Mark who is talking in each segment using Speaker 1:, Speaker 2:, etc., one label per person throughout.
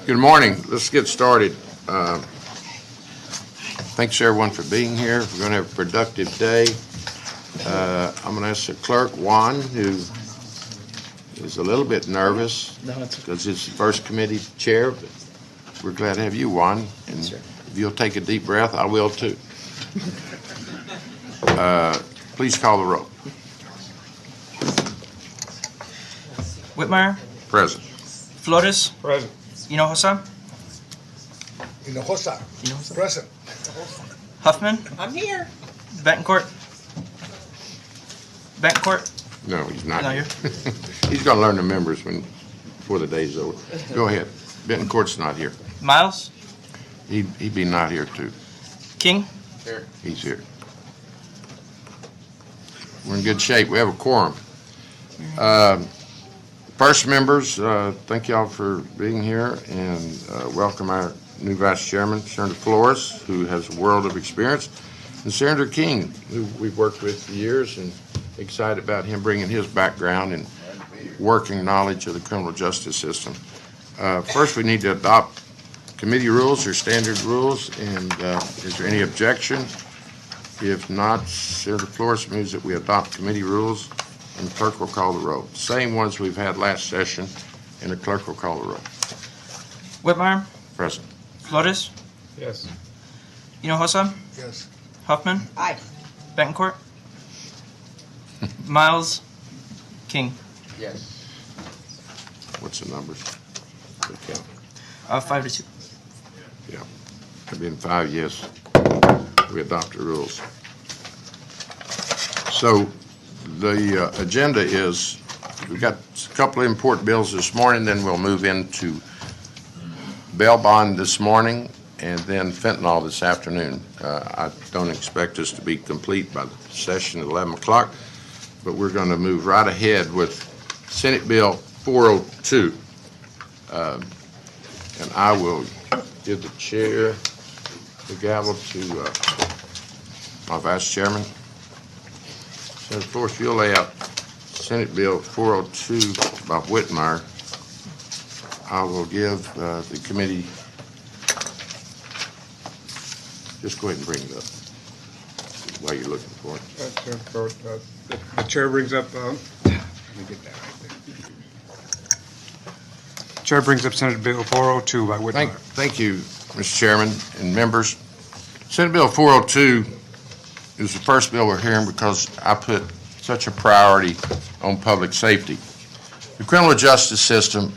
Speaker 1: Good morning. Let's get started. Thanks everyone for being here. We're going to have a productive day. I'm going to ask the clerk, Juan, who is a little bit nervous because it's the first committee chair, but we're glad to have you, Juan. And if you'll take a deep breath, I will too. Please call the roll.
Speaker 2: Whitmire,
Speaker 1: Present.
Speaker 2: Flores,
Speaker 3: Present.
Speaker 2: Hinojosa,
Speaker 3: Hinojosa. Present.
Speaker 2: Huffman,
Speaker 4: I'm here.
Speaker 2: Betancourt.
Speaker 1: No, he's not
Speaker 2: Not
Speaker 1: here. He's going to learn the members before the day's over. Go ahead. Betancourt's not here.
Speaker 2: Miles,
Speaker 1: He'd be not here too.
Speaker 2: King,
Speaker 1: He's here. We're in good shape. We have a quorum. First members, thank y'all for being here, and welcome our new Vice Chairman, Senator Flores, who has a world of experience, and Senator King, who we've worked with for years, and excited about him bringing his background and working knowledge of the criminal justice system. First, we need to adopt committee rules or standard rules, and is there any objection? If not, Senator Flores moves that we adopt committee rules, and the clerk will call the roll. Same ones we've had last session, and the clerk will call the roll.
Speaker 2: Whitmire,
Speaker 1: Present.
Speaker 2: Flores,
Speaker 3: Yes.
Speaker 2: Hinojosa,
Speaker 3: Yes.
Speaker 2: Huffman,
Speaker 4: Aye.
Speaker 2: Betancourt, Miles, King.
Speaker 3: Yes.
Speaker 1: What's the numbers? Good count.
Speaker 2: 5-2.
Speaker 1: Yeah. There've been 5 yes. We adopt the rules. So the agenda is, we've got a couple of important bills this morning, then we'll move into bail bond this morning, and then fentanyl this afternoon. I don't expect us to be complete by the session at 11 o'clock, but we're going to move right ahead with Senate Bill 402. And I will give the chair the gavel to my Vice Chairman. Senator Flores, if you'll lay out Senate Bill 402 by Whitmire, I will give the committee, just go ahead and bring it up while you're looking for it.
Speaker 3: The chair brings up, let me get that right there. Chair brings up Senate Bill 402 by Whitmire.
Speaker 1: Thank you, Mr. Chairman and members. Senate Bill 402 is the first bill we're hearing because I put such a priority on public safety. The criminal justice system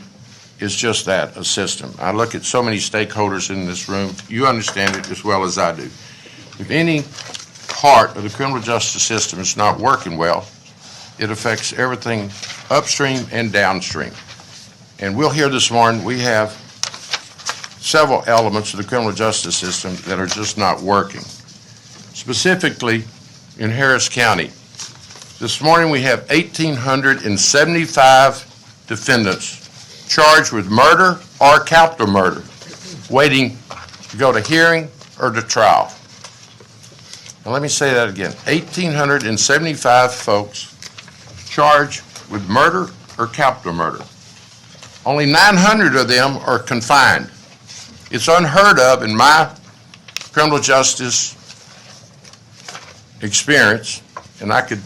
Speaker 1: is just that, a system. I look at so many stakeholders in this room. You understand it as well as I do. If any part of the criminal justice system is not working well, it affects everything upstream and downstream. And we'll hear this morning, we have several elements of the criminal justice system that are just not working. Specifically, in Harris County, this morning we have 1,875 defendants charged with murder or capital murder, waiting to go to hearing or to trial. Now let me say that again, 1,875 folks charged with murder or capital murder. Only 900 of them are confined. It's unheard of in my criminal justice experience, and I could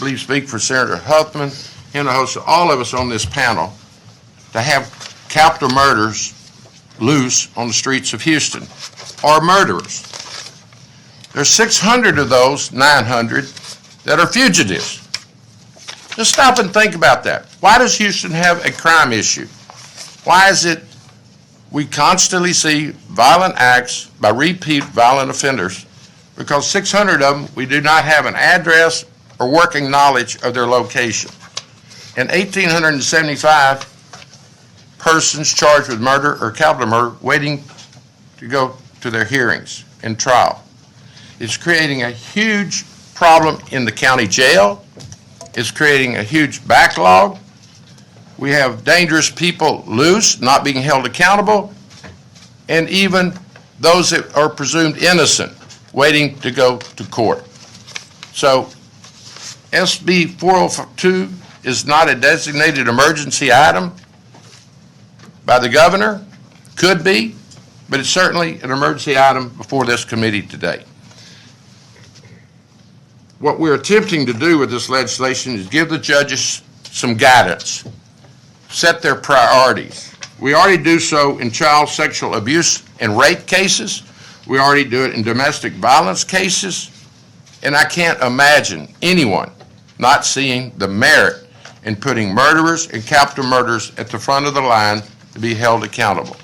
Speaker 1: believe speak for Senator Huffman, Hinojosa, all of us on this panel, to have capital murders loose on the streets of Houston, or murderers. There's 600 of those 900 that are fugitives. Just stop and think about that. Why does Houston have a crime issue? Why is it we constantly see violent acts by repeat violent offenders? Because 600 of them, we do not have an address or working knowledge of their location. And 1,875 persons charged with murder or capital murder waiting to go to their hearings and trial. It's creating a huge problem in the county jail. It's creating a huge backlog. We have dangerous people loose, not being held accountable, and even those that are presumed innocent waiting to go to court. So SB 402 is not a designated emergency item by the governor. Could be, but it's certainly an emergency item before this committee today. What we're attempting to do with this legislation is give the judges some guidance, set their priorities. We already do so in child sexual abuse and rape cases. We already do it in domestic violence cases. And I can't imagine anyone not seeing the merit in putting murderers and capital murderers at the front of the line to be held accountable.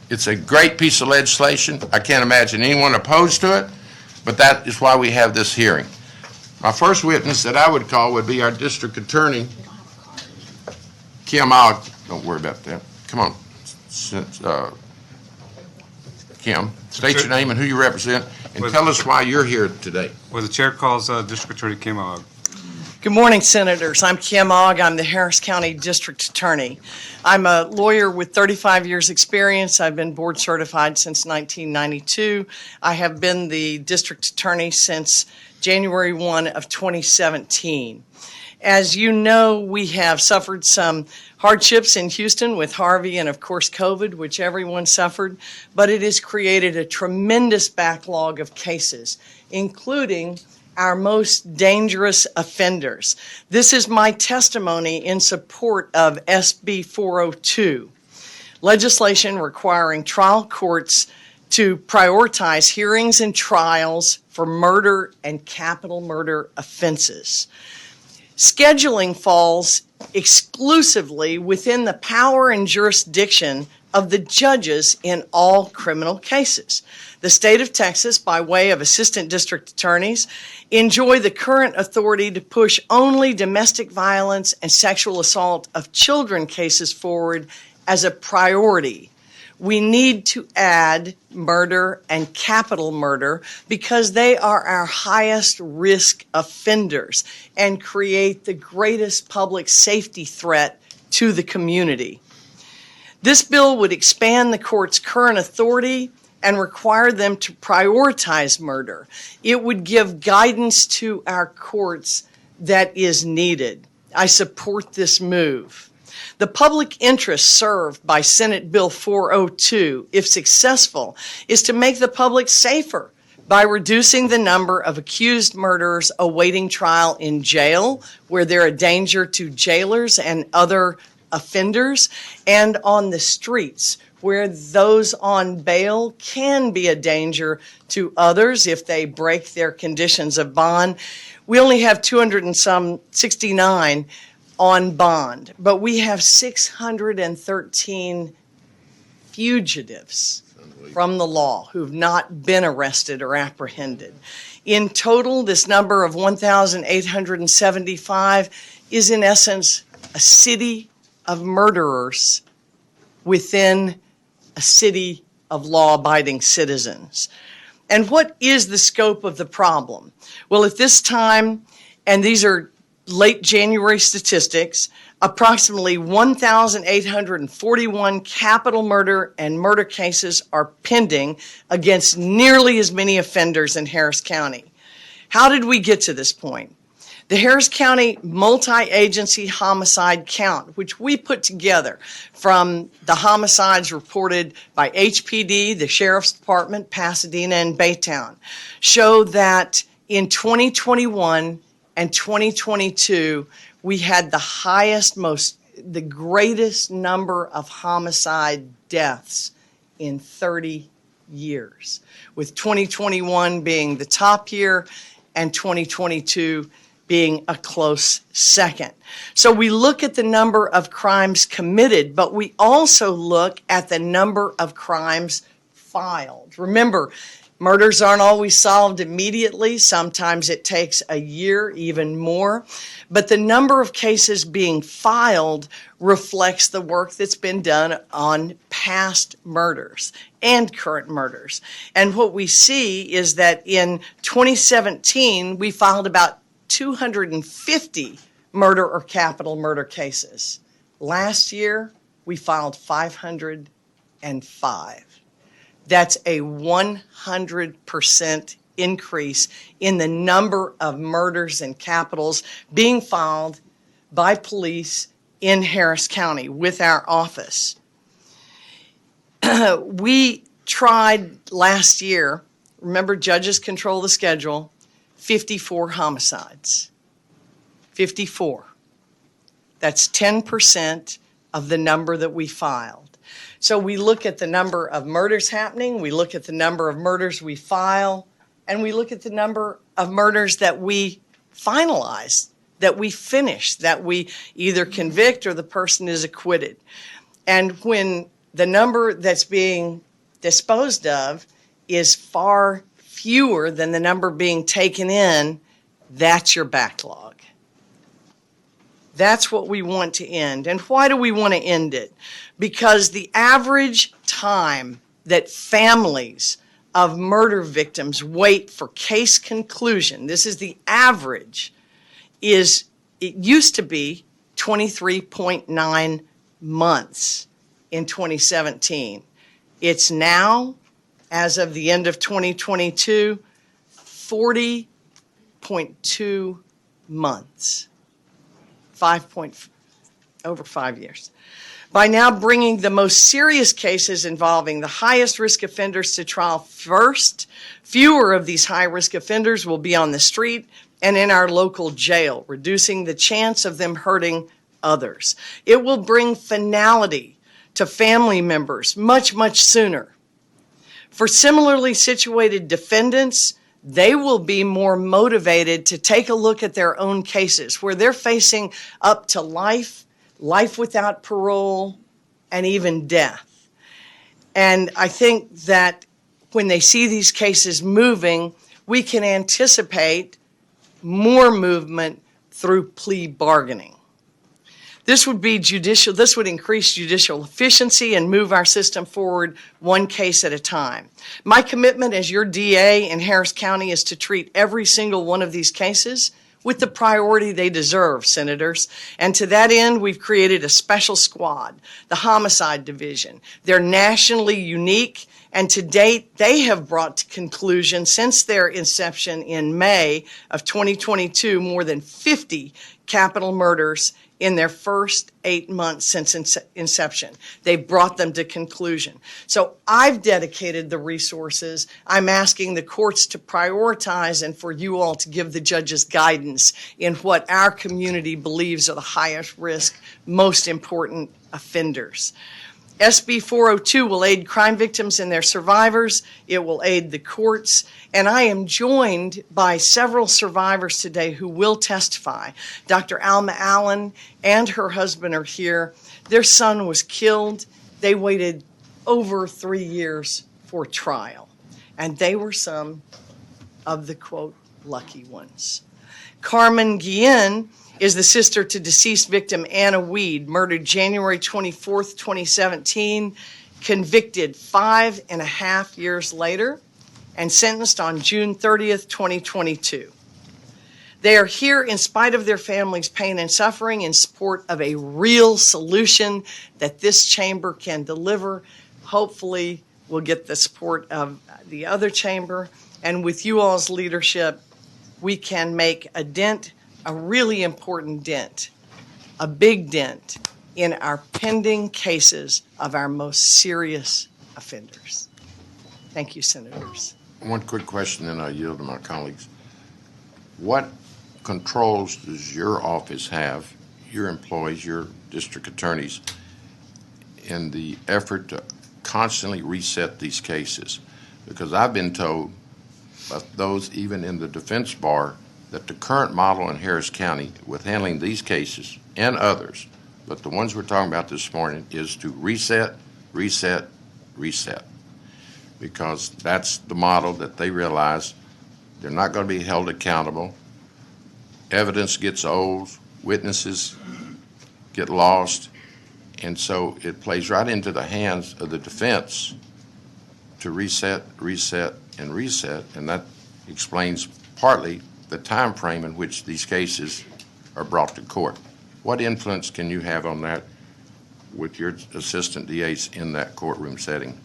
Speaker 1: It's a great piece of legislation. I can't imagine anyone opposed to it, but that is why we have this hearing. My first witness that I would call would be our district attorney, Kim. Don't worry about that. Come on. Kim, state your name and who you represent, and tell us why you're here today.
Speaker 4: Well, the chair calls District Attorney Kim Ogg.
Speaker 5: Good morning, Senators. I'm Kim Ogg. I'm the Harris County District Attorney. I'm a lawyer with 35 years' experience. I've been board certified since 1992. I have been the District Attorney since January 1 of 2017. As you know, we have suffered some hardships in Houston with Harvey and, of course, COVID, which everyone suffered, but it has created a tremendous backlog of cases, including our most dangerous offenders. This is my testimony in support of SB 402, legislation requiring trial courts to prioritize hearings and trials for murder and capital murder offenses. Scheduling falls exclusively within the power and jurisdiction of the judges in all criminal cases. The state of Texas, by way of assistant district attorneys, enjoy the current authority to push only domestic violence and sexual assault of children cases forward as a priority. We need to add murder and capital murder because they are our highest risk offenders and create the greatest public safety threat to the community. This bill would expand the court's current authority and require them to prioritize murder. It would give guidance to our courts that is needed. I support this move. The public interest served by Senate Bill 402, if successful, is to make the public safer by reducing the number of accused murderers awaiting trial in jail, where they're a danger to jailers and other offenders, and on the streets, where those on bail can be a danger to others if they break their conditions of bond. We only have 269 on bond, but we have 613 fugitives from the law who've not been arrested or apprehended. In total, this number of 1,875 is in essence a city of murderers within a city of law-abiding citizens. And what is the scope of the problem? Well, at this time, and these are late January statistics, approximately 1,841 capital murder and murder cases are pending against nearly as many offenders in Harris County. How did we get to this point? The Harris County multi-agency homicide count, which we put together from the homicides reported by HPD, the Sheriff's Department, Pasadena, and Baytown, show that in 2021 and 2022, we had the greatest number of homicide deaths in 30 years, with 2021 being the top year and 2022 being a close second. So we look at the number of crimes committed, but we also look at the number of crimes filed. Remember, murders aren't always solved immediately. Sometimes it takes a year, even more. But the number of cases being filed reflects the work that's been done on past murders and current murders. And what we see is that in 2017, we filed about 250 murder or capital murder cases. Last year, we filed 505. That's a 100% increase in the number of murders and capitals being filed by police in Harris County with our office. We tried last year, remember judges control the schedule, 54 homicides. 54. That's 10% of the number that we filed. So we look at the number of murders happening, we look at the number of murders we file, and we look at the number of murders that we finalize, that we finish, that we either convict or the person is acquitted. And when the number that's being disposed of is far fewer than the number being taken in, that's your backlog. That's what we want to end. And why do we want to end it? Because the average time that families of murder victims wait for case conclusion, this is the average, it used to be 23.9 months in 2017. It's now, as of the end of 2022, 40.2 months. Over 5 years. By now bringing the most serious cases involving the highest risk offenders to trial first, fewer of these high-risk offenders will be on the street and in our local jail, reducing the chance of them hurting others. It will bring finality to family members much, much sooner. For similarly situated defendants, they will be more motivated to take a look at their own cases where they're facing up to life, life without parole, and even death. And I think that when they see these cases moving, we can anticipate more movement through plea bargaining. This would increase judicial efficiency and move our system forward one case at a time. My commitment as your DA in Harris County is to treat every single one of these cases with the priority they deserve, Senators. And to that end, we've created a special squad, the Homicide Division. They're nationally unique, and to date, they have brought to conclusion since their inception in May of 2022 more than 50 capital murders in their first 8 months since inception. They've brought them to conclusion. So I've dedicated the resources. I'm asking the courts to prioritize and for you all to give the judges guidance in what our community believes are the highest risk, most important offenders. SB 402 will aid crime victims and their survivors. It will aid the courts. And I am joined by several survivors today who will testify. Dr. Alma Allen and her husband are here. Their son was killed. They waited over 3 years for trial. And they were some of the, quote, lucky ones. Carmen Guillen is the sister to deceased victim Anna Weed, murdered January 24th, 2017, convicted 5.5 years later, and sentenced on June 30th, 2022. They are here in spite of their family's pain and suffering in support of a real solution that this chamber can deliver. Hopefully, we'll get the support of the other chamber, and with you all's leadership, we can make a dent, a really important dent, a big dent in our pending cases of our most serious offenders. Thank you, Senators.
Speaker 1: One quick question, then I'll yield to my colleagues. What controls does your office have, your employees, your district attorneys, in the effort to constantly reset these cases? Because I've been told by those even in the defense bar that the current model in Harris County with handling these cases and others, but the ones we're talking about this morning, is to reset, reset, reset. Because that's the model that they realize they're not going to be held accountable. Evidence gets old, witnesses get lost, and so it plays right into the hands of the defense to reset, reset, and reset, and that explains partly the time frame in which these cases are brought to court. What influence can you have on that with your assistant DAs in that courtroom setting?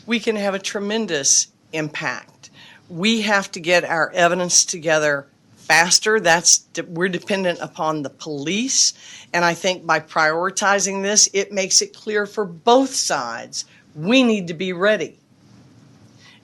Speaker 5: We can have a tremendous impact. We have to get our evidence together faster. We're dependent upon the police, and I think by prioritizing this, it makes it clear for both sides we need to be ready.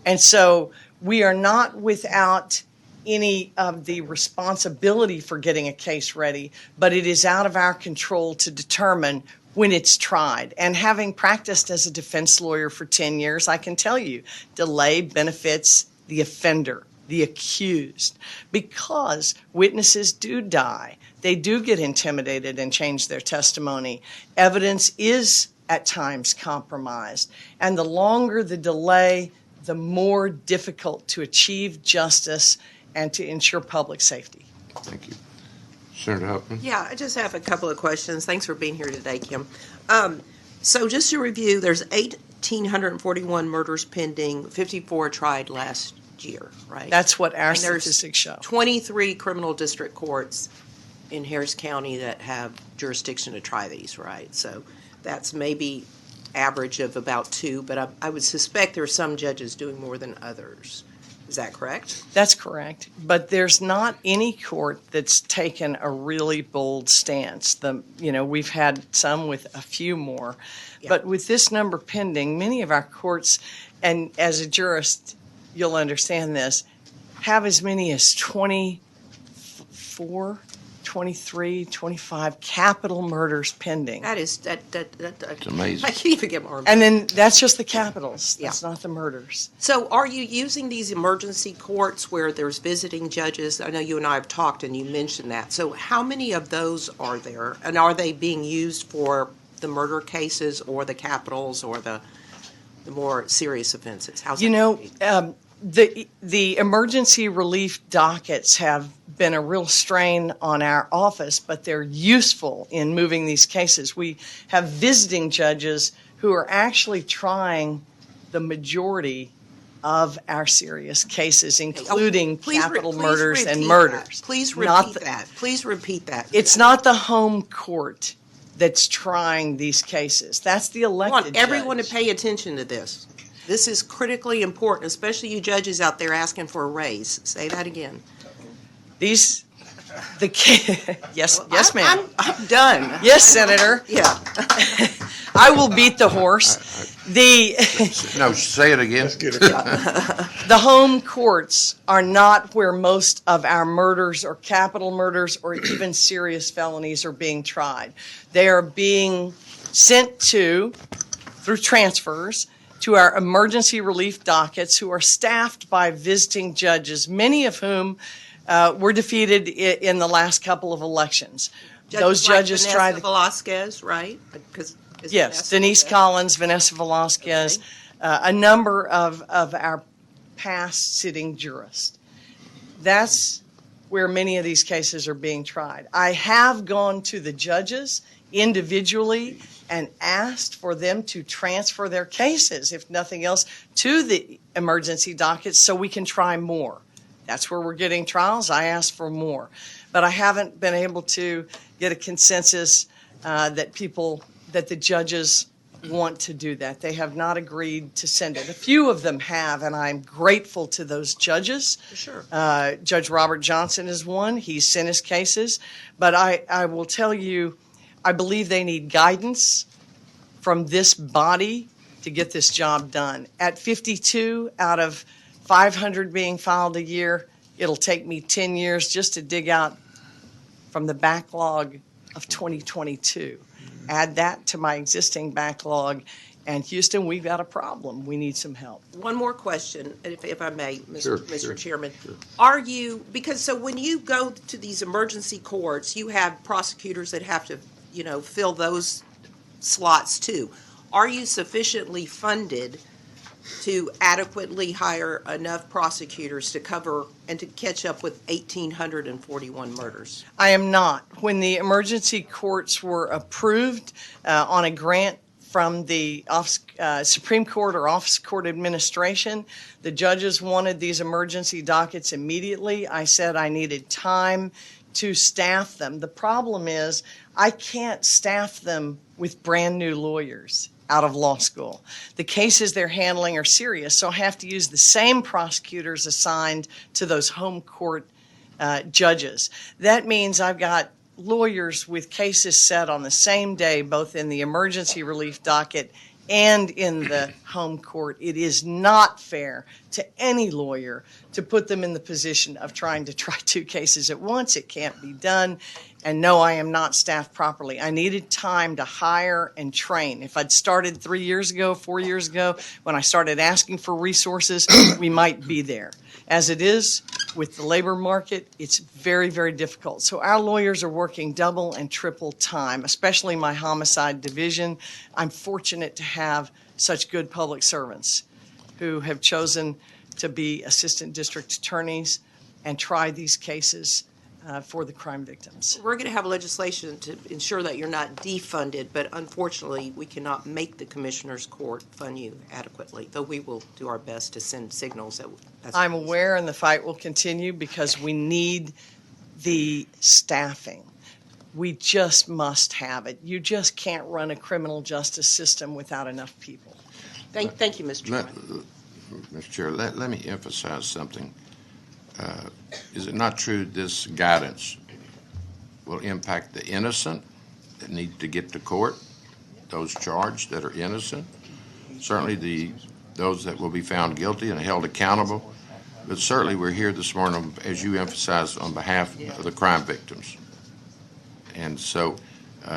Speaker 5: And so we are not without any of the responsibility for getting a case ready, but it is out of our control to determine when it's tried. And having practiced as a defense lawyer for 10 years, I can tell you, delay benefits the offender, the accused, because witnesses do die. They do get intimidated and change their testimony. Evidence is at times compromised. And the longer the delay, the more difficult to achieve justice and to ensure public safety.
Speaker 1: Thank you. Senator Huffman?
Speaker 6: Yeah, I just have a couple of questions. Thanks for being here today, Kim. So just to review, there's 1,841 murders pending, 54 tried last year, right?
Speaker 5: That's what our
Speaker 6: And there's
Speaker 5: statistics show.
Speaker 6: 23 criminal district courts in Harris County that have jurisdiction to try these, right? So that's maybe average of about 2, but I would suspect there are some judges doing more than others. Is that correct?
Speaker 5: That's correct. But there's not any court that's taken a really bold stance. We've had some with a few more.
Speaker 6: Yeah.
Speaker 5: But with this number pending, many of our courts, and as a jurist, you'll understand this, have as many as 24, 23, 25 capital murders pending.
Speaker 6: That is,
Speaker 1: It's amazing.
Speaker 6: I can't even get my arms.
Speaker 5: And then that's just the capitals.
Speaker 6: Yeah.
Speaker 5: That's not the murders.
Speaker 6: So are you using these emergency courts where there's visiting judges? I know you and I have talked and you mentioned that. So how many of those are there? And are they being used for the murder cases or the capitals or the more serious offenses? How's that going?
Speaker 5: The emergency relief dockets have been a real strain on our office, but they're useful in moving these cases. We have visiting judges who are actually trying the majority of our serious cases, including capital murders and murders.
Speaker 6: Please
Speaker 5: Not
Speaker 6: repeat
Speaker 5: the-
Speaker 6: that. Please repeat that.
Speaker 5: It's not the home court that's trying these cases. That's the
Speaker 6: I want
Speaker 5: elected
Speaker 6: everyone to
Speaker 5: judge.
Speaker 6: pay attention to this. This is critically important, especially you judges out there asking for a raise. Say that again.
Speaker 5: Yes, ma'am.
Speaker 6: I'm done.
Speaker 5: Yes, Senator.
Speaker 6: Yeah.
Speaker 5: I will beat the horse.
Speaker 1: No, say it again.
Speaker 5: The home courts are not where most of our murders or capital murders or even serious felonies are being tried. They are being sent through transfers, to our emergency relief dockets, who are staffed by visiting judges, many of whom were defeated in the last couple of elections. Those judges
Speaker 6: like
Speaker 5: tried.
Speaker 6: Vanessa Velasquez, right? Because
Speaker 5: Yes, Denise Collins, Vanessa Velasquez, a number of our past sitting jurists. That's where many of these cases are being tried. I have gone to the judges individually and asked for them to transfer their cases, if nothing else, to the emergency dockets so we can try more. That's where we're getting trials. I asked for more. But I haven't been able to get a consensus that the judges want to do that. They have not agreed to send it. A few of them have, and I'm grateful to those judges.
Speaker 6: Sure.
Speaker 5: Judge Robert Johnson is one. He's sent his cases. But I will tell you, I believe they need guidance from this body to get this job done. At 52 out of 500 being filed a year, it'll take me 10 years just to dig out from the backlog of 2022. Add that to my existing backlog, and Houston, we've got a problem. We need some help.
Speaker 6: One more question, if I may,
Speaker 1: Sure,
Speaker 6: Mr. Chairman.
Speaker 1: sure.
Speaker 6: Are you, so when you go to these emergency courts, you have prosecutors that have to, fill those slots too. Are you sufficiently funded to adequately hire enough prosecutors to cover and to catch up with 1,841 murders?
Speaker 5: I am not. When the emergency courts were approved on a grant from the Supreme Court or Office of Court Administration, the judges wanted these emergency dockets immediately. I said I needed time to staff them. The problem is I can't staff them with brand new lawyers out of law school. The cases they're handling are serious, so I have to use the same prosecutors assigned to those home court judges. That means I've got lawyers with cases set on the same day, both in the emergency relief docket and in the home court. It is not fair to any lawyer to put them in the position of trying to try two cases at once. It can't be done. And no, I am not staffed properly. I needed time to hire and train. If I'd started 3 years ago, 4 years ago, when I started asking for resources, we might be there. As it is, with the labor market, it's very, very difficult. So our lawyers are working double and triple time, especially my homicide division. I'm fortunate to have such good public servants who have chosen to be assistant district attorneys and try these cases for the crime victims.
Speaker 6: We're going to have legislation to ensure that you're not defunded, but unfortunately, we cannot make the Commissioners Court fund you adequately, though we will do our best to send signals that that's.
Speaker 5: I'm aware, and the fight will continue because we need the staffing. We just must have it. You just can't run a criminal justice system without enough people.
Speaker 6: Thank you, Mr.
Speaker 1: Let-
Speaker 6: Chairman.
Speaker 1: Mr. Chair, let me emphasize something. Is it not true this guidance will impact the innocent that need to get to court, those charged that are innocent? Certainly those that will be found guilty and held accountable, but certainly we're here this morning, as you emphasized, on behalf of the crime victims. And so.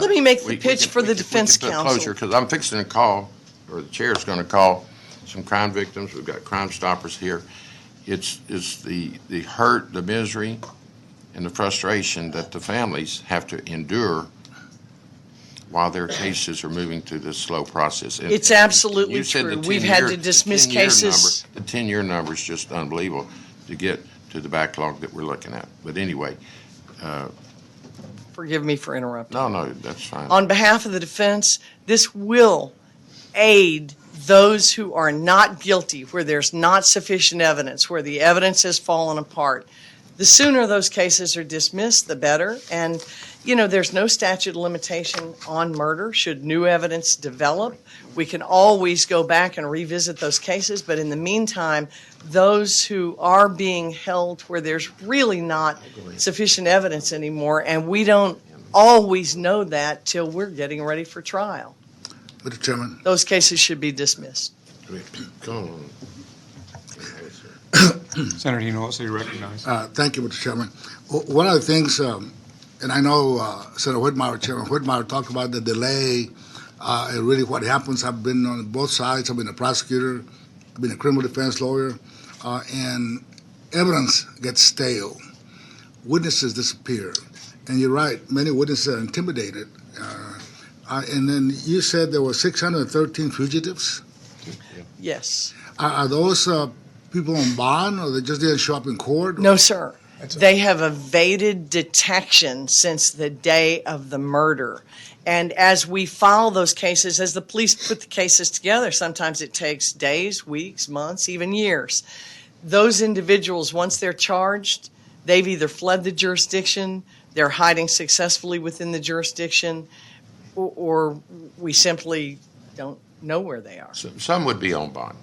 Speaker 5: Let me make the
Speaker 1: we
Speaker 5: pitch
Speaker 1: can-
Speaker 5: for
Speaker 1: we
Speaker 5: the
Speaker 1: can-
Speaker 5: defense
Speaker 1: we can put
Speaker 5: counsel.
Speaker 1: closure, because I'm fixing to call, or the chair's going to call some crime victims. We've got Crime Stoppers here. It's the hurt, the misery, and the frustration that the families have to endure while their cases are moving through this slow process. And-
Speaker 5: It's absolutely
Speaker 1: you said the
Speaker 5: true. We've had
Speaker 1: 10-year
Speaker 5: to dismiss
Speaker 1: 10-year
Speaker 5: cases.
Speaker 1: number- The 10-year number is just unbelievable to get to the backlog that we're looking at. But anyway,
Speaker 5: Forgive me for interrupting.
Speaker 1: no, that's fine.
Speaker 5: On behalf of the defense, this will aid those who are not guilty, where there's not sufficient evidence, where the evidence has fallen apart. The sooner those cases are dismissed, the better. And, you know, there's no statute of limitation on murder. Should new evidence develop, we can always go back and revisit those cases. But in the meantime, those who are being held where there's really not sufficient evidence anymore, and we don't always know that till we're getting ready for trial,
Speaker 7: Mr. Chairman,
Speaker 5: those cases should be dismissed.
Speaker 1: Go on.
Speaker 4: Senator Hinojosa, you recognize.
Speaker 7: thank you, Mr. Chairman. One of the things, and I know Senator Whitmire, Chairman Whitmire talked about the delay, and really what happens. I've been on both sides. I've been a prosecutor, I've been a criminal defense lawyer, and evidence gets stale. Witnesses disappear. And you're right, many witnesses are intimidated. And then you said there were 613 fugitives.
Speaker 5: Yes.
Speaker 7: Are those people on bond, or they just didn't show up in court?
Speaker 5: No, sir. They have evaded detection since the day of the murder. And as we file those cases, as the police put the cases together, sometimes it takes days, weeks, months, even years. Those individuals, once they're charged, they've either fled the jurisdiction, they're hiding successfully within the jurisdiction, or we simply don't know where they are.
Speaker 1: Some would be on bond.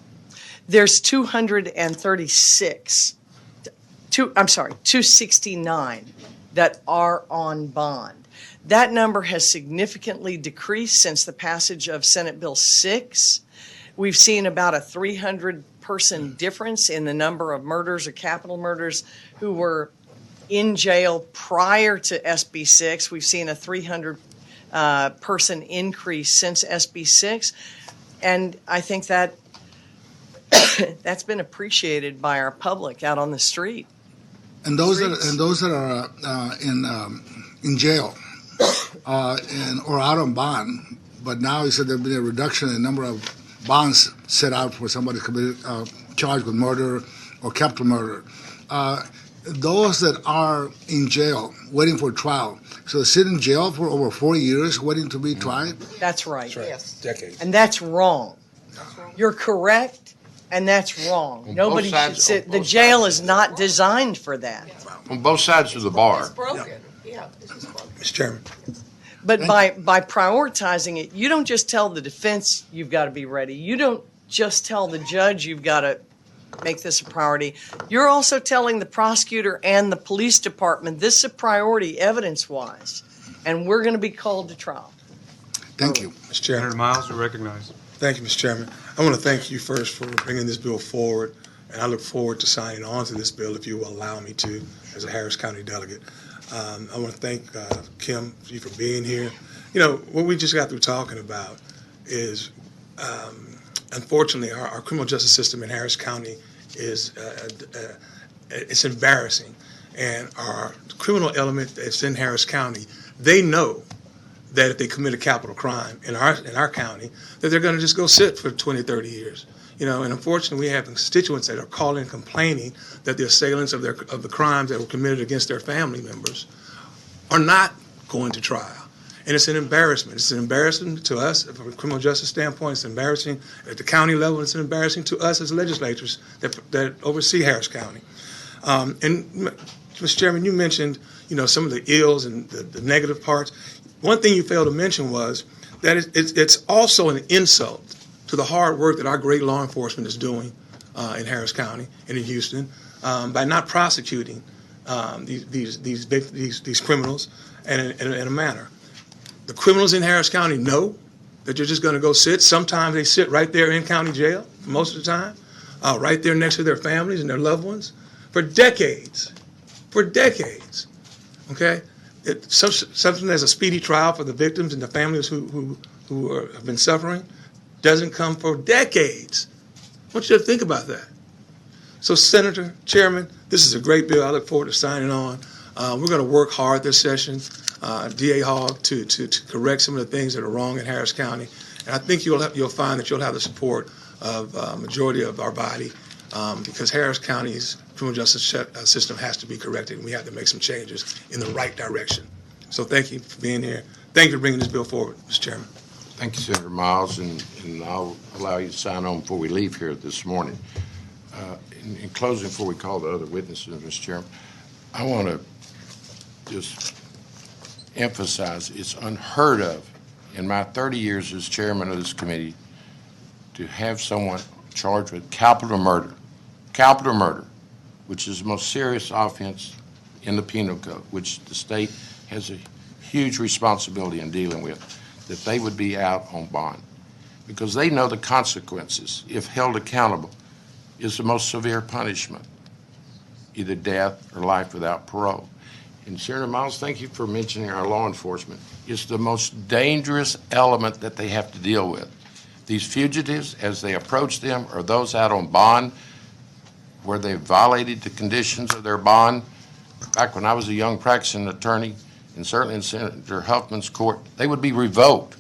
Speaker 5: There's 269 that are on bond. That number has significantly decreased since the passage of Senate Bill 6. We've seen about a 300-person difference in the number of murders or capital murders who were in jail prior to SB 6. We've seen a 300-person increase since SB 6. And I think that that's been appreciated by our public out on the street.
Speaker 7: And those that are in jail or out on bond, but now you said there's been a reduction in the number of bonds set out for somebody committed charged with murder or capital murder. Those that are in jail waiting for trial, so they sit in jail for over 4 years waiting to be tried.
Speaker 5: That's right.
Speaker 6: Yes.
Speaker 3: Decades.
Speaker 5: And that's wrong. You're correct, and that's wrong.
Speaker 1: On
Speaker 5: Nobody
Speaker 1: both
Speaker 5: should
Speaker 1: sides-
Speaker 5: sit.
Speaker 1: on
Speaker 5: The
Speaker 1: both
Speaker 5: jail
Speaker 1: sides.
Speaker 5: is not designed for that.
Speaker 1: On both sides of the bar.
Speaker 6: It's broken. Yeah, this is broken.
Speaker 3: Mr. Chairman.
Speaker 5: But by prioritizing it, you don't just tell the defense you've got to be ready. You don't just tell the judge you've got to make this a priority. You're also telling the prosecutor and the police department this is a priority evidence-wise, and we're going to be called to trial.
Speaker 7: Thank you.
Speaker 3: Mr. Chairman.
Speaker 4: Senator Miles, you recognize. Thank you, Mr. Chairman. I want to thank you first for bringing this bill forward, and I look forward to signing on to this bill if you will allow me to as a Harris County delegate. I want to thank Kim for you for being here. You know, what we just got through talking about is, unfortunately, our criminal justice system in Harris County is it's embarrassing. And our criminal element that's in Harris County, they know that if they commit a capital crime in our county, that they're going to just go sit for 20, 30 years. You know, and unfortunately, we have constituents that are calling, complaining that the assailants of the crimes that were committed against their family members are not going to trial. And it's an embarrassment. It's an embarrassment to us from a criminal justice standpoint. It's embarrassing at the county level. It's embarrassing to us as legislators that oversee Harris County. And Mr. Chairman, you mentioned, you know, some of the ills and the negative parts. One thing you failed to mention was that it's also an insult to the hard work that our great law enforcement is doing in Harris County and in Houston by not prosecuting these criminals in a manner. The criminals in Harris County know that you're just going to go sit. Sometimes they sit right there in county jail most of the time, right there next to their families and their loved ones for decades. For decades, okay? Something as a speedy trial for the victims and the families who have been suffering doesn't come for decades. I want you to think about that. So, Senator, Chairman, this is a great bill. I look forward to signing on. We're going to work hard this session, DA Hogg, to correct some of the things that are wrong in Harris County. And I think you'll find that you'll have the support of a majority of our body because Harris County's criminal justice system has to be corrected, and we have to make some changes in the right direction. So thank you for being here. Thank you for bringing this bill forward, Mr. Chairman.
Speaker 1: Thank you, Senator Miles, and I'll allow you to sign on before we leave here this morning. In closing, before we call the other witnesses, Mr. Chairman, I want to just emphasize it's unheard of in my 30 years as chairman of this committee to have someone charged with capital murder, which is the most serious offense in the penal code, which the state has a huge responsibility in dealing with, that they would be out on bond because they know the consequences, if held accountable, is the most severe punishment, either death or life without parole. And Senator Miles, thank you for mentioning our law enforcement. It's the most dangerous element that they have to deal with. These fugitives, as they approach them, or those out on bond where they've violated the conditions of their bond. Back when I was a young practicing attorney, and certainly in Senator Huffman's court, they would be revoked.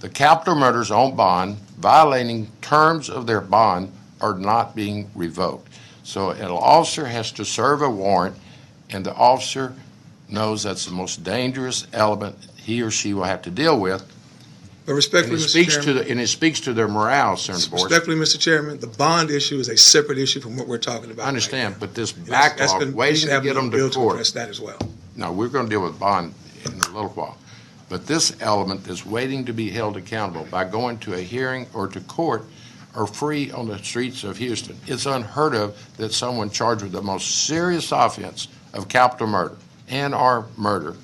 Speaker 1: The capital murders on bond, violating terms of their bond, are not being revoked. So an officer has to serve a warrant, and the officer knows that's the most dangerous element he or she will have to deal with.
Speaker 4: But respectfully, Mr. Chairman,
Speaker 1: And it speaks to their morale, Senator Boris.
Speaker 4: respectfully, Mr. Chairman, the bond issue is a separate issue from what we're talking about.
Speaker 1: I understand,
Speaker 4: right
Speaker 1: but this
Speaker 4: now. That's
Speaker 1: backlog,
Speaker 4: been- we
Speaker 1: waiting
Speaker 4: should
Speaker 1: to
Speaker 4: have
Speaker 1: get
Speaker 4: a
Speaker 1: them
Speaker 4: bill
Speaker 1: to court.
Speaker 4: address that as well.
Speaker 1: No, we're going to deal with bond in a little while. But this element is waiting to be held accountable by going to a hearing or to court or free on the streets of Houston. It's unheard of that someone charged with the most serious offense of capital murder and or murder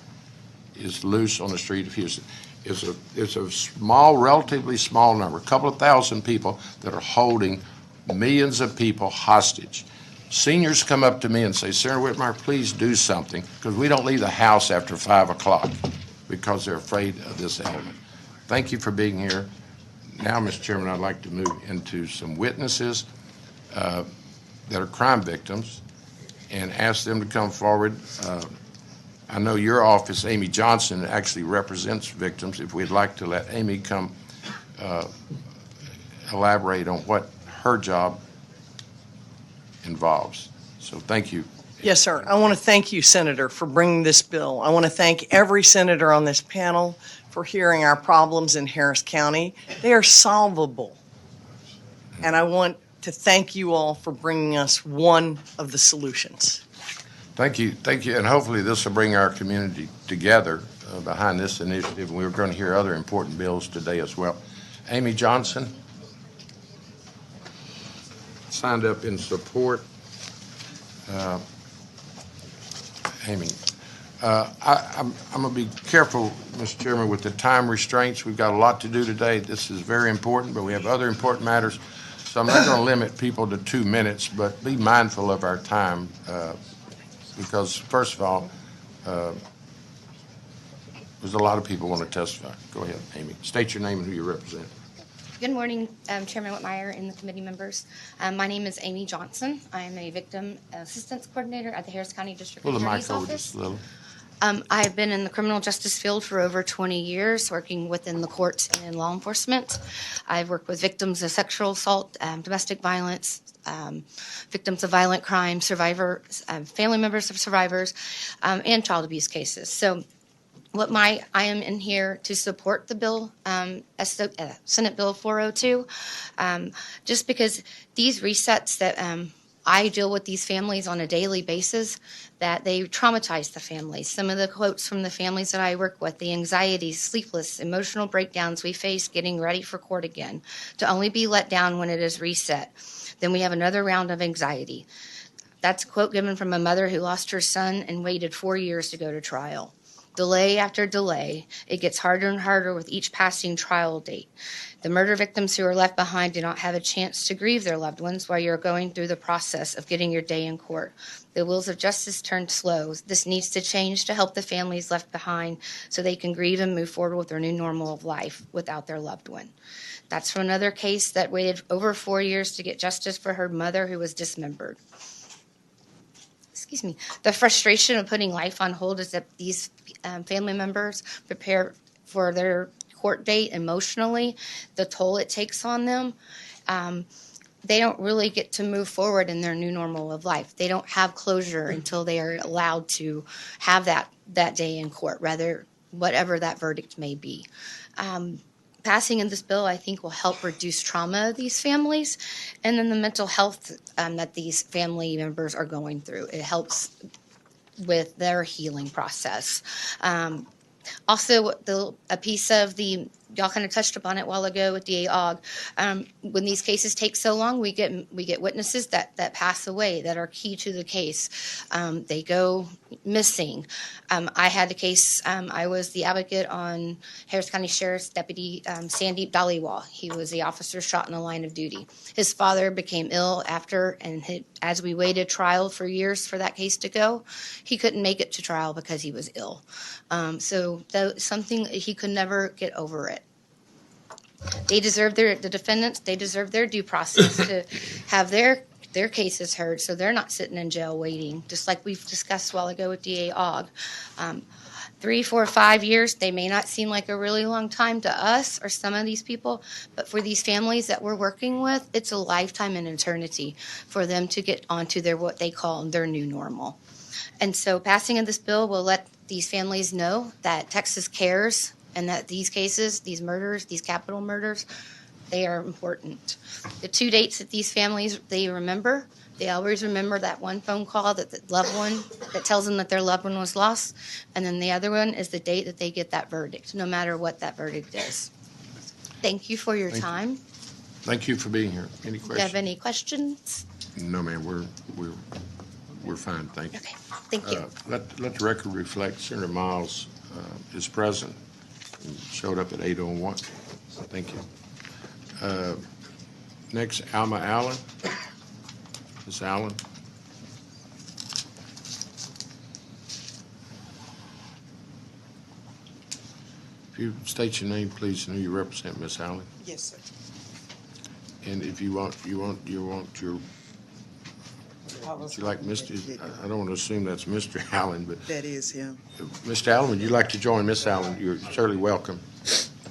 Speaker 1: is loose on the street of Houston. It's a small, relatively small number, a couple of thousand people that are holding millions of people hostage. Seniors come up to me and say, Senator Whitmire, please do something, because we don't leave the house after 5 o'clock because they're afraid of this element. Thank you for being here. Now, Mr. Chairman, I'd like to move into some witnesses that are crime victims and ask them to come forward. I know your office, Amy Johnson, actually represents victims. If we'd like to let Amy come elaborate on what her job involves. So thank you.
Speaker 5: Yes, sir. I want to thank you, Senator, for bringing this bill. I want to thank every senator on this panel for hearing our problems in Harris County. They are solvable. And I want to thank you all for bringing us one of the solutions.
Speaker 1: Thank you, and hopefully this will bring our community together behind this initiative. We're going to hear other important bills today as well. Amy Johnson signed up in support. Amy, I'm going to be careful, Mr. Chairman, with the time restraints. We've got a lot to do today. This is very important, but we have other important matters. So I'm not going to limit people to 2 minutes, but be mindful of our time, because first of all, there's a lot of people want to testify. Go ahead, Amy. State your name and who you represent.
Speaker 8: Good morning, Chairman Whitmire and the committee members. My name is Amy Johnson. I am a victim assistance coordinator at the Harris County District
Speaker 1: Pull the
Speaker 8: Attorney's
Speaker 1: mic over
Speaker 8: Office.
Speaker 1: just a little.
Speaker 8: I've been in the criminal justice field for over 20 years, working within the courts and in law enforcement. I've worked with victims of sexual assault, domestic violence, victims of violent crime, survivors, family members of survivors, and child abuse cases. So I am in here to support the bill, Senate Bill 402, just because these resets that I deal with these families on a daily basis, that they traumatize the families. Some of the quotes from the families that I work with, the anxiety, sleepless, emotional breakdowns we face getting ready for court again, to only be let down when it is reset. Then we have another round of anxiety. That's a quote given from a mother who lost her son and waited 4 years to go to trial. Delay after delay, it gets harder and harder with each passing trial date. The murder victims who are left behind do not have a chance to grieve their loved ones while you're going through the process of getting your day in court. The wheels of justice turn slow. This needs to change to help the families left behind so they can grieve and move forward with their new normal of life without their loved one. That's from another case that waited over 4 years to get justice for her mother who was dismembered. Excuse me. The frustration of putting life on hold is that these family members prepare for their court date emotionally, the toll it takes on them. They don't really get to move forward in their new normal of life. They don't have closure until they are allowed to have that day in court, rather whatever that verdict may be. Passing in this bill, I think, will help reduce trauma of these families and then the mental health that these family members are going through. It helps with their healing process. Also, a piece of the, y'all kind of touched upon it a while ago with DA Ogg, when these cases take so long, we get witnesses that pass away that are key to the case. They go missing. I had a case, I was the advocate on Harris County Sheriff's Deputy Sandeep Dhaliwal. He was the officer shot in the line of duty. His father became ill after, and as we waited trial for years for that case to go, he couldn't make it to trial because he was ill. So that was something, he could never get over it. They deserve the defendants, they deserve their due process to have their cases heard, so they're not sitting in jail waiting, just like we've discussed a while ago with DA Ogg. 3, 4, 5 years, they may not seem like a really long time to us or some of these people, but for these families that we're working with, it's a lifetime and eternity for them to get onto their, what they call their new normal. And so passing of this bill will let these families know that Texas cares and that these cases, these murders, these capital murders, they are important. The 2 dates that these families, they remember, they always remember that one phone call that the loved one, that tells them that their loved one was lost, and then the other one is the date that they get that verdict, no matter what that verdict is. Thank you for your time.
Speaker 1: Thank you for being here. Any
Speaker 8: Do you have
Speaker 1: questions?
Speaker 8: any questions?
Speaker 1: No, ma'am, we're fine, thank you.
Speaker 8: Okay, thank you.
Speaker 1: Let the record reflect Senator Miles is present and showed up at 8:01. Thank you. Next, Alma Allen. Ms. Allen. If you state your name, please, and who you represent, Ms. Allen.
Speaker 9: Yes, sir.
Speaker 1: And if you want your, would you like Mr., I don't want to assume that's Mr. Allen, but
Speaker 9: That is him.
Speaker 1: Mr. Allen, would you like to join Miss Allen? You're certainly welcome.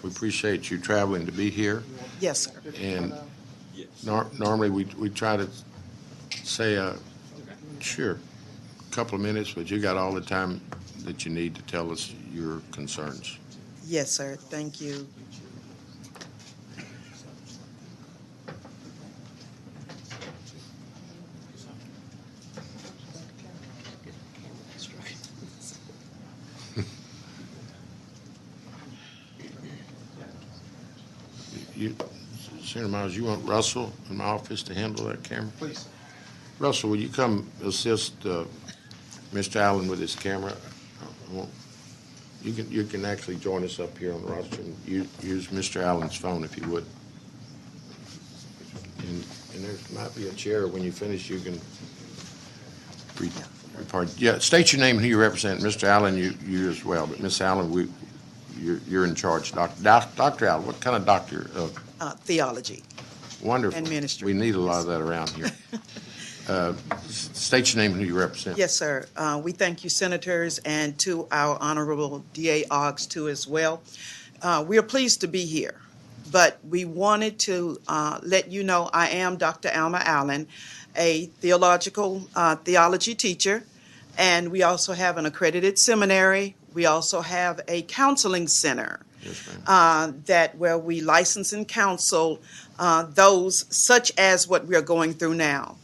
Speaker 1: We appreciate you traveling to be here.
Speaker 9: Yes, sir.
Speaker 1: And normally we try to say, sure, a couple of minutes, but you got all the time that you need to tell us your concerns.
Speaker 9: Yes, sir. Thank you.
Speaker 1: Senator Miles, you want Russell in my office to handle that camera? Please. Russell, will you come assist Mr. Allen with his camera? I You can actually join us up here on the roster and use Mr. Allen's phone if you would. And there might be a chair. When you finish, you can report. Yeah, state your name and who you represent. Mr. Allen, you as well. But Miss Allen, you're in charge. Dr. Allen, what kind of doctor?
Speaker 9: Theology.
Speaker 1: Wonderful.
Speaker 9: And ministry.
Speaker 1: We need a lot of that around here. State your name and who you represent.
Speaker 9: Yes, sir. We thank you, senators, and to our Honorable D.A. Oggs, too, as well. We are pleased to be here, but we wanted to let you know I am Dr. Alma Allen, a theology teacher, and we also have an accredited seminary. We also have a counseling center.
Speaker 1: Yes, ma'am.
Speaker 9: Where we license and counsel those such as what we are going through now.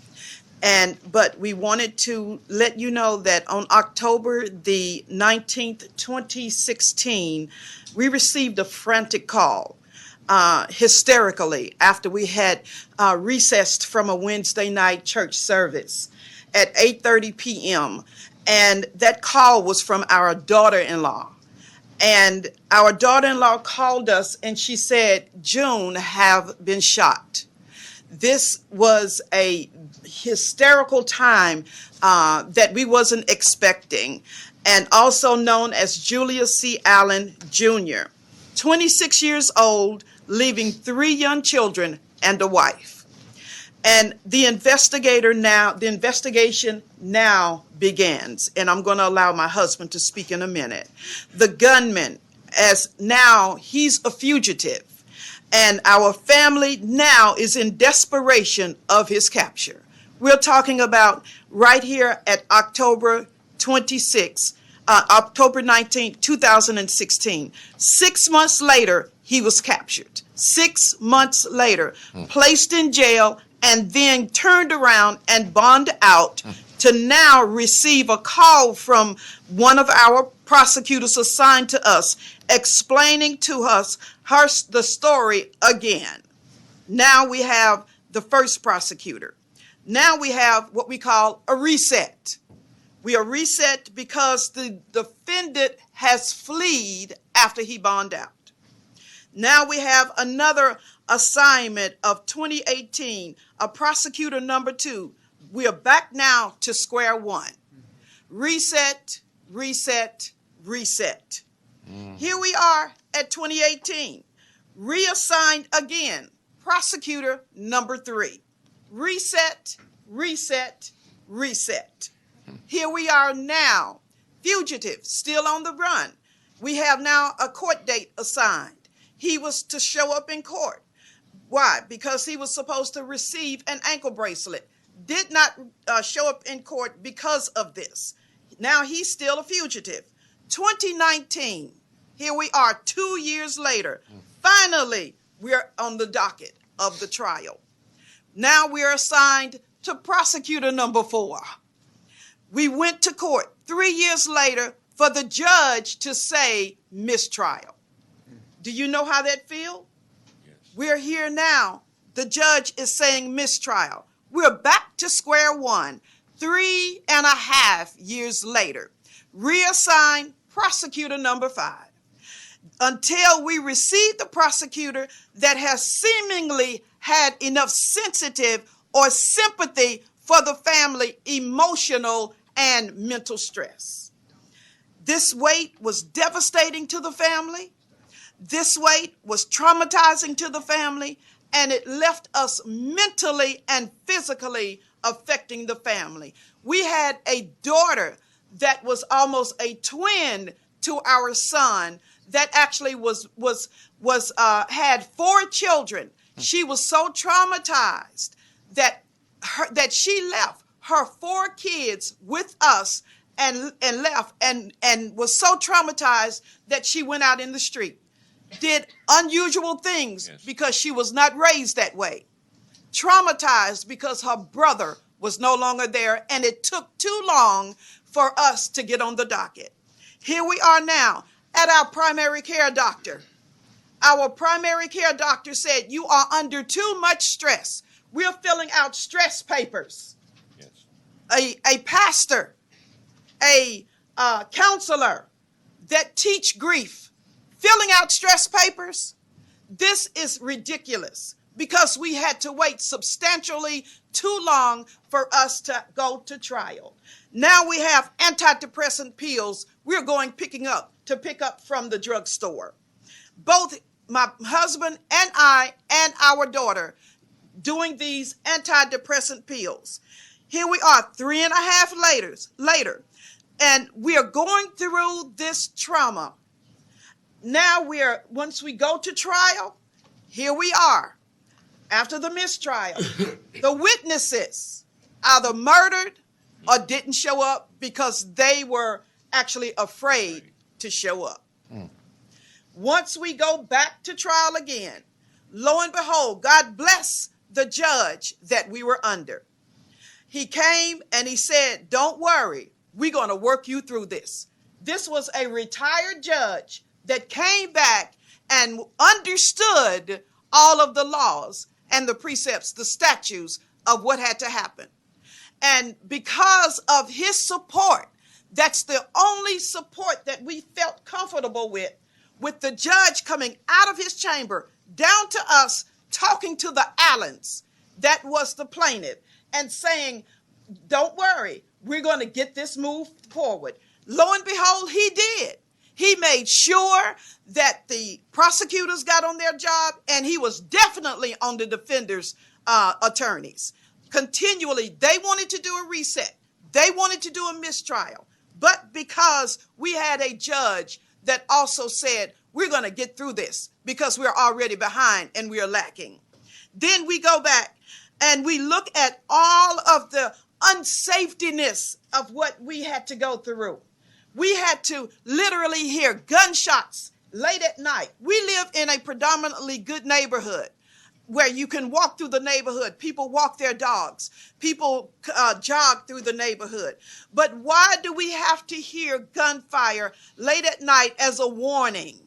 Speaker 9: But we wanted to let you know that on October the 19th, 2016, we received a frantic call, hysterically, after we had recessed from a Wednesday night church service at 8:30 p.m. And that call was from our daughter-in-law. And our daughter-in-law called us and she said, June have been shot. This was a hysterical time that we wasn't expecting, and also known as Julius C. Allen Jr., 26 years old, leaving 3 young children and a wife. And the investigation now begins, and I'm going to allow my husband to speak in a minute. The gunman, as now he's a fugitive, and our family now is in desperation of his capture. We're talking about right here at October 19, 2016. 6 months later, he was captured. 6 months later, placed in jail, and then turned around and bonded out to now receive a call from one of our prosecutors assigned to us, explaining to us the story again. Now we have the first prosecutor. Now we have what we call a reset. We are reset because the defendant has fled after he bonded out. Now we have another assignment of 2018, a prosecutor number 2. We are back now to square one. Reset, reset, reset. Here we are at 2018, reassigned again, prosecutor number 3. Reset, reset, reset. Here we are now, fugitive, still on the run. We have now a court date assigned. He was to show up in court. Why? Because he was supposed to receive an ankle bracelet. Did not show up in court because of this. Now he's still a fugitive. 2019, here we are 2 years later. Finally, we're on the docket of the trial. Now we are assigned to prosecutor number 4. We went to court 3 years later for the judge to say mistrial. Do you know how that feels? Yes. We're here now. The judge is saying mistrial. We're back to square one 3.5 years later. Reassigned prosecutor number 5. Until we receive the prosecutor that has seemingly had enough sensitive or sympathy for the family, emotional and mental stress. This wait was devastating to the family. This wait was traumatizing to the family, and it left us mentally and physically affecting the family. We had a daughter that was almost a twin to our son that actually had 4 children. She was so traumatized that she left her 4 kids with us and left and was so traumatized that she went out in the street. Did unusual things because she was not raised that way. Traumatized because her brother was no longer there, and it took too long for us to get on the docket. Here we are now at our primary care doctor. Our primary care doctor said, you are under too much stress. We're filling out stress papers. Yes. A pastor, a counselor, that teach grief, filling out stress papers. This is ridiculous because we had to wait substantially too long for us to go to trial. Now we have antidepressant pills we're going to pick up from the drugstore. Both my husband and I and our daughter doing these antidepressant pills. Here we are 3.5 later, and we are going through this trauma. Now once we go to trial, here we are. After the mistrial, the witnesses either murdered or didn't show up because they were actually afraid to show up. Once we go back to trial again, lo and behold, God bless the judge that we were under. He came and he said, don't worry, we're going to work you through this. This was a retired judge that came back and understood all of the laws and the precepts, the statutes of what had to happen. And because of his support, that's the only support that we felt comfortable with the judge coming out of his chamber down to us, talking to the Allens, that was the plaintiff, and saying, don't worry, we're going to get this moved forward. Lo and behold, he did. He made sure that the prosecutors got on their job, and he was definitely on the defenders' attorneys. Continually, they wanted to do a reset. They wanted to do a mistrial. But because we had a judge that also said, we're going to get through this because we're already behind and we are lacking. Then we go back and we look at all of the unsafetyness of what we had to go through. We had to literally hear gunshots late at night. We live in a predominantly good neighborhood where you can walk through the neighborhood. People walk their dogs. People jog through the neighborhood. But why do we have to hear gunfire late at night as a warning?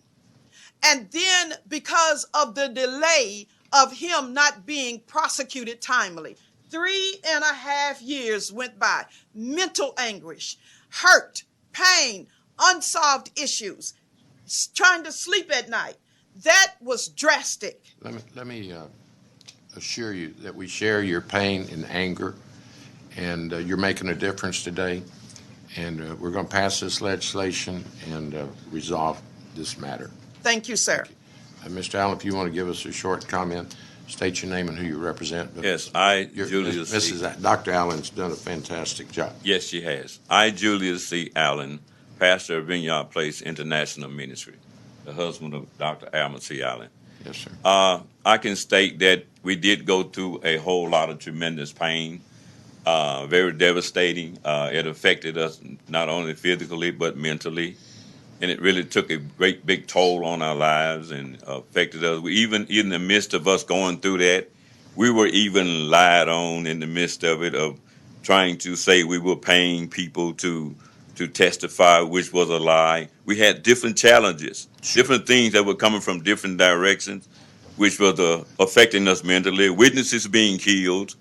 Speaker 9: And then because of the delay of him not being prosecuted timely, 3.5 years went by. Mental anguish, hurt, pain, unsolved issues, trying to sleep at night. That was drastic.
Speaker 1: Let me assure you that we share your pain and anger, and you're making a difference today. And we're going to pass this legislation and resolve this matter.
Speaker 9: Thank you, sir.
Speaker 1: Mr. Allen, if you want to give us a short comment, state your name and who you represent.
Speaker 10: Yes, I, Julius C.
Speaker 1: Dr. Allen's done a fantastic job.
Speaker 10: Yes, she has. I, Julius C. Allen, pastor of Vineyard Place International Ministry, the husband of Dr. Allen C. Allen.
Speaker 1: Yes, sir.
Speaker 10: I can state that we did go through a whole lot of tremendous pain, very devastating. It affected us not only physically but mentally, and it really took a great big toll on our lives and affected us. We even in the midst of us going through that, we were even lied on in the midst of it, of trying to say we were paying people to testify, which was a lie. We had different challenges, different things that were coming from different directions, which was affecting us mentally. Witnesses being killed.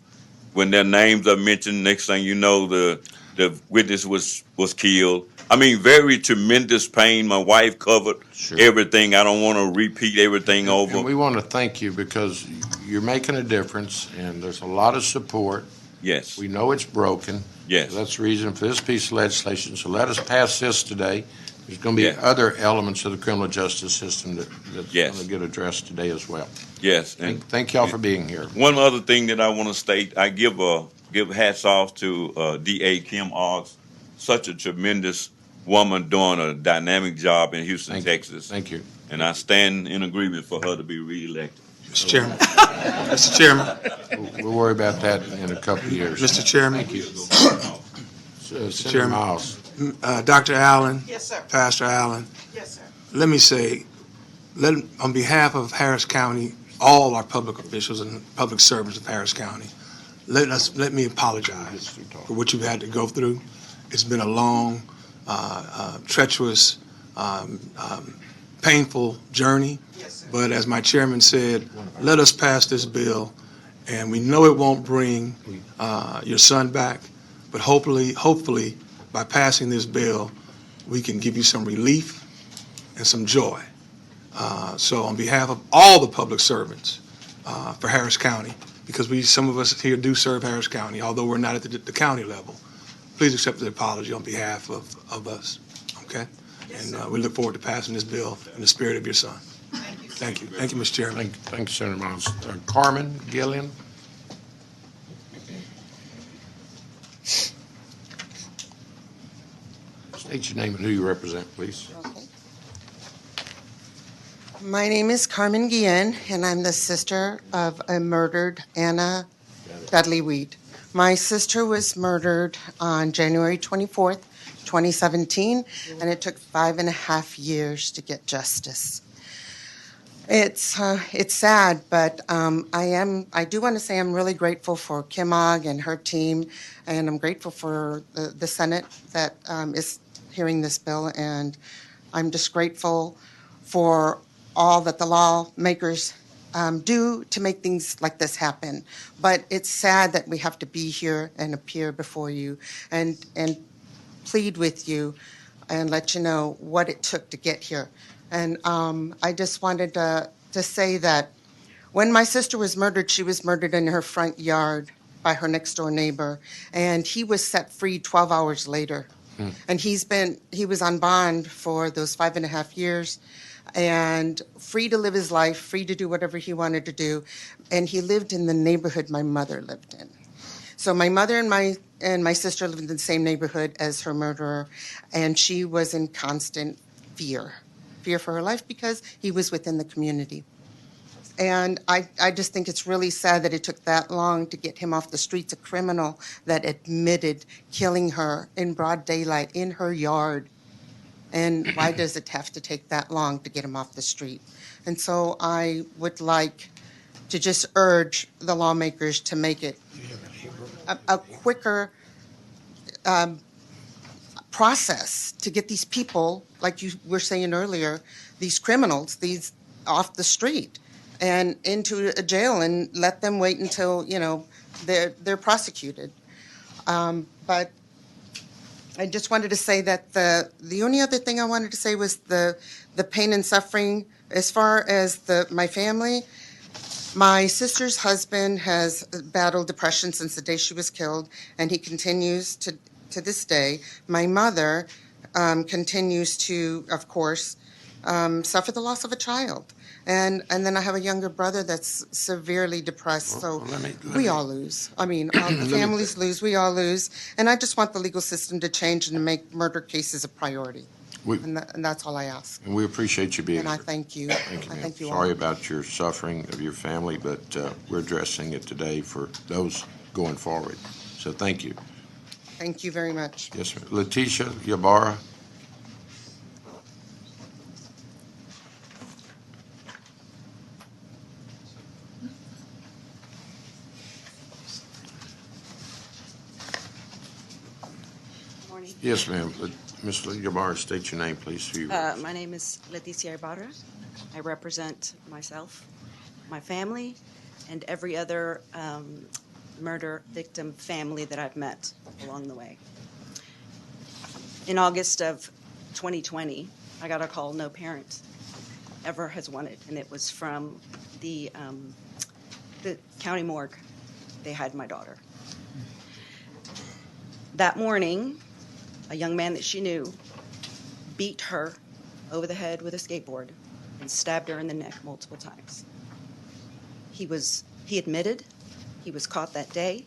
Speaker 10: When their names are mentioned, next thing you know, the witness was killed. I mean, very tremendous pain. My wife covered everything. I don't want to repeat everything over.
Speaker 1: And we want to thank you because you're making a difference, and there's a lot of support.
Speaker 10: Yes.
Speaker 1: We know it's broken.
Speaker 10: Yes.
Speaker 1: So that's the reason for this piece of legislation. So let us pass this today. There's going to be
Speaker 10: Yes.
Speaker 1: other elements of the criminal justice system that's
Speaker 10: Yes.
Speaker 1: going to get addressed today as well.
Speaker 10: Yes. And
Speaker 1: Thank y'all for being here.
Speaker 10: one other thing that I want to state, I give hats off to D.A. Kim Oggs, such a tremendous woman doing a dynamic job in Houston, Texas.
Speaker 1: Thank you.
Speaker 10: And I stand in agreement for her to be reelected.
Speaker 4: Mr. Chairman. Mr. Chairman.
Speaker 1: We'll worry about that in a couple of years.
Speaker 4: Mr. Chairman.
Speaker 1: Thank you. Senator
Speaker 4: Chairman.
Speaker 1: Miles.
Speaker 4: Dr. Allen.
Speaker 9: Yes, sir.
Speaker 4: Pastor Allen.
Speaker 9: Yes, sir.
Speaker 4: Let me say, on behalf of Harris County, all our public officials and public servants of Harris County, let me apologize for what you've had to go through. It's been a long, treacherous, painful journey.
Speaker 9: Yes, sir.
Speaker 4: But as my chairman said, let us pass this bill, and we know it won't bring your son back, but hopefully, by passing this bill, we can give you some relief and some joy. So on behalf of all the public servants for Harris County, because some of us here do serve Harris County, although we're not at the county level, please accept the apology on behalf of us, okay? And we look forward to passing this bill in the spirit of your son. Thank you. Thank you, Mr. Chairman.
Speaker 1: Thank you, Senator Miles. Carmen Gillian? State your name and who you represent, please.
Speaker 11: My name is Carmen Guillen, and I'm the sister of a murdered Anna Dudley Weed. My sister was murdered on January 24th, 2017, and it took 5.5 years to get justice. It's sad, but I do want to say I'm really grateful for Kim Ogg and her team, and I'm grateful for the Senate that is hearing this bill, and I'm just grateful for all that the lawmakers do to make things like this happen. But it's sad that we have to be here and appear before you and plead with you and let you know what it took to get here. And I just wanted to say that when my sister was murdered, she was murdered in her front yard by her next door neighbor, and he was set free 12 hours later. And he was on bond for those 5.5 years, and free to live his life, free to do whatever he wanted to do. And he lived in the neighborhood my mother lived in. So my mother and my sister lived in the same neighborhood as her murderer, and she was in constant fear for her life because he was within the community. And I just think it's really sad that it took that long to get him off the streets, a criminal that admitted killing her in broad daylight in her yard. And why does it have to take that long to get him off the street? And so I would like to just urge the lawmakers to make it a quicker process to get these people, like you were saying earlier, these criminals, these off the street and into a jail, and let them wait until, they're prosecuted. But I just wanted to say that the only other thing I wanted to say was the pain and suffering as far as my family. My sister's husband has battled depression since the day she was killed, and he continues to this day. My mother continues to, of course, suffer the loss of a child. And then I have a younger brother that's severely depressed, so we all lose. I mean, all the families lose, we all lose. And I just want the legal system to change and to make murder cases a priority. And that's all I ask.
Speaker 1: And we appreciate you being
Speaker 11: And
Speaker 1: here.
Speaker 11: I thank you.
Speaker 1: Thank you,
Speaker 11: I
Speaker 1: ma'am.
Speaker 11: thank you all.
Speaker 1: Sorry about your suffering of your family, but we're addressing it today for those going forward. So thank you.
Speaker 11: Thank you very much.
Speaker 1: Yes, sir. Letitia Ybarra.
Speaker 12: Morning.
Speaker 1: Yes, ma'am. Ms. Ybarra, state your name, please. Who you represent.
Speaker 12: My name is Leticia Ibarra. I represent myself, my family, and every other murder victim family that I've met along the way. In August of 2020, I got a call no parent ever has wanted, and it was from the county morgue. They had my daughter. That morning, a young man that she knew beat her over the head with a skateboard and stabbed her in the neck multiple times. He admitted he was caught that day,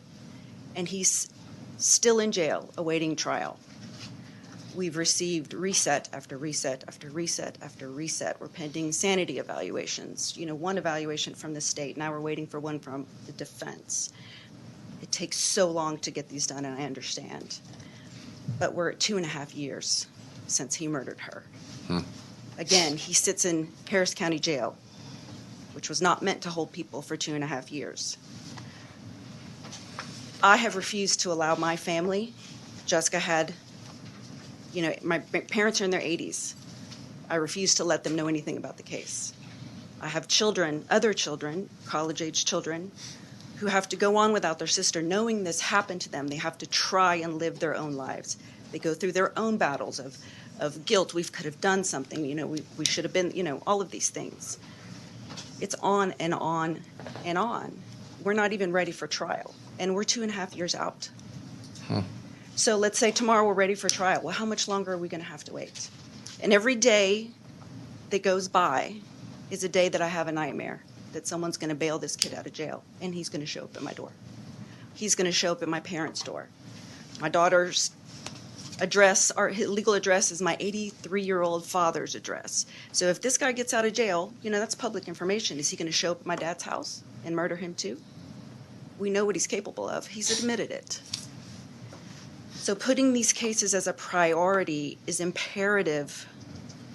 Speaker 12: and he's still in jail awaiting trial. We've received reset after reset after reset after reset. We're pending sanity evaluations. One evaluation from the state. Now we're waiting for one from the defense. It takes so long to get these done, and I understand. But we're at 2.5 years since he murdered her. Again, he sits in Harris County Jail, which was not meant to hold people for 2.5 years. I have refused to allow my family. Jessica had, my parents are in their 80s. I refuse to let them know anything about the case. I have children, other children, college-age children, who have to go on without their sister, knowing this happened to them. They have to try and live their own lives. They go through their own battles of of guilt. We could have done something, we should have been, all of these things. It's on and on and on. We're not even ready for trial, and we're 2.5 years out. So let's say tomorrow we're ready for trial. Well, how much longer are we going to have to wait? And every day that goes by is a day that I have a nightmare that someone's going to bail this kid out of jail, and he's going to show up at my door. He's going to show up at my parents' door. My daughter's address, our legal address, is my 83-year-old father's address. So if this guy gets out of jail, that's public information. Is he going to show up at my dad's house and murder him too? We know what he's capable of. He's admitted it. So putting these cases as a priority is imperative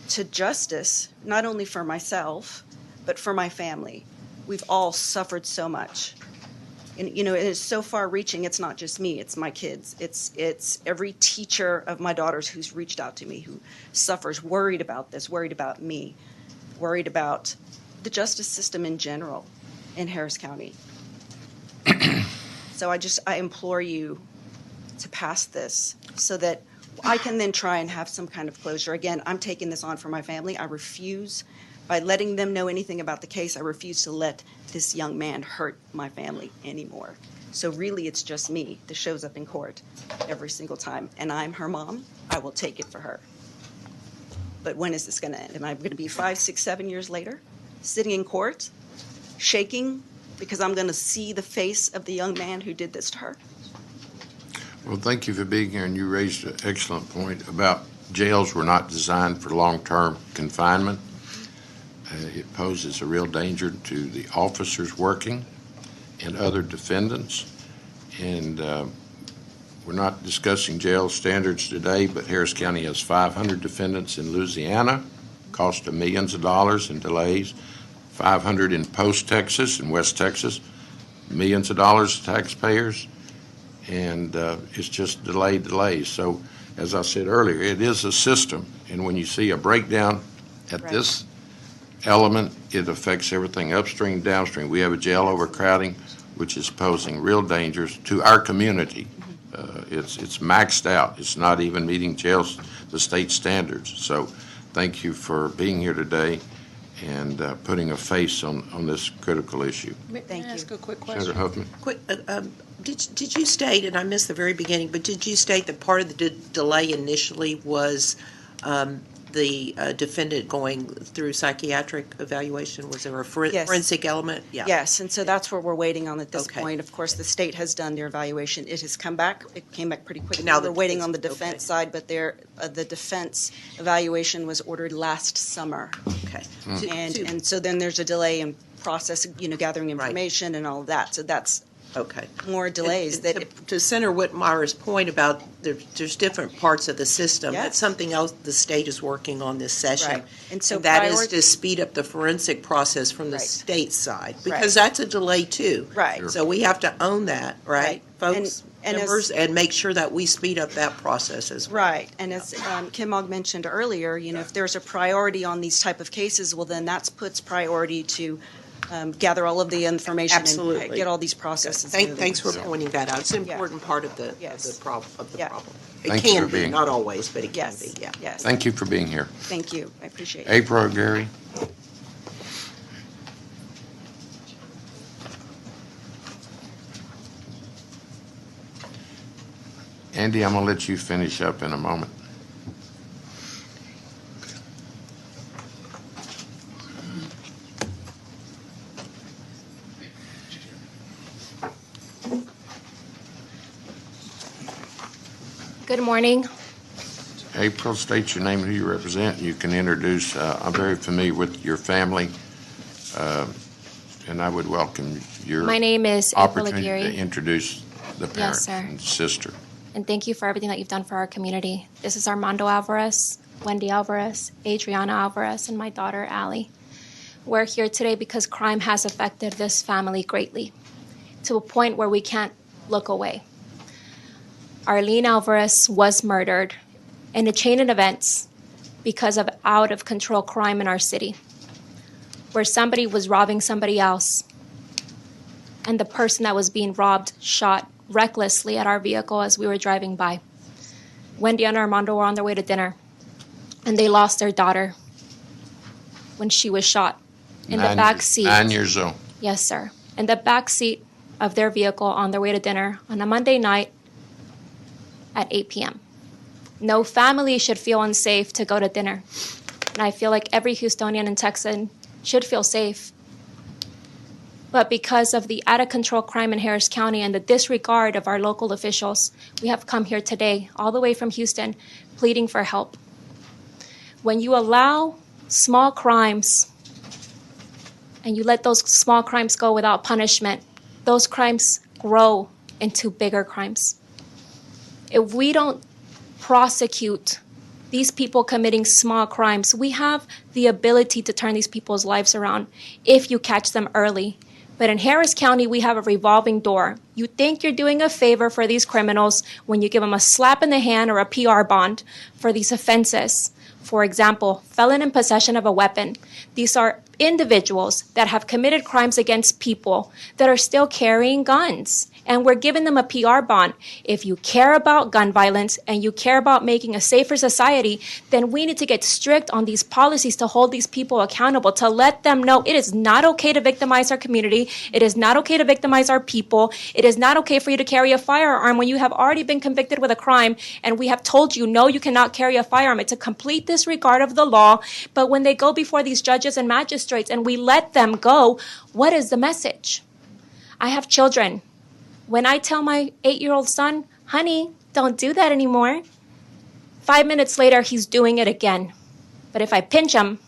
Speaker 12: to justice, not only for myself, but for my family. We've all suffered so much. And, it is so far-reaching. It's not just me. It's my kids. It's every teacher of my daughters who's reached out to me, who suffers, worried about this, worried about me, worried about the justice system in general in Harris County. So I implore you to pass this so that I can then try and have some kind of closure. Again, I'm taking this on for my family. I refuse, by letting them know anything about the case, I refuse to let this young man hurt my family anymore. So really, it's just me that shows up in court every single time. And I'm her mom. I will take it for her. But when is this going to end? Am I going to be 5, 6, 7 years later, sitting in court, shaking because I'm going to see the face of the young man who did this to her?
Speaker 1: Well, thank you for being here, and you raised an excellent point about jails were not designed for long-term confinement. It poses a real danger to the officers working and other defendants. And we're not discussing jail standards today, but Harris County has 500 defendants in Louisiana, cost them millions of dollars in delays, 500 in Post Texas and West Texas, millions of dollars to taxpayers, and it's just delays. So, as I said earlier, it is a system, and when you see a breakdown at
Speaker 12: Right.
Speaker 1: this element, it affects everything upstream, downstream. We have a jail overcrowding, which is posing real dangers to our community. It's maxed out. It's not even meeting the state standards. So thank you for being here today and putting a face on this critical issue.
Speaker 12: Thank you.
Speaker 6: Ask a quick
Speaker 1: Senator
Speaker 6: question?
Speaker 1: Huffman?
Speaker 6: Quick, did you state, and I missed the very beginning, but did you state that part of the delay initially was the defendant going through psychiatric evaluation? Was there a
Speaker 12: Yes.
Speaker 6: forensic element? Yeah.
Speaker 12: Yes, and so that's what we're waiting on at this
Speaker 6: Okay.
Speaker 12: point. Of course, the state has done their evaluation. It has come back. It came back pretty quickly.
Speaker 6: Now
Speaker 12: We're
Speaker 6: the
Speaker 12: waiting
Speaker 6: case-
Speaker 12: on the defense side, but the defense evaluation was ordered last summer.
Speaker 6: Okay.
Speaker 12: And so then there's a delay in process, gathering
Speaker 6: Right.
Speaker 12: information and all of that. So that's
Speaker 6: Okay.
Speaker 12: more delays
Speaker 6: And
Speaker 12: that,
Speaker 6: to Senator Whitmire's point about there's different parts of the system,
Speaker 12: Yes.
Speaker 6: that's something else the state is working on this session.
Speaker 12: Right. And so
Speaker 6: that is
Speaker 12: priority-
Speaker 6: to speed up the forensic process from the
Speaker 12: Right.
Speaker 6: state side,
Speaker 12: Right.
Speaker 6: because that's a delay too.
Speaker 12: Right. Sure.
Speaker 6: So we have to own that, right,
Speaker 12: Right.
Speaker 6: folks,
Speaker 12: And as-
Speaker 6: members, and make sure that we speed up that process as well.
Speaker 12: right. And as Kim Ogg mentioned earlier, if there's a priority on these type of cases, well, then that puts priority to gather all of the information
Speaker 6: Absolutely.
Speaker 12: and get all these processes moving.
Speaker 6: Thanks for pointing that out. It's an
Speaker 12: Yeah.
Speaker 6: important part of the
Speaker 12: Yes.
Speaker 6: problem.
Speaker 12: Yeah.
Speaker 6: It
Speaker 1: Thank you
Speaker 6: can
Speaker 1: for
Speaker 6: be,
Speaker 1: being-
Speaker 6: not always, but it can
Speaker 12: Yes,
Speaker 6: be, yeah.
Speaker 12: yes.
Speaker 1: Thank you for being here.
Speaker 12: Thank you. I appreciate it.
Speaker 1: April or Gary? Andy, I'm going to let you finish up in a moment.
Speaker 13: Good morning.
Speaker 1: April, state your name and who you represent. You can introduce, I'm very familiar with your family, and I would welcome your
Speaker 13: My name is April
Speaker 1: opportunity to
Speaker 13: Aguirre,
Speaker 1: introduce the parent
Speaker 13: sir.
Speaker 1: and sister.
Speaker 13: and thank you for everything that you've done for our community. This is Armando Alvarez, Wendy Alvarez, Adriana Alvarez, and my daughter, Allie. We're here today because crime has affected this family greatly, to a point where we can't look away. Arlene Alvarez was murdered in a chain of events because of out-of-control crime in our city, where somebody was robbing somebody else, and the person that was being robbed shot recklessly at our vehicle as we were driving by. Wendy and Armando were on their way to dinner. and they lost their daughter when she was shot in the back seat.
Speaker 1: 9 years old.
Speaker 13: Yes, sir. In the back seat of their vehicle on their way to dinner on a Monday night at 8 p.m. No family should feel unsafe to go to dinner. And I feel like every Houstonian and Texan should feel safe. But because of the out-of-control crime in Harris County and the disregard of our local officials, we have come here today, all the way from Houston, pleading for help. When you allow small crimes and you let those small crimes go without punishment, those crimes grow into bigger crimes. If we don't prosecute these people committing small crimes, we have the ability to turn these people's lives around if you catch them early. But in Harris County, we have a revolving door. You think you're doing a favor for these criminals when you give them a slap in the hand or a PR bond for these offenses. For example, felon in possession of a weapon. These are individuals that have committed crimes against people that are still carrying guns. And we're giving them a PR bond. If you care about gun violence and you care about making a safer society, then we need to get strict on these policies to hold these people accountable, to let them know it is not okay to victimize our community. It is not okay to victimize our people. It is not okay for you to carry a firearm when you have already been convicted with a crime and we have told you, no, you cannot carry a firearm. It's a complete disregard of the law. But when they go before these judges and magistrates and we let them go, what is the message? I have children. When I tell my 8-year-old son, honey, don't do that anymore, 5 minutes later, he's doing it again. But if I pinch him,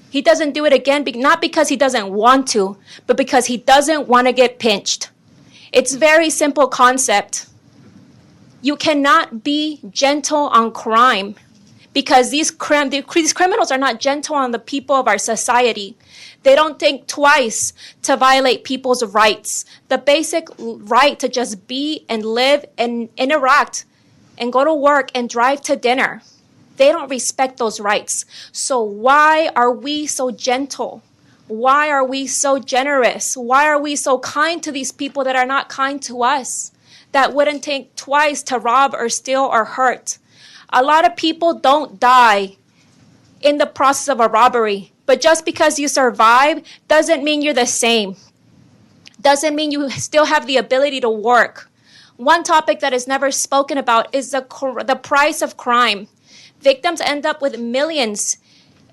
Speaker 13: he doesn't do it again, not because he doesn't want to, but because he doesn't want to get pinched. It's very simple concept. You cannot be gentle on crime because these criminals are not gentle on the people of our society. They don't think twice to violate people's rights. The basic right to just be and live and interact and go to work and drive to dinner. They don't respect those rights. So why are we so gentle? Why are we so generous? Why are we so kind to these people that are not kind to us? That wouldn't think twice to rob or steal or hurt. A lot of people don't die in the process of a robbery. But just because you survive doesn't mean you're the same. Doesn't mean you still have the ability to work. One topic that is never spoken about is the price of crime. Victims end up with millions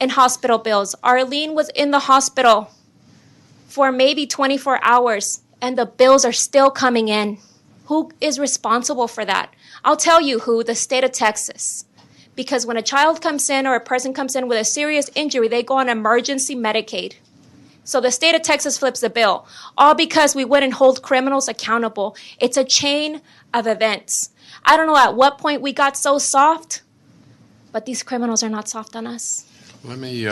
Speaker 13: in hospital bills. Arlene was in the hospital for maybe 24 hours, and the bills are still coming in. Who is responsible for that? I'll tell you who, the state of Texas. Because when a child comes in or a person comes in with a serious injury, they go on emergency Medicaid. So the state of Texas flips the bill, all because we wouldn't hold criminals accountable. It's a chain of events. I don't know at what point we got so soft, but these criminals are not soft on us.
Speaker 1: Let me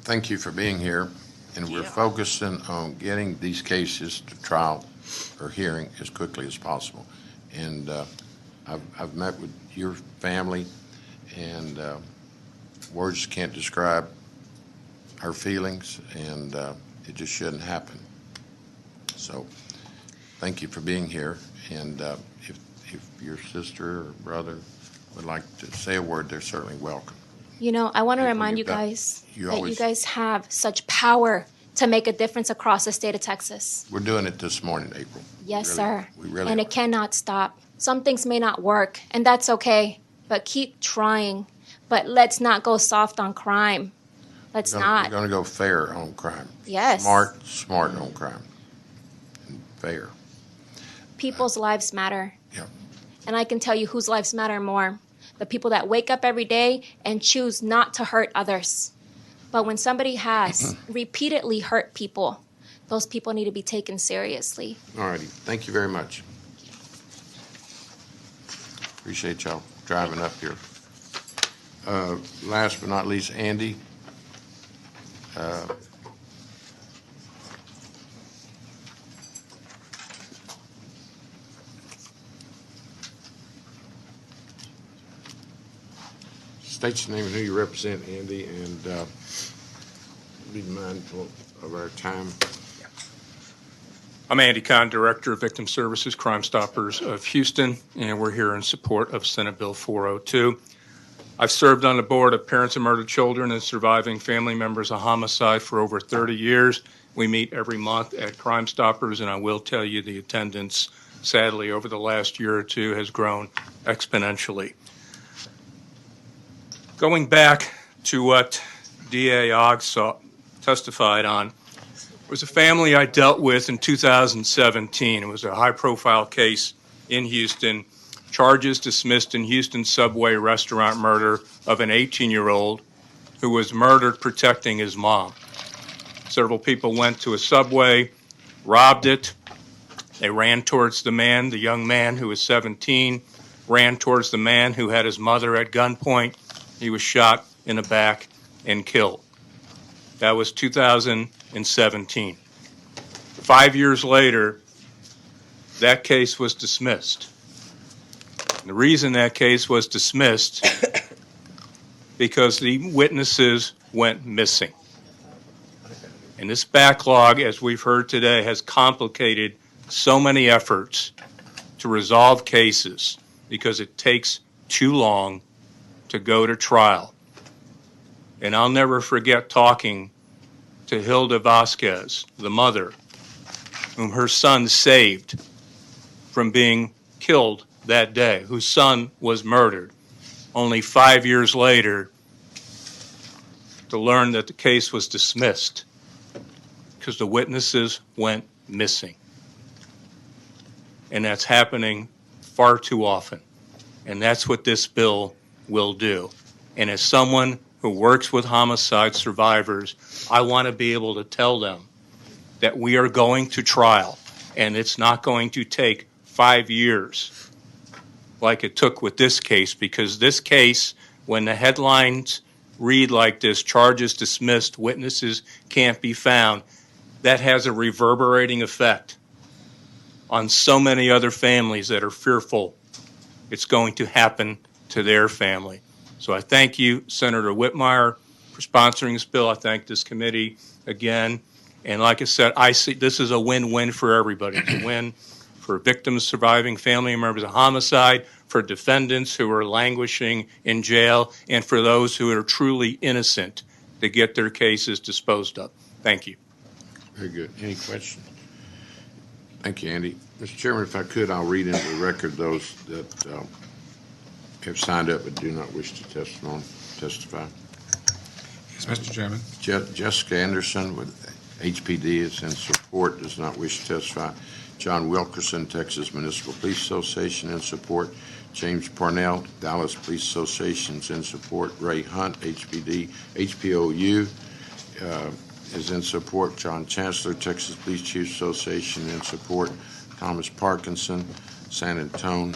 Speaker 1: thank you for being here, and we're focusing on getting these cases to trial or hearing as quickly as possible. And I've met with your family, and words can't describe our feelings, and it just shouldn't happen. So thank you for being here, and if your sister or brother would like to say a word, they're certainly welcome.
Speaker 13: You know, I want to
Speaker 1: People
Speaker 13: remind you
Speaker 1: you've got-
Speaker 13: guys
Speaker 1: you
Speaker 13: that you
Speaker 1: always-
Speaker 13: guys have such power to make a difference across the state of Texas.
Speaker 1: We're doing it this morning, April.
Speaker 13: Yes,
Speaker 1: Really,
Speaker 13: sir.
Speaker 1: we really
Speaker 13: And
Speaker 1: are.
Speaker 13: it cannot stop. Some things may not work, and that's okay, but keep trying. But let's not go soft on crime. Let's
Speaker 1: We're
Speaker 13: not.
Speaker 1: going to go fair on crime.
Speaker 13: Yes.
Speaker 1: Smart on crime. And fair.
Speaker 13: People's lives matter.
Speaker 1: Yeah.
Speaker 13: And I can tell you whose lives matter more. The people that wake up every day and choose not to hurt others. But when somebody has repeatedly hurt people, those people need to be taken seriously.
Speaker 1: All righty. Thank you very much. Appreciate y'all driving up here. Last but not least, Andy. State your name and who you represent, Andy, and be mindful of our time.
Speaker 14: I'm Andy Kahn, Director of Victim Services, Crime Stoppers of Houston, and we're here in support of Senate Bill 402. I've served on the board of Parents of Murdered Children and Surviving Family Members of Homicide for over 30 years. We meet every month at Crime Stoppers, and I will tell you the attendance, sadly, over the last year or two has grown exponentially. Going back to what DA Ogg testified on, it was a family I dealt with in 2017. It was a high-profile case in Houston. Charges dismissed in Houston subway restaurant murder of an 18-year-old who was murdered protecting his mom. Several people went to a subway, robbed it. They ran towards the man, the young man who was 17, ran towards the man who had his mother at gunpoint. He was shot in the back and killed. That was 2017. 5 years later, that case was dismissed. The reason that case was dismissed because the witnesses went missing. And this backlog, as we've heard today, has complicated so many efforts to resolve cases because it takes too long to go to trial. And I'll never forget talking to Hilda Vasquez, the mother, whom her son saved from being killed that day, whose son was murdered, only 5 years later to learn that the case was dismissed because the witnesses went missing. And that's happening far too often. And that's what this bill will do. And as someone who works with homicide survivors, I want to be able to tell them that we are going to trial, and it's not going to take 5 years like it took with this case, because this case, when the headlines read like this, charges dismissed, witnesses can't be found, that has a reverberating effect on so many other families that are fearful it's going to happen to their family. So I thank you, Senator Whitmire, for sponsoring this bill. I thank this committee again. And like I said, I see this is a win-win for everybody. It's a win for victims, surviving family members of homicide, for defendants who are languishing in jail, and for those who are truly innocent to get their cases disposed of. Thank you.
Speaker 1: Very good. Any questions? Thank you, Andy. Mr. Chairman, if I could, I'll read into the record those that have signed up but do not wish to testify.
Speaker 3: Yes, Mr. Chairman.
Speaker 1: Jessica Anderson with HPD is in support, does not wish to testify. John Wilkerson, Texas Municipal Police Association, in support. James Parnell, Dallas Police Association, is in support. Ray Hunt, HPD. HPOU is in support. John Chancellor, Texas Police Chiefs Association, in support. Thomas Parkinson, San Antonio,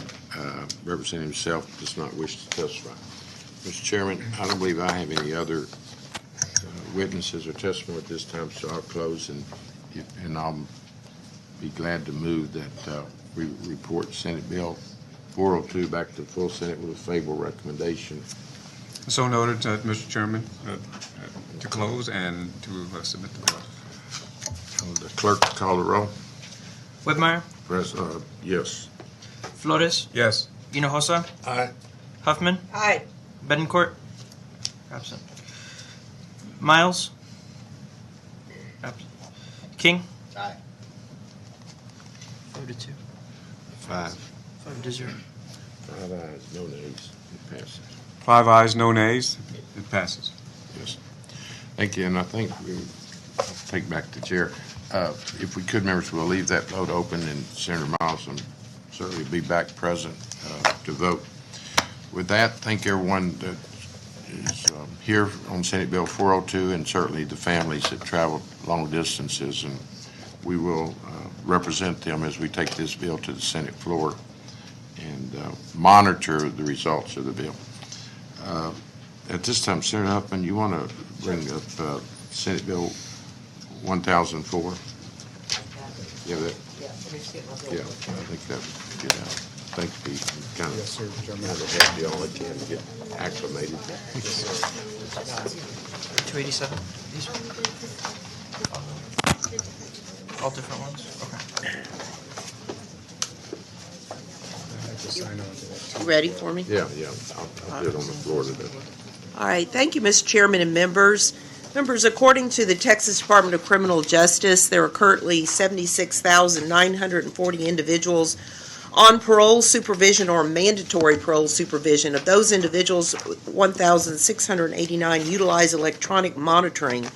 Speaker 1: representing himself, does not wish to testify. Mr. Chairman, I don't believe I have any other witnesses or testimony at this time, so I'll close, and I'll be glad to move that we report Senate Bill 402 back to the full Senate with a favorable recommendation.
Speaker 3: So noted, Mr. Chairman, to close and to submit the bill.
Speaker 1: The clerk call the roll.
Speaker 2: Whitmire,
Speaker 1: Yes.
Speaker 2: Flores,
Speaker 3: Yes.
Speaker 2: Hinojosa,
Speaker 7: Aye.
Speaker 2: Huffman,
Speaker 6: Aye.
Speaker 2: Betancourt, absent. Miles, absent. King,
Speaker 7: Aye.
Speaker 2: 5-2.
Speaker 1: 5.
Speaker 2: 5-0.
Speaker 1: 5 ayes, no nays. It passes.
Speaker 3: 5 ayes, no nays. It passes.
Speaker 1: Yes. Thank you, and I think we'll take back the chair. If we could, members, we'll leave that vote open, and Senator Miles will certainly be back present to vote. With that, thank everyone that is here on Senate Bill 402, and certainly the families that traveled long distances, and we will represent them as we take this bill to the Senate floor and monitor the results of the bill. At this time, Senator Huffman, you want to bring up Senate Bill 1004? Yeah, that. Yeah, I think that would get out. Thank you, Pete. Kind of,
Speaker 7: Yes, sir, Chairman.
Speaker 1: kind of help you all that can get acclimated.
Speaker 2: 287. These are all different ones? Okay.
Speaker 6: You ready for me?
Speaker 1: Yeah, I'll do it on the floor today.
Speaker 6: All right, thank you, Mr. Chairman and members. Members, according to the Texas Department of Criminal Justice, there are currently 76,940 individuals on parole supervision or mandatory parole supervision. Of those individuals, 1,689 utilize electronic monitoring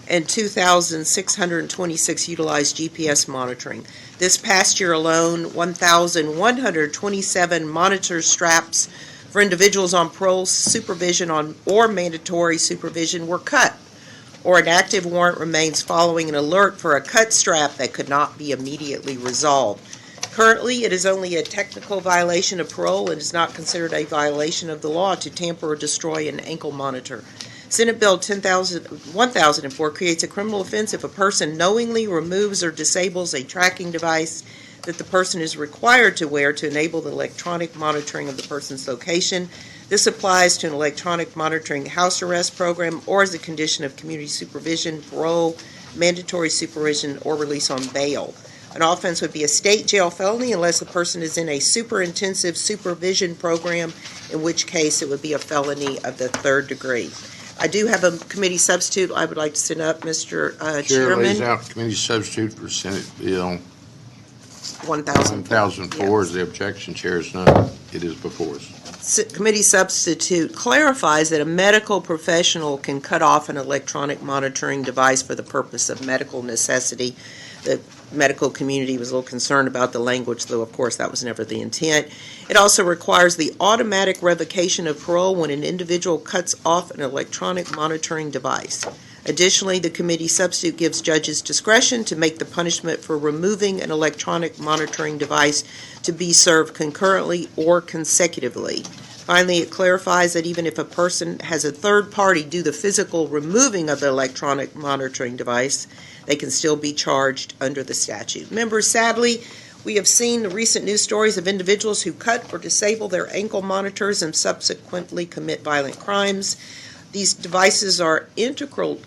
Speaker 6: and 2,626 utilize GPS monitoring. This past year alone, 1,127 monitor straps for individuals on parole supervision or mandatory supervision were cut, or an active warrant remains following an alert for a cut strap that could not be immediately resolved. Currently, it is only a technical violation of parole and is not considered a violation of the law to tamper or destroy an ankle monitor. Senate Bill 1004 creates a criminal offense if a person knowingly removes or disables a tracking device that the person is required to wear to enable the electronic monitoring of the person's location. This applies to an electronic monitoring house arrest program or as a condition of community supervision, parole, mandatory supervision, or release on bail. An offense would be a state jail felony unless the person is in a super intensive supervision program, in which case it would be a felony of the third degree. I do have a committee substitute I would like to send up, Mr.
Speaker 1: Chair lays
Speaker 6: Chairman.
Speaker 1: out committee substitute for Senate Bill
Speaker 6: 1004.
Speaker 1: 1004. Is the objection? Chair is none. It is before us.
Speaker 6: Committee substitute clarifies that a medical professional can cut off an electronic monitoring device for the purpose of medical necessity. The medical community was a little concerned about the language, though of course that was never the intent. It also requires the automatic revocation of parole when an individual cuts off an electronic monitoring device. Additionally, the committee substitute gives judges discretion to make the punishment for removing an electronic monitoring device to be served concurrently or consecutively. Finally, it clarifies that even if a person has a third party do the physical removing of the electronic monitoring device, they can still be charged under the statute. Members, sadly, we have seen the recent news stories of individuals who cut or disable their ankle monitors and subsequently commit violent crimes. These devices are integral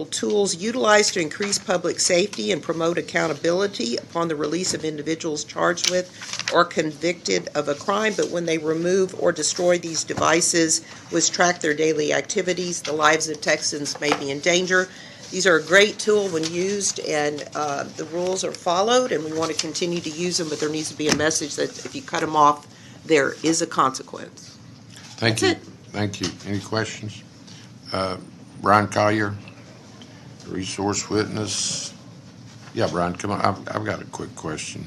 Speaker 6: tools utilized to increase public safety and promote accountability upon the release of individuals charged with or convicted of a crime. But when they remove or destroy these devices, which track their daily activities, the lives of Texans may be in danger. These are a great tool when used, and the rules are followed, and we want to continue to use them, but there needs to be a message that if you cut them off, there is a consequence.
Speaker 1: Thank you. Thank you. Any questions? Brian Collier, resource witness. Yeah, Brian, come on. I've got a quick question.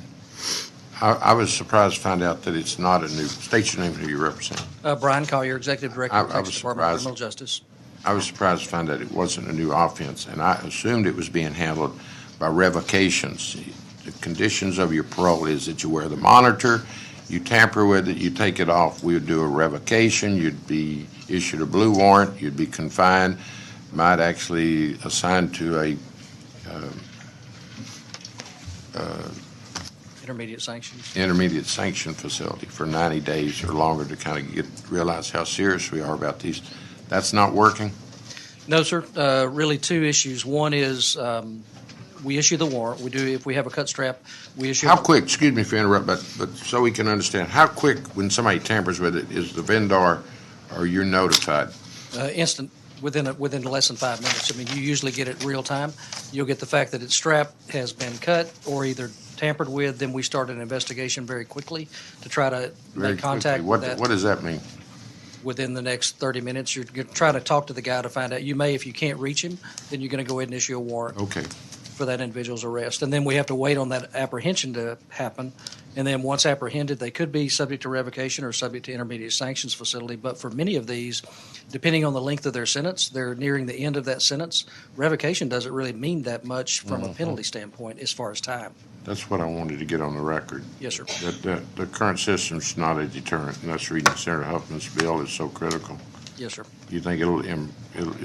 Speaker 1: I was surprised to find out that it's not a new, state your name and who you represent.
Speaker 15: Brian Collier, Executive Director of the Texas Department of Criminal Justice.
Speaker 1: I was surprised to find out it wasn't a new offense, and I assumed it was being handled by revocations. The conditions of your parole is that you wear the monitor, you tamper with it, you take it off. We would do a revocation, you'd be issued a blue warrant, you'd be confined, might actually assigned to a
Speaker 15: Intermediate sanctions.
Speaker 1: intermediate sanction facility for 90 days or longer to kind of realize how serious we are about these. That's not working?
Speaker 15: No, sir. Really two issues. One is we issue the warrant. We do, if we have a cut strap, we issue.
Speaker 1: How quick, excuse me if I interrupt, but so we can understand, how quick when somebody tampers with it is the vendor or you're notified?
Speaker 15: Instant, within less than 5 minutes. I mean, you usually get it real time. You'll get the fact that its strap has been cut or either tampered with, then we start an investigation very quickly to try to
Speaker 1: Very
Speaker 15: make contact
Speaker 1: quickly.
Speaker 15: with that.
Speaker 1: What does that mean?
Speaker 15: Within the next 30 minutes, you're trying to talk to the guy to find out. You may, if you can't reach him, then you're going to go ahead and issue a warrant
Speaker 1: Okay.
Speaker 15: for that individual's arrest. And then we have to wait on that apprehension to happen. And then once apprehended, they could be subject to revocation or subject to intermediate sanctions facility. But for many of these, depending on the length of their sentence, they're nearing the end of that sentence. Revocation doesn't really mean that much from a penalty standpoint as far as time.
Speaker 1: That's what I wanted to get on the record.
Speaker 15: Yes, sir.
Speaker 1: That the current system's not a deterrent, and that's reading Senator Huffman's bill is so critical.
Speaker 15: Yes, sir.
Speaker 1: You think it'll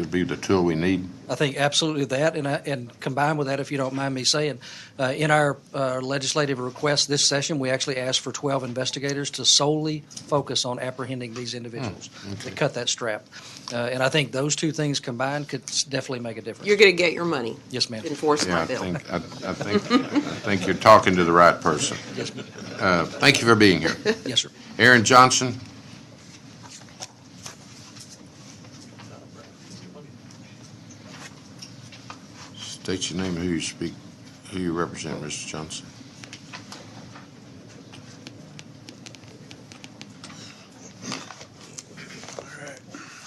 Speaker 1: be the tool we need?
Speaker 15: I think absolutely that, and combined with that, if you don't mind me saying, in our legislative request this session, we actually asked for 12 investigators to solely focus on apprehending these individuals that cut that strap. And I think those two things combined could definitely make a difference.
Speaker 6: You're going to get your money.
Speaker 15: Yes, ma'am.
Speaker 6: Enforce
Speaker 1: Yeah,
Speaker 6: my bill.
Speaker 1: I think you're talking to the right person.
Speaker 15: Yes, ma'am.
Speaker 1: Thank you for being here.
Speaker 15: Yes, sir.
Speaker 1: Aaron Johnson. State your name and who you represent, Mr. Johnson.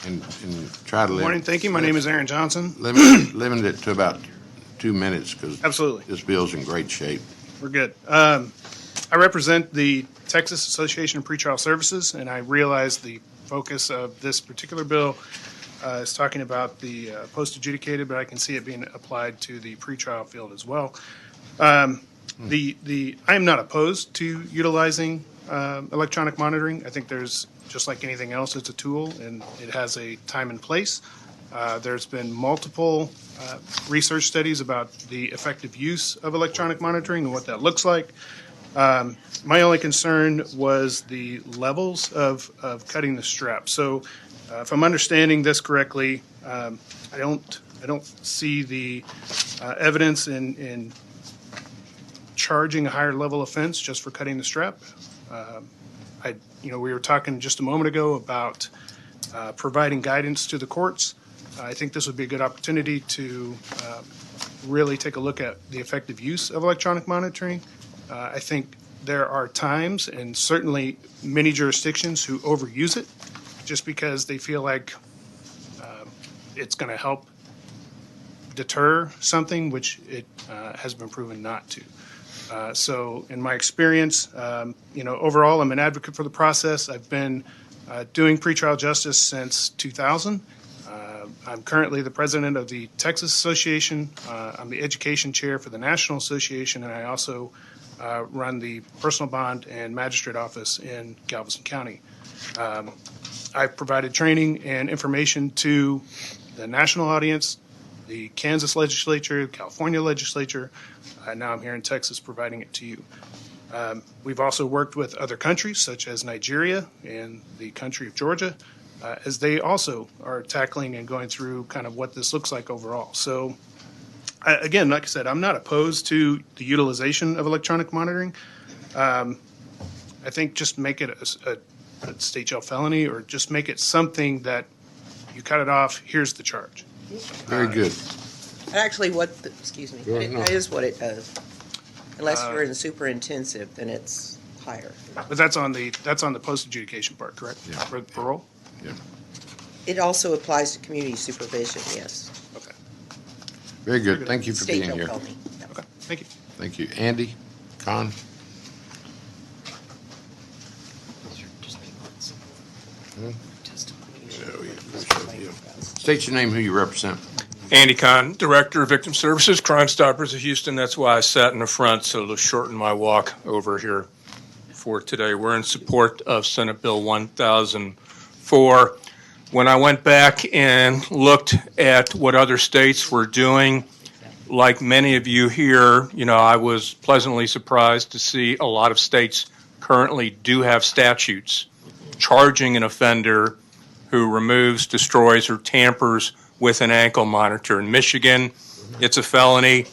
Speaker 1: And try to
Speaker 16: Morning, thank you. My name is Aaron Johnson.
Speaker 1: limit it to about 2 minutes because
Speaker 16: Absolutely.
Speaker 1: this bill's in great shape.
Speaker 16: We're good. I represent the Texas Association of Pretrial Services, and I realize the focus of this particular bill is talking about the post-adjudicated, but I can see it being applied to the pretrial field as well. I am not opposed to utilizing electronic monitoring. I think there's, just like anything else, it's a tool, and it has a time and place. There's been multiple research studies about the effective use of electronic monitoring and what that looks like. My only concern was the levels of cutting the strap. So if I'm understanding this correctly, I don't see the evidence in charging a higher level offense just for cutting the strap. We were talking just a moment ago about providing guidance to the courts. I think this would be a good opportunity to really take a look at the effective use of electronic monitoring. I think there are times, and certainly many jurisdictions, who overuse it just because they feel like it's going to help deter something, which it has been proven not to. So in my experience, overall, I'm an advocate for the process. I've been doing pretrial justice since 2000. I'm currently the president of the Texas Association. I'm the education chair for the National Association, and I also run the personal bond and magistrate office in Galveston County. I've provided training and information to the national audience, the Kansas legislature, the California legislature. Now I'm here in Texas providing it to you. We've also worked with other countries such as Nigeria and the country of Georgia, as they also are tackling and going through kind of what this looks like overall. So again, like I said, I'm not opposed to the utilization of electronic monitoring. I think just make it a state jail felony, or just make it something that you cut it off, here's the charge.
Speaker 1: Very good.
Speaker 6: Actually, excuse me, that is what it does. Unless you're in super intensive, then it's higher.
Speaker 16: But that's on the post adjudication part, correct?
Speaker 1: Yeah.
Speaker 16: For parole?
Speaker 1: Yeah.
Speaker 6: It also applies to community supervision, yes.
Speaker 16: Okay.
Speaker 1: Very good. Thank you for
Speaker 6: State
Speaker 1: being
Speaker 6: jail
Speaker 1: here.
Speaker 6: felony.
Speaker 16: Okay. Thank you.
Speaker 1: Thank you. Andy, Con? State your name, who you represent.
Speaker 14: Andy Kahn, Director of Victim Services, Crime Stoppers of Houston. That's why I sat in the front, so to shorten my walk over here for today. We're in support of Senate Bill 1004. When I went back and looked at what other states were doing, like many of you here, I was pleasantly surprised to see a lot of states currently do have statutes charging an offender who removes, destroys, or tampers with an ankle monitor. In Michigan, it's a felony.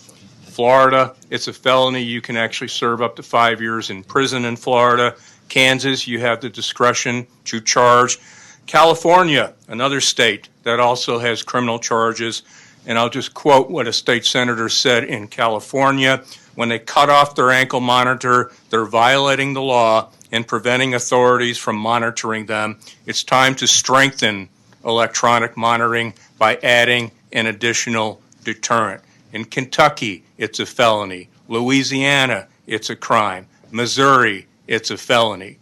Speaker 14: Florida, it's a felony. You can actually serve up to 5 years in prison in Florida. Kansas, you have the discretion to charge. California, another state that also has criminal charges. And I'll just quote what a state senator said in California. When they cut off their ankle monitor, they're violating the law and preventing authorities from monitoring them. It's time to strengthen electronic monitoring by adding an additional deterrent. In Kentucky, it's a felony. Louisiana, it's a crime. Missouri, it's a felony.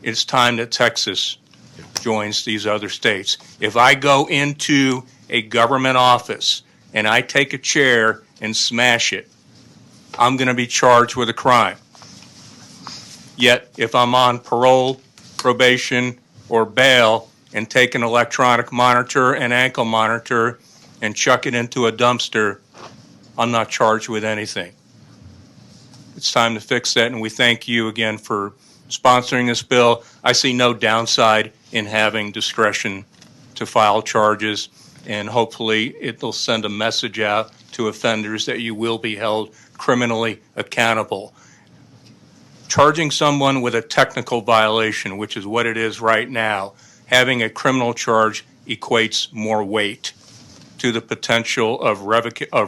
Speaker 14: It's time that Texas joins these other states. If I go into a government office and I take a chair and smash it, I'm going to be charged with a crime. Yet, if I'm on parole, probation, or bail and take an electronic monitor and ankle monitor and chuck it into a dumpster, I'm not charged with anything. It's time to fix that, and we thank you again for sponsoring this bill. I see no downside in having discretion to file charges, and hopefully it'll send a message out to offenders that you will be held criminally accountable. charging someone with a technical violation, which is what it is right now, having a criminal charge equates more weight to the potential of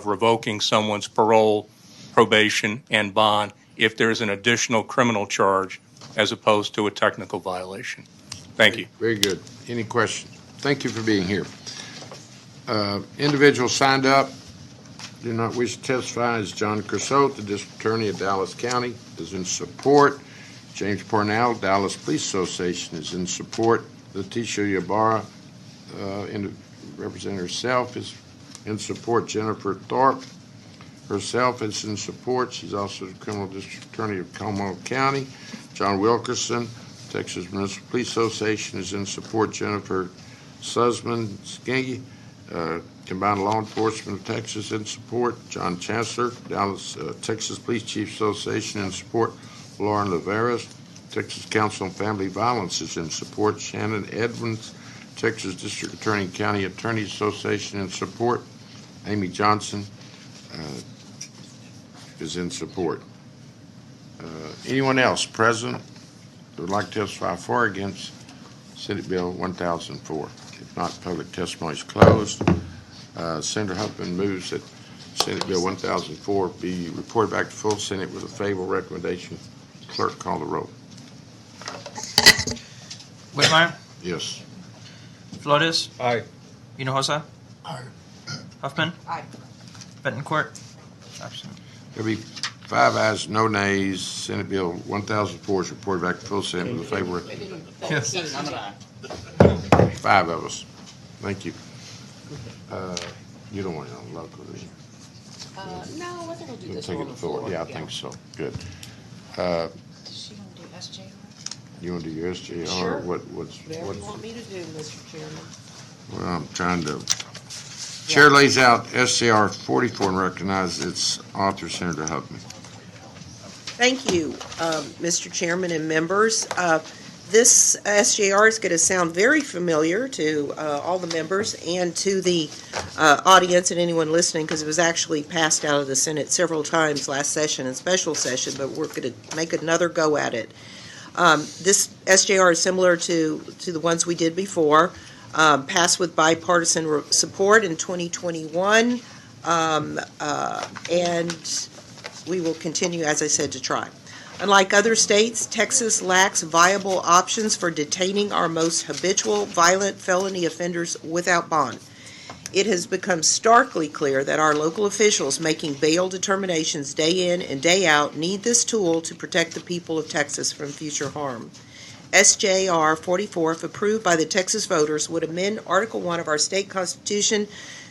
Speaker 14: revoking someone's parole, probation, and bond if there's an additional criminal charge as opposed to a technical violation. Thank you.
Speaker 1: Very good. Any questions? Thank you for being here. Individual signed up, do not wish to testify, is John Cursote, the District Attorney of Dallas County, is in support. James Parnell, Dallas Police Association, is in support. Letitia Ybarra, representing herself, is in support. Jennifer Thorpe herself is in support. She's also the Criminal District Attorney of Comal County. John Wilkerson, Texas Municipal Police Association, is in support. Jennifer Sussman Skeggy, Combined Law Enforcement of Texas, in support. John Chancellor, Dallas Texas Police Chiefs Association, in support. Lauren Laveras, Texas Council on Family Violence, is in support. Shannon Edmonds, Texas District Attorney County Attorneys Association, in support. Amy Johnson is in support. Anyone else present who would like to testify for or against Senate Bill 1004? If not, public testimony is closed. Senator Huffman moves that Senate Bill 1004 be reported back to full Senate with a favorable recommendation. Clerk, call the roll.
Speaker 2: Whitmire,
Speaker 1: Yes.
Speaker 2: Flores,
Speaker 3: Aye.
Speaker 2: Hinojosa,
Speaker 7: Aye.
Speaker 2: Huffman,
Speaker 6: Aye.
Speaker 2: Betancourt, absent.
Speaker 1: There'll be 5 ayes, no nays. Senate Bill 1004 is reported back to full Senate with a favorable. 5 of us. Thank you. You don't want it on local, do you?
Speaker 6: No, I think I'll do
Speaker 1: You'll
Speaker 6: this
Speaker 1: take
Speaker 6: one
Speaker 1: it
Speaker 6: on
Speaker 1: to
Speaker 6: the
Speaker 1: floor.
Speaker 6: floor.
Speaker 1: Yeah, I think so. Good.
Speaker 6: Does she want to do SJR?
Speaker 1: You want to do your SJR?
Speaker 6: Sure.
Speaker 1: What's,
Speaker 6: Whatever you want me to do, Mr. Chairman.
Speaker 1: well, I'm trying to. Chair lays out SJR 44 and recognizes its author, Senator Huffman.
Speaker 6: Thank you, Mr. Chairman and members. This SJR is going to sound very familiar to all the members and to the audience and anyone listening, because it was actually passed out of the Senate several times last session and special session, but we're going to make another go at it. This SJR is similar to the ones we did before, passed with bipartisan support in 2021, and we will continue, as I said, to try. Unlike other states, Texas lacks viable options for detaining our most habitual violent felony offenders without bond. It has become starkly clear that our local officials making bail determinations day in and day out need this tool to protect the people of Texas from future harm. SJR 44, if approved by the Texas voters, would amend Article 1 of our state constitution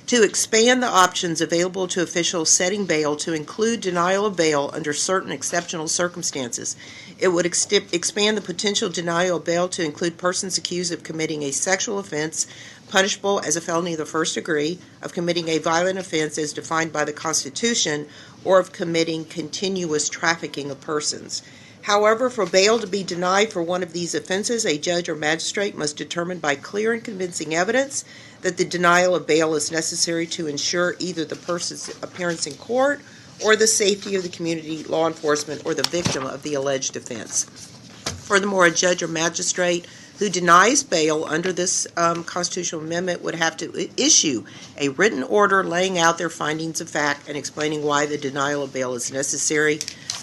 Speaker 6: to expand the options available to officials setting bail to include denial of bail under certain exceptional circumstances. It would expand the potential denial of bail to include persons accused of committing a sexual offense punishable as a felony of the first degree, of committing a violent offense as defined by the Constitution, or of committing continuous trafficking of persons. However, for bail to be denied for one of these offenses, a judge or magistrate must determine by clear and convincing evidence that the denial of bail is necessary to ensure either the person's appearance in court or the safety of the community, law enforcement, or the victim of the alleged offense. Furthermore, a judge or magistrate who denies bail under this constitutional amendment would have to issue a written order laying out their findings of fact and explaining why the denial of bail is necessary.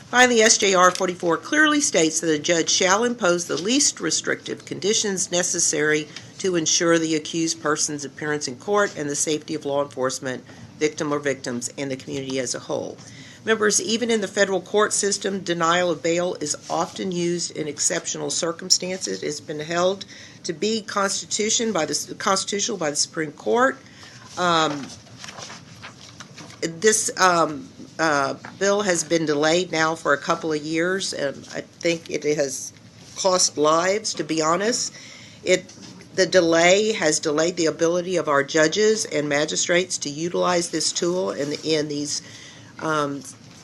Speaker 6: Finally, SJR 44 clearly states that a judge shall impose the least restrictive conditions necessary to ensure the accused person's appearance in court and the safety of law enforcement, victim or victims, and the community as a whole. Members, even in the federal court system, denial of bail is often used in exceptional circumstances. It's been held to be constitutional by the Supreme Court. This bill has been delayed now for a couple of years, and I think it has cost lives, to be honest. The delay has delayed the ability of our judges and magistrates to utilize this tool in these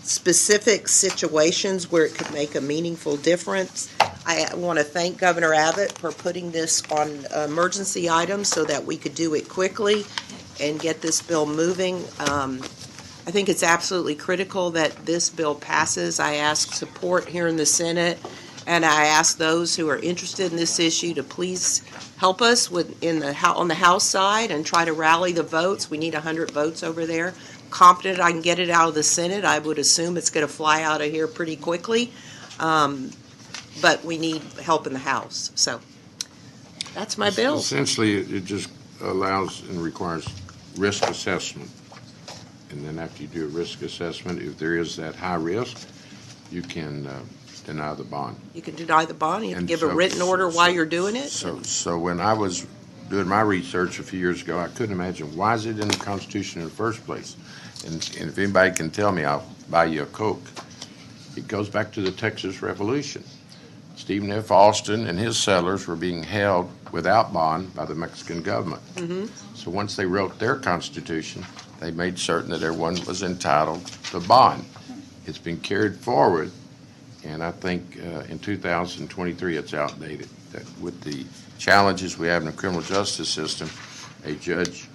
Speaker 6: specific situations where it could make a meaningful difference. I want to thank Governor Abbott for putting this on emergency items so that we could do it quickly and get this bill moving. I think it's absolutely critical that this bill passes. I ask support here in the Senate, and I ask those who are interested in this issue to please help us on the House side and try to rally the votes. We need 100 votes over there. Confident I can get it out of the Senate. I would assume it's going to fly out of here pretty quickly, but we need help in the House. So that's my bill.
Speaker 1: Essentially, it just allows and requires risk assessment. And then after you do a risk assessment, if there is that high risk, you can deny the bond.
Speaker 6: You can deny the bond. You have to
Speaker 1: And
Speaker 6: give a
Speaker 1: so-
Speaker 6: written order while you're doing it.
Speaker 1: So when I was doing my research a few years ago, I couldn't imagine, why is it in the Constitution in the first place? And if anybody can tell me, I'll buy you a Coke. It goes back to the Texas Revolution. Stephen F. Austin and his settlers were being held without bond by the Mexican government. So once they wrote their Constitution, they made certain that everyone was entitled to bond. It's been carried forward, and I think in 2023 it's outdated. That with the challenges we have in the criminal justice system, a judge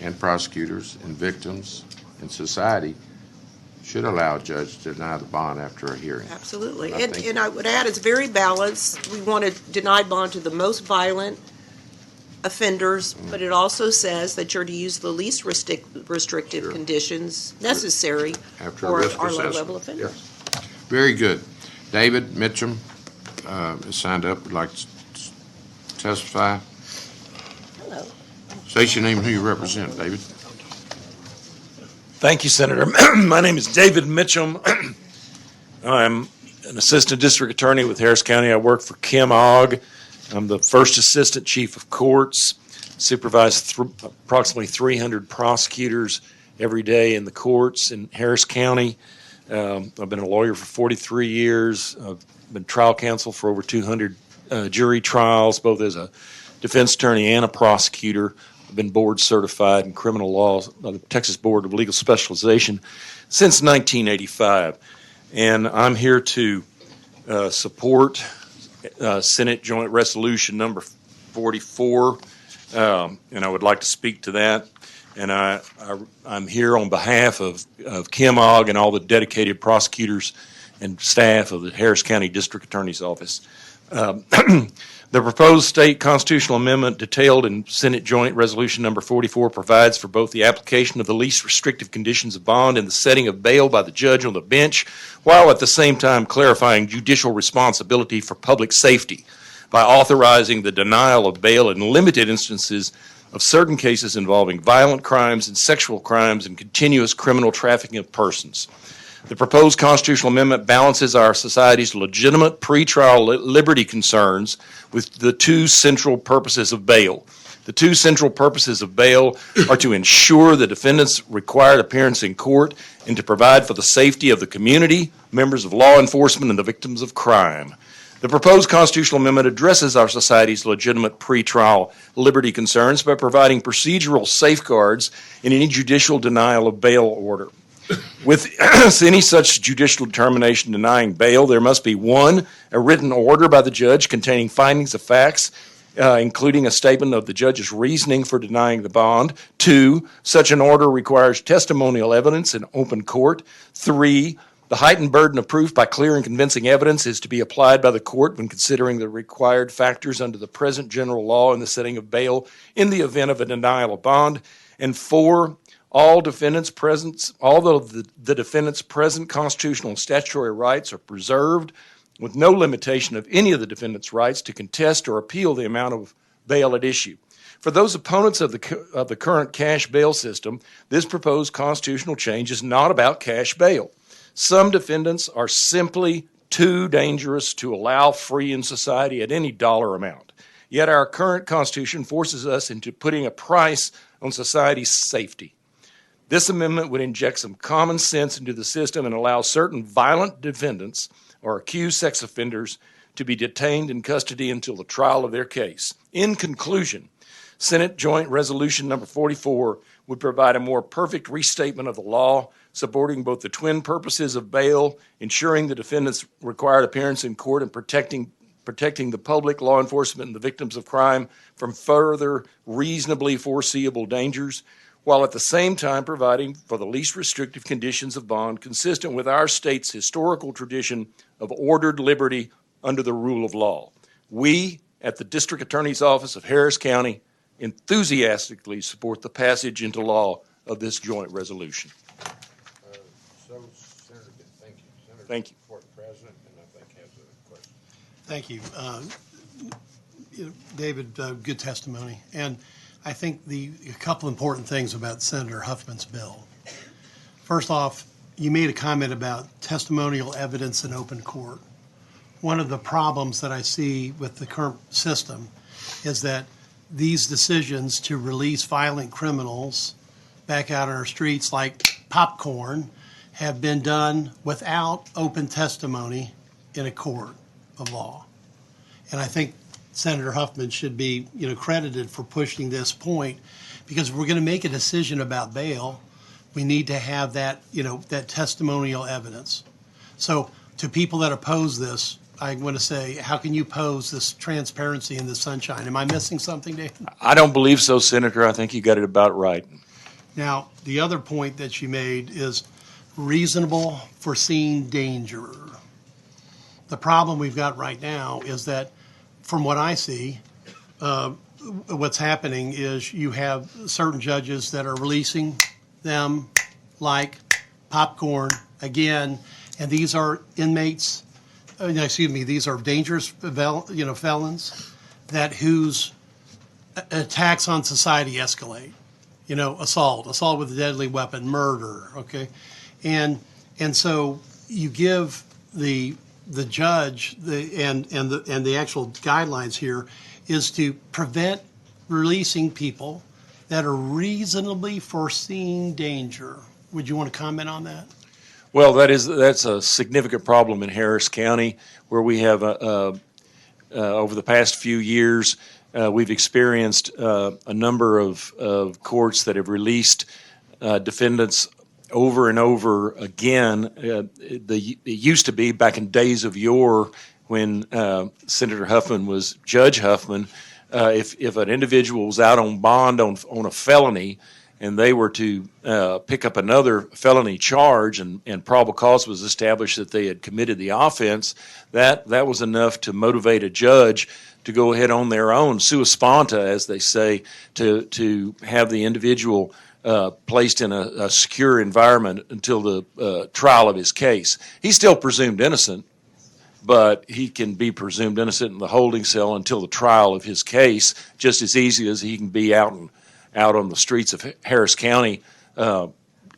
Speaker 1: and prosecutors and victims and society should allow a judge to deny the bond after a hearing.
Speaker 6: Absolutely.
Speaker 1: I think-
Speaker 6: And I would add, it's very balanced. We want to deny bond to the most violent offenders, but it also says that you're to use the least restrictive conditions necessary
Speaker 1: After a
Speaker 6: for
Speaker 1: risk
Speaker 6: our
Speaker 1: assessment.
Speaker 6: low-level offenders.
Speaker 1: Yes. Very good. David Mitchum is signed up, would like to testify.
Speaker 6: Hello.
Speaker 1: State your name and who you represent, David.
Speaker 17: Thank you, Senator. My name is David Mitchum. I'm an assistant district attorney with Harris County. I work for Kim Ogg. I'm the first assistant chief of courts, supervise approximately 300 prosecutors every day in the courts in Harris County. I've been a lawyer for 43 years. I've been trial counsel for over 200 jury trials, both as a defense attorney and a prosecutor. I've been board certified in criminal law by the Texas Board of Legal Specialization since 1985. And I'm here to support Senate Joint Resolution number 44, and I would like to speak to that. And I'm here on behalf of Kim Ogg and all the dedicated prosecutors and staff of the Harris County District Attorney's Office. The proposed state constitutional amendment detailed in Senate Joint Resolution number 44 provides for both the application of the least restrictive conditions of bond and the setting of bail by the judge on the bench, while at the same time clarifying judicial responsibility for public safety by authorizing the denial of bail in limited instances of certain cases involving violent crimes and sexual crimes and continuous criminal trafficking of persons. The proposed constitutional amendment balances our society's legitimate pretrial liberty concerns with the two central purposes of bail. The two central purposes of bail are to ensure the defendant's required appearance in court and to provide for the safety of the community, members of law enforcement, and the victims of crime. The proposed constitutional amendment addresses our society's legitimate pretrial liberty concerns by providing procedural safeguards in any judicial denial of bail order. With any such judicial determination denying bail, there must be 1, a written order by the judge containing findings of facts, including a statement of the judge's reasoning for denying the bond. 2, such an order requires testimonial evidence in open court. 3, the heightened burden of proof by clear and convincing evidence is to be applied by the court when considering the required factors under the present general law in the setting of bail in the event of a denial of bond. And 4, although the defendant's present constitutional and statutory rights are preserved, with no limitation of any of the defendant's rights to contest or appeal the amount of bail at issue. For those opponents of the current cash bail system, this proposed constitutional change is not about cash bail. Some defendants are simply too dangerous to allow free in society at any dollar amount. Yet our current Constitution forces us into putting a price on society's safety. This amendment would inject some common sense into the system and allow certain violent defendants or accused sex offenders to be detained in custody until the trial of their case. In conclusion, Senate Joint Resolution number 44 would provide a more perfect restatement of the law, supporting both the twin purposes of bail, ensuring the defendant's required appearance in court, and protecting the public, law enforcement, and the victims of crime from further reasonably foreseeable dangers, while at the same time providing for the least restrictive conditions of bond consistent with our state's historical tradition of ordered liberty under the rule of law. We, at the District Attorney's Office of Harris County, enthusiastically support the passage into law of this joint resolution.
Speaker 1: Senator, thank you. Senator,
Speaker 17: Thank you.
Speaker 1: For the President, and I think has a question.
Speaker 18: Thank you. David, good testimony. And I think a couple important things about Senator Huffman's bill. First off, you made a comment about testimonial evidence in open court. One of the problems that I see with the current system is that these decisions to release violent criminals back out on our streets like popcorn have been done without open testimony in a court of law. And I think Senator Huffman should be, credited for pushing this point, because if we're going to make a decision about bail, we need to have that, that testimonial evidence. So to people that oppose this, I want to say, how can you oppose this transparency and the sunshine? Am I missing something, Dave?
Speaker 17: I don't believe so, Senator. I think you got it about right.
Speaker 18: Now, the other point that you made is reasonable foreseen danger. The problem we've got right now is that, from what I see, what's happening is you have certain judges that are releasing them like popcorn again, and these are inmates, these are dangerous felons that whose attacks on society escalate. Assault with a deadly weapon, murder, okay? And so you give the judge and the actual guidelines here is to prevent releasing people that are reasonably foreseeing danger. Would you want to comment on that?
Speaker 17: Well, that's a significant problem in Harris County, where we have over the past few years we've experienced a number of courts that have released defendants over and over again. It used to be back in days of yore when Senator Huffman was Judge Huffman, if an individual was out on bond on a felony and they were to pick up another felony charge and probable cause was established that they had committed the offense, that was enough to motivate a judge to go ahead on their own, sua sponte, as they say, to have the individual placed in a secure environment until the trial of his case. He's still presumed innocent, but he can be presumed innocent in the holding cell until the trial of his case, just as easy as he can be out on the streets of Harris County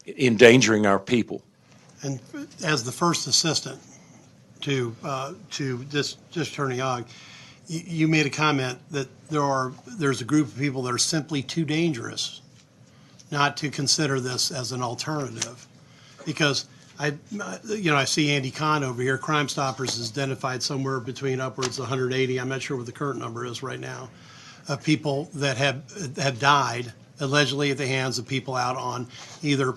Speaker 17: endangering our people.
Speaker 18: And as the first assistant to this Attorney Ogg, you made a comment that there's a group of people that are simply too dangerous not to consider this as an alternative. Because I see Andy Kahn over here. Crime Stoppers has identified somewhere between upwards of 180, I'm not sure what the current number is right now, of people that have died allegedly at the hands of people out on either,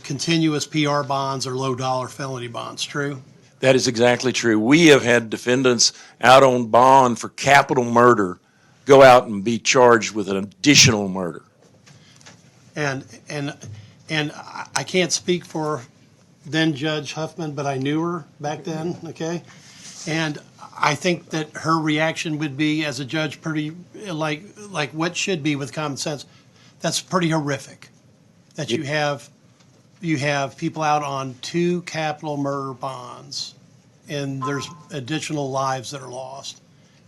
Speaker 18: continuous PR bonds or low dollar felony bonds. True?
Speaker 17: That is exactly true. We have had defendants out on bond for capital murder go out and be charged with an additional murder.
Speaker 18: And I can't speak for then Judge Huffman, but I knew her back then, okay? And I think that her reaction would be, as a judge, pretty like what should be with common sense. That's pretty horrific that you have people out on 2 capital murder bonds and there's additional lives that are lost.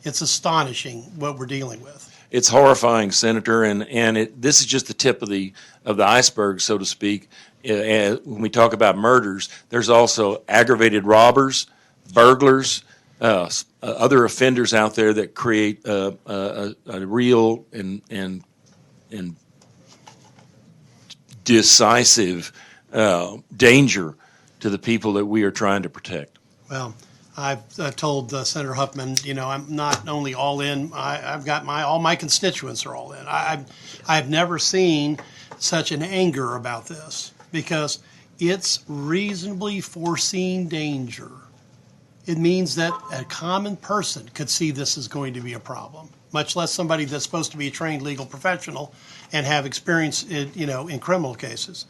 Speaker 18: It's astonishing what we're dealing with.
Speaker 17: It's horrifying, Senator, and this is just the tip of the iceberg, so to speak. When we talk about murders, there's also aggravated robbers, burglars, other offenders out there that create a real and decisive danger to the people that we are trying to protect.
Speaker 18: Well, I've told Senator Huffman, I'm not only all in. I've got all my constituents are all in. I've never seen such an anger about this because it's reasonably foreseen danger. it means that a common person could see this as going to be a problem, much less somebody that's supposed to be a trained legal professional and have experience in, in criminal cases.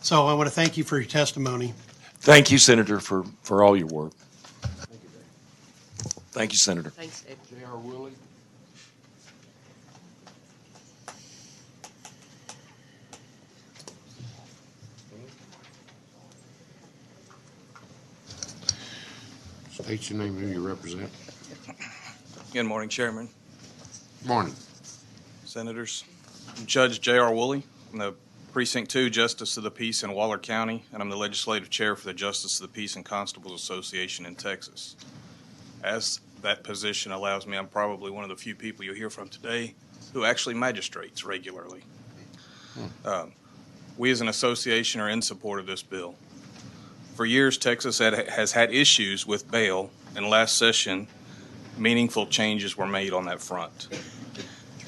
Speaker 18: So I want to thank you for your testimony.
Speaker 17: Thank you, Senator, for all your work. Thank you, Senator.
Speaker 6: Thanks, David.
Speaker 1: J.R. Woolley. State your name and who you represent.
Speaker 19: Good morning, Chairman,
Speaker 1: Morning.
Speaker 19: Senators. I'm Judge J.R. Woolley. I'm the Precinct 2 Justice of the Peace in Waller County, and I'm the Legislative Chair for the Justice of the Peace and Constables Association in Texas. As that position allows me, I'm probably one of the few people you'll hear from today who actually magistrates regularly. We as an association are in support of this bill. For years, Texas has had issues with bail, and last session, meaningful changes were made on that front.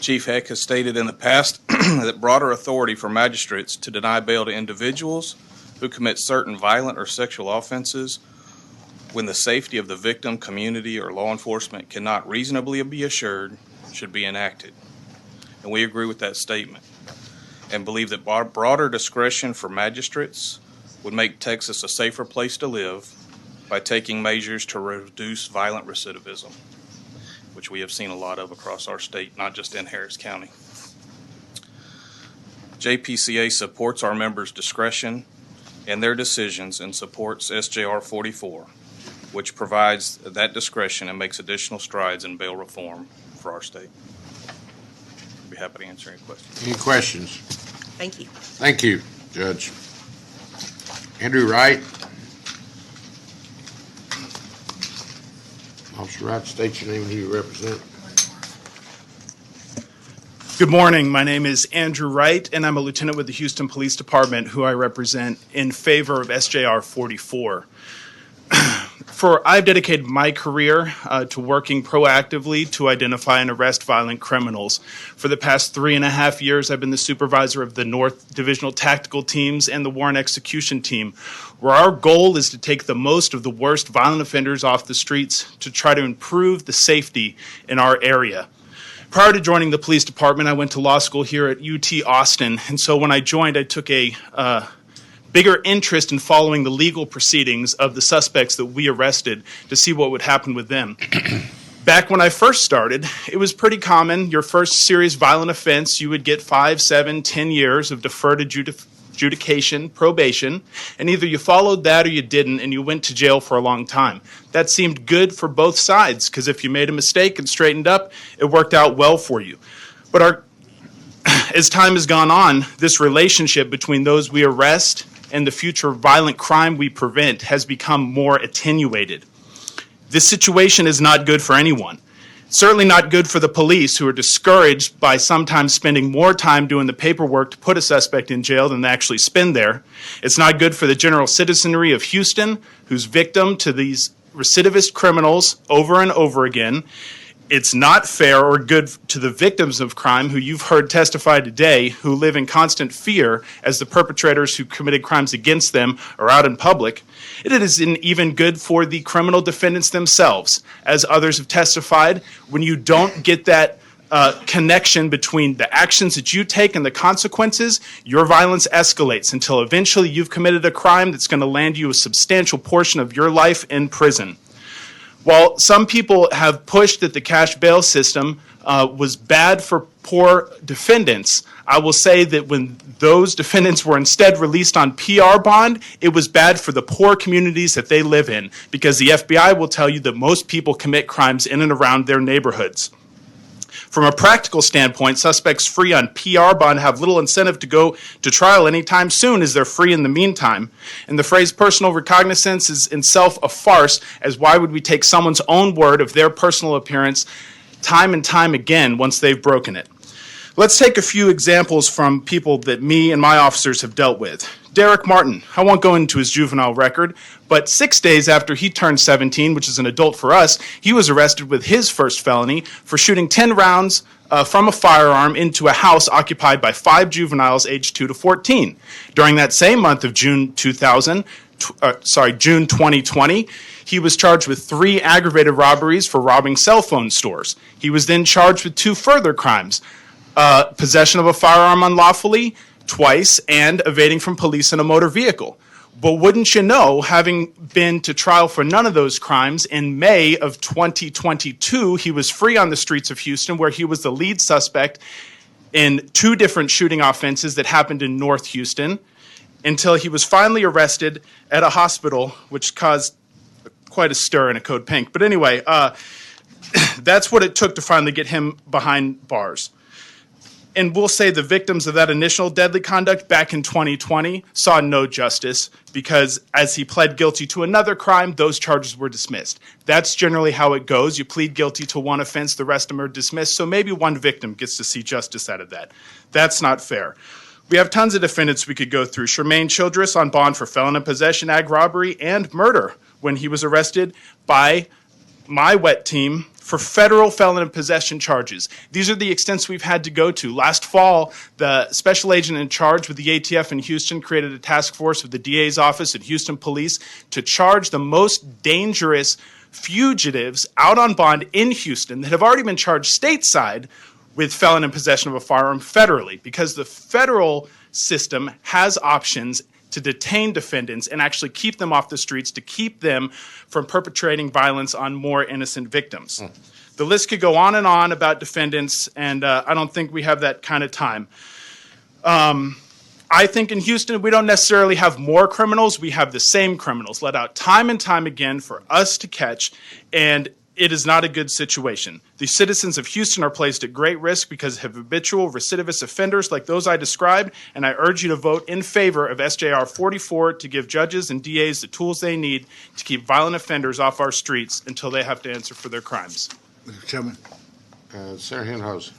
Speaker 19: Chief Heck has stated in the past that broader authority for magistrates to deny bail to individuals who commit certain violent or sexual offenses when the safety of the victim, community, or law enforcement cannot reasonably be assured should be enacted. And we agree with that statement and believe that broader discretion for magistrates would make Texas a safer place to live by taking measures to reduce violent recidivism, which we have seen a lot of across our state, not just in Harris County. JPCA supports our members' discretion and their decisions and supports SJR 44, which provides that discretion and makes additional strides in bail reform for our state. I'd be happy to answer any questions.
Speaker 1: Any questions?
Speaker 6: Thank you.
Speaker 1: Thank you, Judge. Andrew Wright. Officer Wright, state your name and who you represent.
Speaker 16: Good morning. My name is Andrew Wright, and I'm a lieutenant with the Houston Police Department, who I represent in favor of SJR 44. I've dedicated my career to working proactively to identify and arrest violent criminals. For the past 3.5 years, I've been the supervisor of the North Divisional Tactical Teams and the Warrant Execution Team, where our goal is to take the most of the worst violent offenders off the streets to try to improve the safety in our area. Prior to joining the police department, I went to law school here at UT Austin, and so when I joined, I took a bigger interest in following the legal proceedings of the suspects that we arrested to see what would happen with them. Back when I first started, it was pretty common. Your first serious violent offense, you would get 5, 7, 10 years of deferred adjudication, probation, and either you followed that or you didn't, and you went to jail for a long time. That seemed good for both sides, because if you made a mistake and straightened up, it worked out well for you. But as time has gone on, this relationship between those we arrest and the future violent crime we prevent has become more attenuated. This situation is not good for anyone. Certainly not good for the police, who are discouraged by sometimes spending more time doing the paperwork to put a suspect in jail than they actually spend there. It's not good for the general citizenry of Houston, who's victim to these recidivist criminals over and over again. It's not fair or good to the victims of crime, who you've heard testify today, who live in constant fear as the perpetrators who committed crimes against them are out in public. It isn't even good for the criminal defendants themselves. As others have testified, when you don't get that connection between the actions that you take and the consequences, your violence escalates until eventually you've committed a crime that's going to land you a substantial portion of your life in prison. While some people have pushed that the cash bail system was bad for poor defendants, I will say that when those defendants were instead released on PR bond, it was bad for the poor communities that they live in, because the FBI will tell you that most people commit crimes in and around their neighborhoods. From a practical standpoint, suspects free on PR bond have little incentive to go to trial anytime soon, as they're free in the meantime. And the phrase personal recognizance is in itself a farce, as why would we take someone's own word of their personal appearance time and time again once they've broken it? Let's take a few examples from people that me and my officers have dealt with. Derek Martin, I won't go into his juvenile record, but 6 days after he turned 17, which is an adult for us, he was arrested with his first felony for shooting 10 rounds from a firearm into a house occupied by 5 juveniles aged 2 to 14. During that same month of June 2000,
Speaker 20: June 2020, he was charged with 3 aggravated robberies for robbing cell phone stores. He was then charged with 2 further crimes, possession of a firearm unlawfully twice, and evading from police in a motor vehicle. But wouldn't you know, having been to trial for none of those crimes, in May of 2022, he was free on the streets of Houston, where he was the lead suspect in 2 different shooting offenses that happened in North Houston, until he was finally arrested at a hospital, which caused quite a stir in a Code Pink. But anyway, that's what it took to finally get him behind bars. And we'll say the victims of that initial deadly conduct back in 2020 saw no justice, because as he pled guilty to another crime, those charges were dismissed. That's generally how it goes. You plead guilty to one offense, the rest of them are dismissed, so maybe one victim gets to see justice out of that. That's not fair. We have tons of defendants we could go through. Shermaine Childress on bond for felon in possession, ag robbery, and murder when he was arrested by my wet team for federal felon in possession charges. These are the extents we've had to go to. Last fall, the special agent in charge with the ATF in Houston created a task force with the DA's office and Houston Police to charge the most dangerous fugitives out on bond in Houston that have already been charged stateside with felon in possession of a firearm federally, because the federal system has options to detain defendants and actually keep them off the streets, to keep them from perpetrating violence on more innocent victims. The list could go on and on about defendants, and I don't think we have that kind of time. I think in Houston, we don't necessarily have more criminals. We have the same criminals let out time and time again for us to catch, and it is not a good situation. The citizens of Houston are placed at great risk because of habitual recidivist offenders like those I described, and I urge you to vote in favor of SJR 44 to give judges and DAs the tools they need to keep violent offenders off our streets until they have to answer for their crimes.
Speaker 7: Mr. Chairman.
Speaker 1: Senator Hinojosa.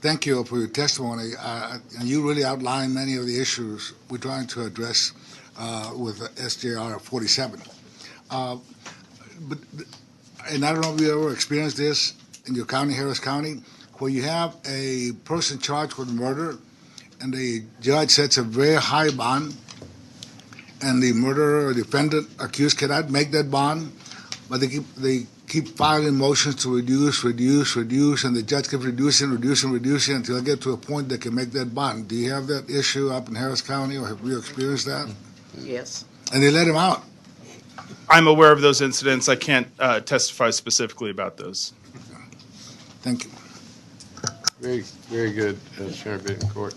Speaker 7: Thank you for your testimony. And you really outlined many of the issues we're trying to address with SJR 47. And I don't know if you ever experienced this in your county, Harris County, where you have a person charged with murder and the judge sets a very high bond, and the murderer or defendant accused cannot make that bond, but they keep filing motions to reduce, and the judge keeps reducing until they get to a point they can make that bond. Do you have that issue up in Harris County, or have you experienced that?
Speaker 6: Yes.
Speaker 7: And they let him out.
Speaker 20: I'm aware of those incidents. I can't testify specifically about those.
Speaker 7: Thank you.
Speaker 1: Very, very good, Senator Bittencourt.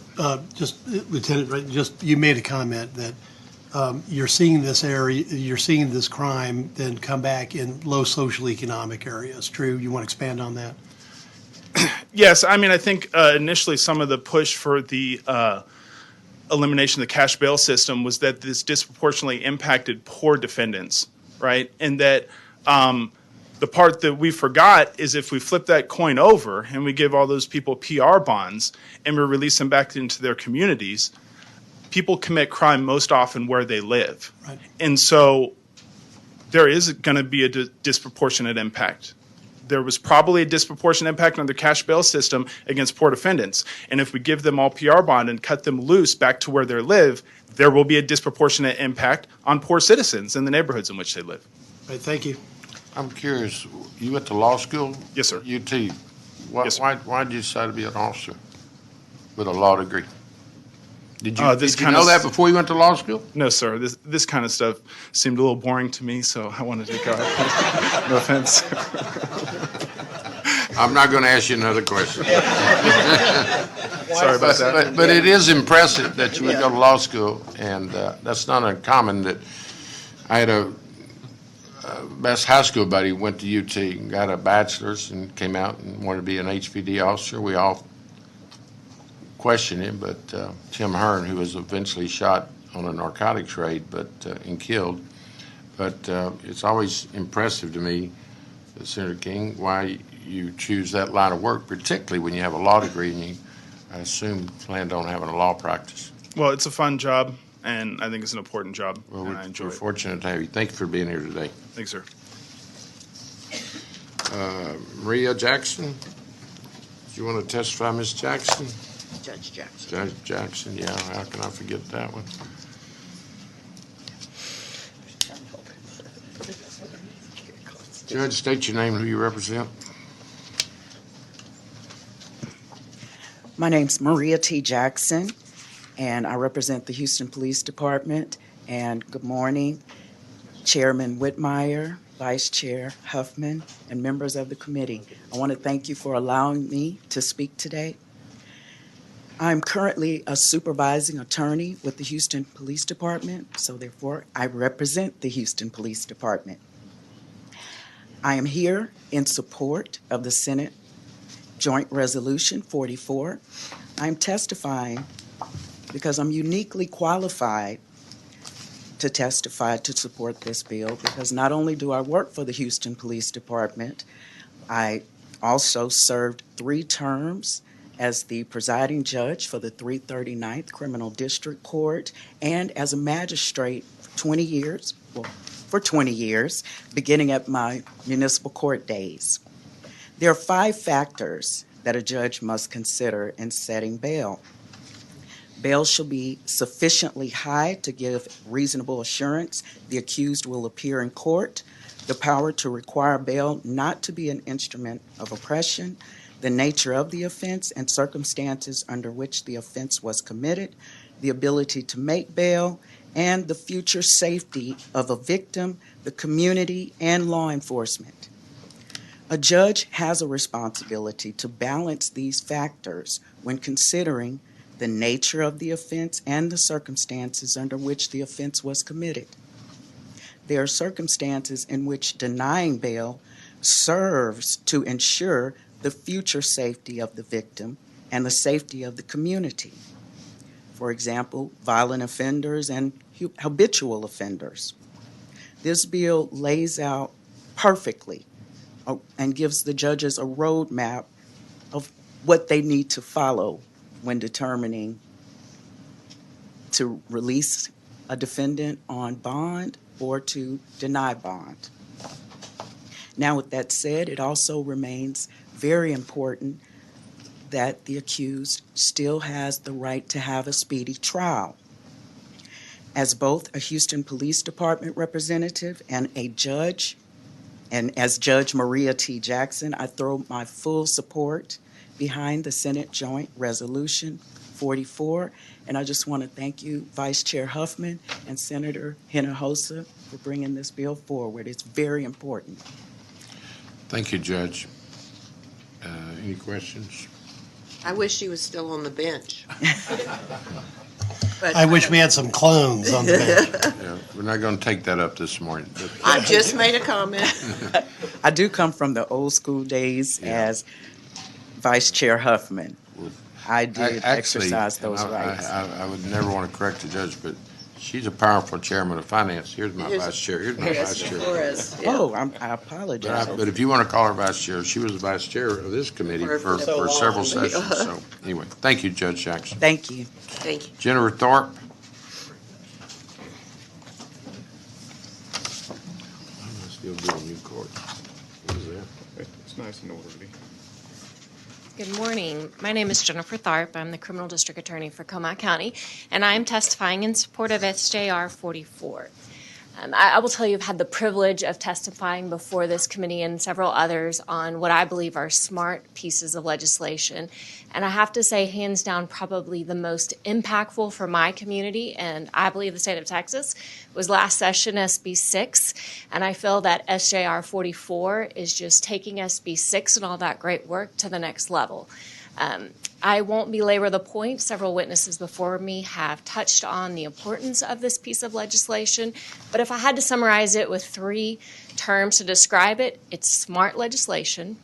Speaker 18: Lieutenant, right, you made a comment that you're seeing this crime then come back in low social economic areas. True? You want to expand on that?
Speaker 20: Yes, I mean, I think initially some of the push for the elimination of the cash bail system was that this disproportionately impacted poor defendants, right? And that the part that we forgot is if we flip that coin over and we give all those people PR bonds and we release them back into their communities, people commit crime most often where they live.
Speaker 18: Right.
Speaker 20: And so there is going to be a disproportionate impact. There was probably a disproportionate impact on the cash bail system against poor defendants. And if we give them all PR bond and cut them loose back to where they live, there will be a disproportionate impact on poor citizens in the neighborhoods in which they live.
Speaker 18: Right, thank you.
Speaker 1: I'm curious, you went to law school?
Speaker 20: Yes, sir.
Speaker 1: UT. Why did you decide to be an officer with a law degree? Did you know that before you went to law school?
Speaker 20: No, sir. This kind of stuff seemed a little boring to me, so I wanted to go. No offense.
Speaker 1: I'm not going to ask you another question.
Speaker 20: Sorry about that.
Speaker 1: But it is impressive that you would go to law school, and that's not uncommon. That I had a best high school buddy who went to UT and got a bachelor's and came out and wanted to be an HPD officer. We all questioned him, but Tim Hearn, who was eventually shot on a narcotics raid and killed. But it's always impressive to me, Senator King, why you choose that line of work, particularly when you have a law degree and you, I assume, planned on having a law practice.
Speaker 20: Well, it's a fun job, and I think it's an important job,
Speaker 1: Well,
Speaker 20: and I enjoy
Speaker 1: we're
Speaker 20: it.
Speaker 1: fortunate to have you. Thank you for being here today.
Speaker 20: Thanks, sir.
Speaker 1: Maria Jackson, do you want to testify, Ms. Jackson?
Speaker 6: Judge Jackson.
Speaker 1: Judge Jackson, yeah, how can I forget that one? Judge, state your name and who you represent.
Speaker 21: My name's Maria T. Jackson, and I represent the Houston Police Department. And good morning, Chairman Whitmire, Vice Chair Huffman, and members of the committee. I want to thank you for allowing me to speak today. I'm currently a supervising attorney with the Houston Police Department, so therefore I represent the Houston Police Department. I am here in support of the Senate Joint Resolution 44. I'm testifying because I'm uniquely qualified to testify to support this bill, because not only do I work for the Houston Police Department, I also served 3 terms as the presiding judge for the 339th Criminal District Court and as a magistrate for 20 years, beginning at my municipal court days. There are 5 factors that a judge must consider in setting bail. Bail shall be sufficiently high to give reasonable assurance the accused will appear in court, the power to require bail not to be an instrument of oppression, the nature of the offense and circumstances under which the offense was committed, the ability to make bail, and the future safety of a victim, the community, and law enforcement. A judge has a responsibility to balance these factors when considering the nature of the offense and the circumstances under which the offense was committed. There are circumstances in which denying bail serves to ensure the future safety of the victim and the safety of the community. For example, violent offenders and habitual offenders. This bill lays out perfectly and gives the judges a roadmap of what they need to follow when determining to release a defendant on bond or to deny bond. Now, with that said, it also remains very important that the accused still has the right to have a speedy trial. As both a Houston Police Department representative and a judge, and as Judge Maria T. Jackson, I throw my full support behind the Senate Joint Resolution 44. And I just want to thank you, Vice Chair Huffman and Senator Hinojosa, for bringing this bill forward. It's very important.
Speaker 1: Thank you, Judge. Any questions?
Speaker 6: I wish she was still on the bench. But
Speaker 18: I wish we had some clones on the bench.
Speaker 1: Yeah, we're not going to take that up this morning. But
Speaker 6: I just made a comment.
Speaker 21: I do come from the old school days as Vice Chair Huffman. I did exercise those rights.
Speaker 1: I would never want to correct the judge, but she's a powerful chairman of finance. Here's my vice chair. Here's my vice chair.
Speaker 6: Flores, yeah.
Speaker 21: Oh, I apologize.
Speaker 1: But if you want to call her vice chair, she was the vice chair of this committee for several sessions. So anyway, thank you, Judge Jackson.
Speaker 21: Thank you.
Speaker 6: Thank you.
Speaker 1: Jennifer Thorpe. I'm still doing new court. What is that?
Speaker 3: It's nice and orderly.
Speaker 22: Good morning. My name is Jennifer Tharp. I'm the Criminal District Attorney for Comal County, and I am testifying in support of SJR 44. I will tell you, I've had the privilege of testifying before this committee and several others on what I believe are smart pieces of legislation. And I have to say, hands down, probably the most impactful for my community, and I believe the state of Texas, was last session SB 6. And I feel that SJR 44 is just taking SB 6 and all that great work to the next level. I won't belabor the point. Several witnesses before me have touched on the importance of this piece of legislation. But if I had to summarize it with 3 terms to describe it, it's smart legislation,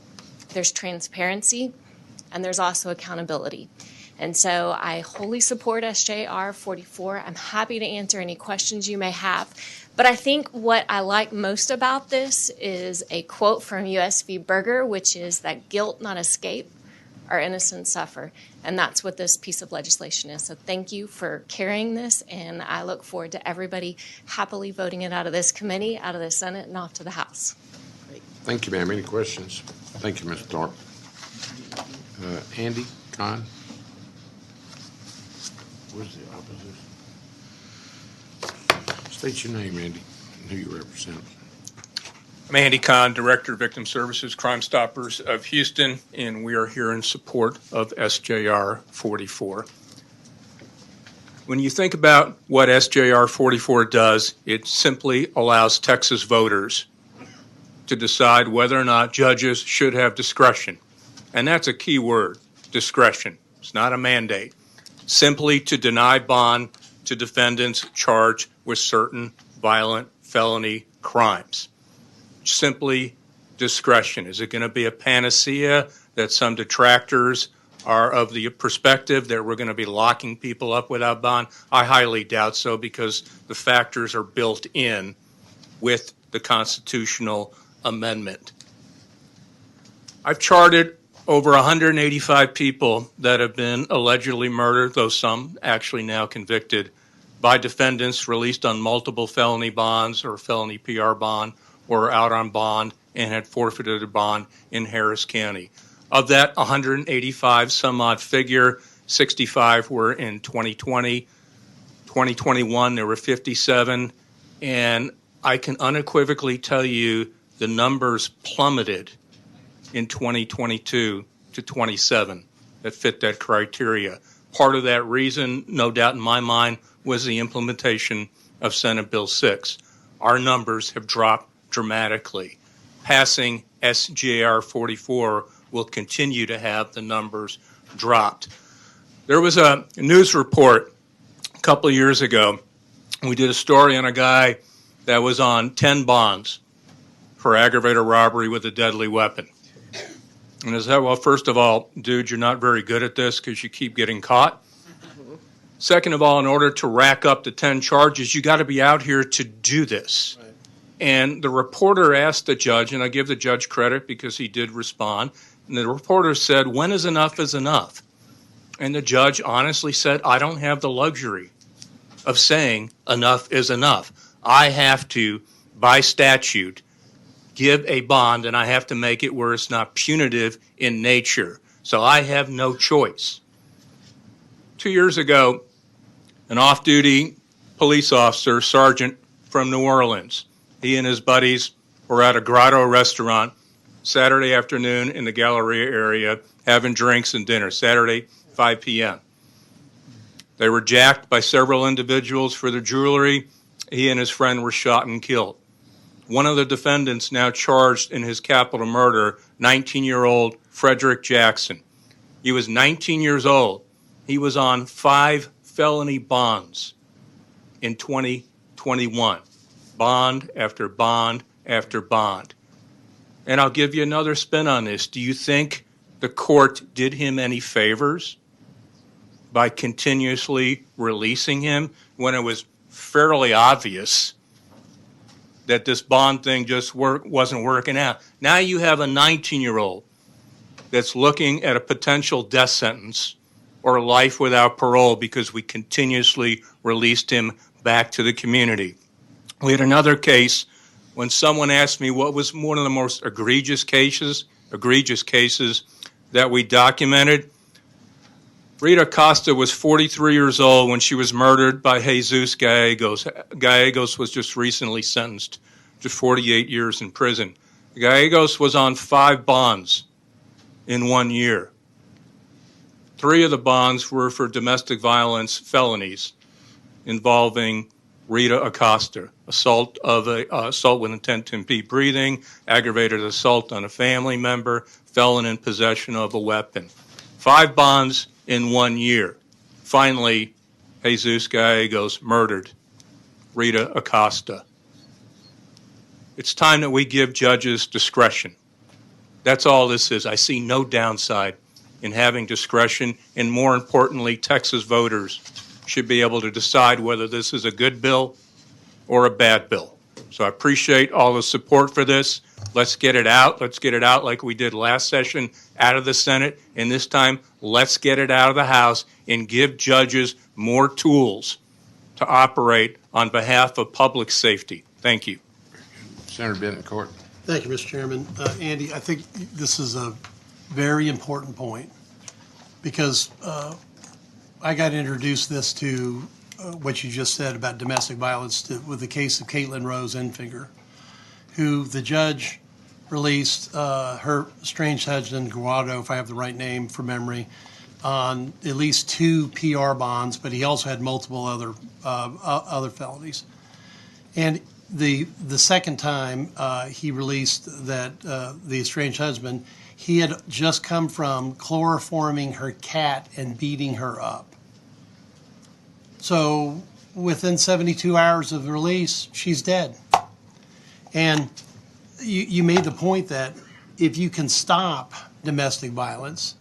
Speaker 22: there's transparency, and there's also accountability. And so I wholly support SJR 44. I'm happy to answer any questions you may have. But I think what I like most about this is a quote from U.S. v. Berger, which is that guilt, not escape, our innocents suffer. And that's what this piece of legislation is. So thank you for carrying this, and I look forward to everybody happily voting it out of this committee, out of the Senate, and off to the House.
Speaker 1: Thank you, ma'am. Any questions? Thank you, Ms. Thorpe. Andy Kahn? Where's the opposition? State your name, Andy, and who you represent.
Speaker 14: I'm Andy Kahn, Director of Victim Services, Crime Stoppers of Houston, and we are here in support of SJR 44. When you think about what SJR 44 does, it simply allows Texas voters to decide whether or not judges should have discretion. And that's a key word, discretion. It's not a mandate. Simply to deny bond to defendants charged with certain violent felony crimes. Simply discretion. Is it going to be a panacea that some detractors are of the perspective that we're going to be locking people up without bond? I highly doubt so, because the factors are built in with the constitutional amendment. I've charted over 185 people that have been allegedly murdered, though some actually now convicted, by defendants released on multiple felony bonds or felony PR bond or out on bond and had forfeited a bond in Harris County. Of that 185 some odd figure, 65 were in 2020. 2021, there were 57. And I can unequivocally tell you the numbers plummeted in 2022 to 27 that fit that criteria. Part of that reason, no doubt in my mind, was the implementation of Senate Bill 6. Our numbers have dropped dramatically. Passing SJR 44 will continue to have the numbers dropped. There was a news report a couple of years ago. We did a story on a guy that was on 10 bonds for aggravated robbery with a deadly weapon. And I said, well, first of all, dude, you're not very good at this because you keep getting caught. Second of all, in order to rack up the 10 charges, you got to be out here to do this. Right. And the reporter asked the judge, and I give the judge credit because he did respond, and the reporter said, when is enough is enough? And the judge honestly said, I don't have the luxury of saying enough is enough. I have to, by statute, give a bond, and I have to make it where it's not punitive in nature. So I have no choice. 2 years ago, an off-duty police officer, sergeant from New Orleans, he and his buddies were at a Grotto restaurant Saturday afternoon in the Galleria area having drinks and dinner, Saturday, 5 p.m. They were jacked by several individuals for their jewelry. He and his friend were shot and killed. One of the defendants now charged in his capital murder, 19-year-old Frederick Jackson. He was 19 years old. He was on 5 felony bonds in 2021. Bond after bond after bond. And I'll give you another spin on this. Do you think the court did him any favors by continuously releasing him when it was fairly obvious that this bond thing just wasn't working out? Now you have a 19-year-old that's looking at a potential death sentence or life without parole because we continuously released him back to the community. We had another case when someone asked me what was one of the most egregious cases that we documented. Rita Acosta was 43 years old when she was murdered by Jesus Gallegos. Gallegos was just recently sentenced to 48 years in prison. Gallegos was on 5 bonds in 1 year. 3 of the bonds were for domestic violence felonies involving Rita Acosta, assault with intent to impede breathing, aggravated assault on a family member, felon in possession of a weapon. 5 bonds in 1 year. Finally, Jesus Gallegos murdered Rita Acosta. It's time that we give judges discretion. That's all this is. I see no downside in having discretion, and more importantly, Texas voters should be able to decide whether this is a good bill or a bad bill. So I appreciate all the support for this. Let's get it out. Let's get it out like we did last session, out of the Senate, and this time let's get it out of the House and give judges more tools to operate on behalf of public safety. Thank you.
Speaker 1: Senator Bettencourt.
Speaker 18: Thank you, Mr. Chairman. Andy, I think this is a very important point because I got introduced this to what you just said about domestic violence with the case of Caitlin Rose Enfinger. who the judge released her estranged husband, Guado, if I have the right name from memory, on at least 2 PR bonds, but he also had multiple other felonies. And the second time he released that the estranged husband, he had just come from chloroforming her cat and beating her up. So within 72 hours of release, she's dead. And you made the point that if you can stop domestic violence,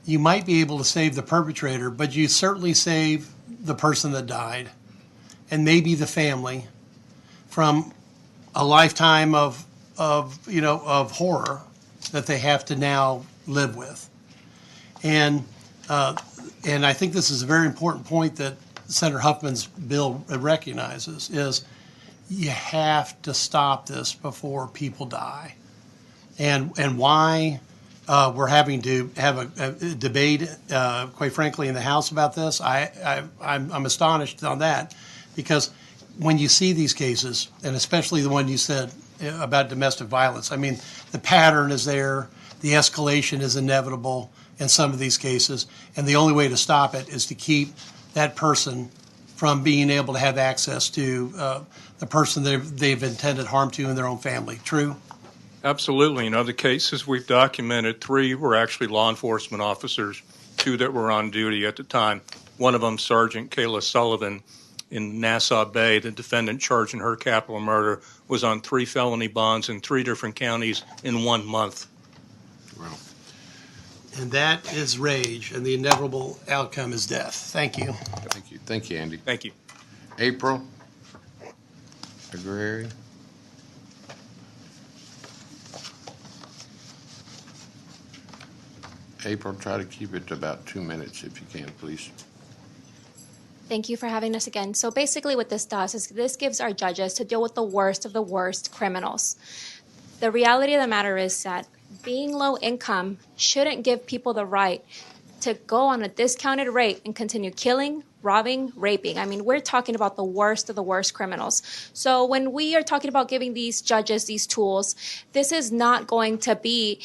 Speaker 18: you might be able to save the perpetrator, but you certainly save the person that died and maybe the family from a lifetime of horror that they have to now live with. And I think this is a very important point that Senator Huffman's bill recognizes, is you have to stop this before people die. And why we're having to have a debate, quite frankly, in the House about this, I'm astonished on that, because when you see these cases, and especially the one you said about domestic violence, I mean, the pattern is there, the escalation is inevitable in some of these cases, and the only way to stop it is to keep that person from being able to have access to the person they've intended harm to in their own family. True?
Speaker 14: Absolutely. In other cases we've documented, 3 were actually law enforcement officers, 2 that were on duty at the time. One of them, Sergeant Kayla Sullivan in Nassau Bay, the defendant charged in her capital murder, was on 3 felony bonds in 3 different counties in 1 month.
Speaker 1: Well,
Speaker 18: And that is rage, and the inevitable outcome is death. Thank you.
Speaker 1: thank you. Thank you, Andy.
Speaker 14: Thank you.
Speaker 1: April Agrari. April, try to keep it to about 2 minutes if you can, please.
Speaker 13: Thank you for having us again. So basically what this does is this gives our judges to deal with the worst of the worst criminals. The reality of the matter is that being low income shouldn't give people the right to go on a discounted rate and continue killing, robbing, raping. I mean, we're talking about the worst of the worst criminals. So when we are talking about giving these judges these tools, this is not going to be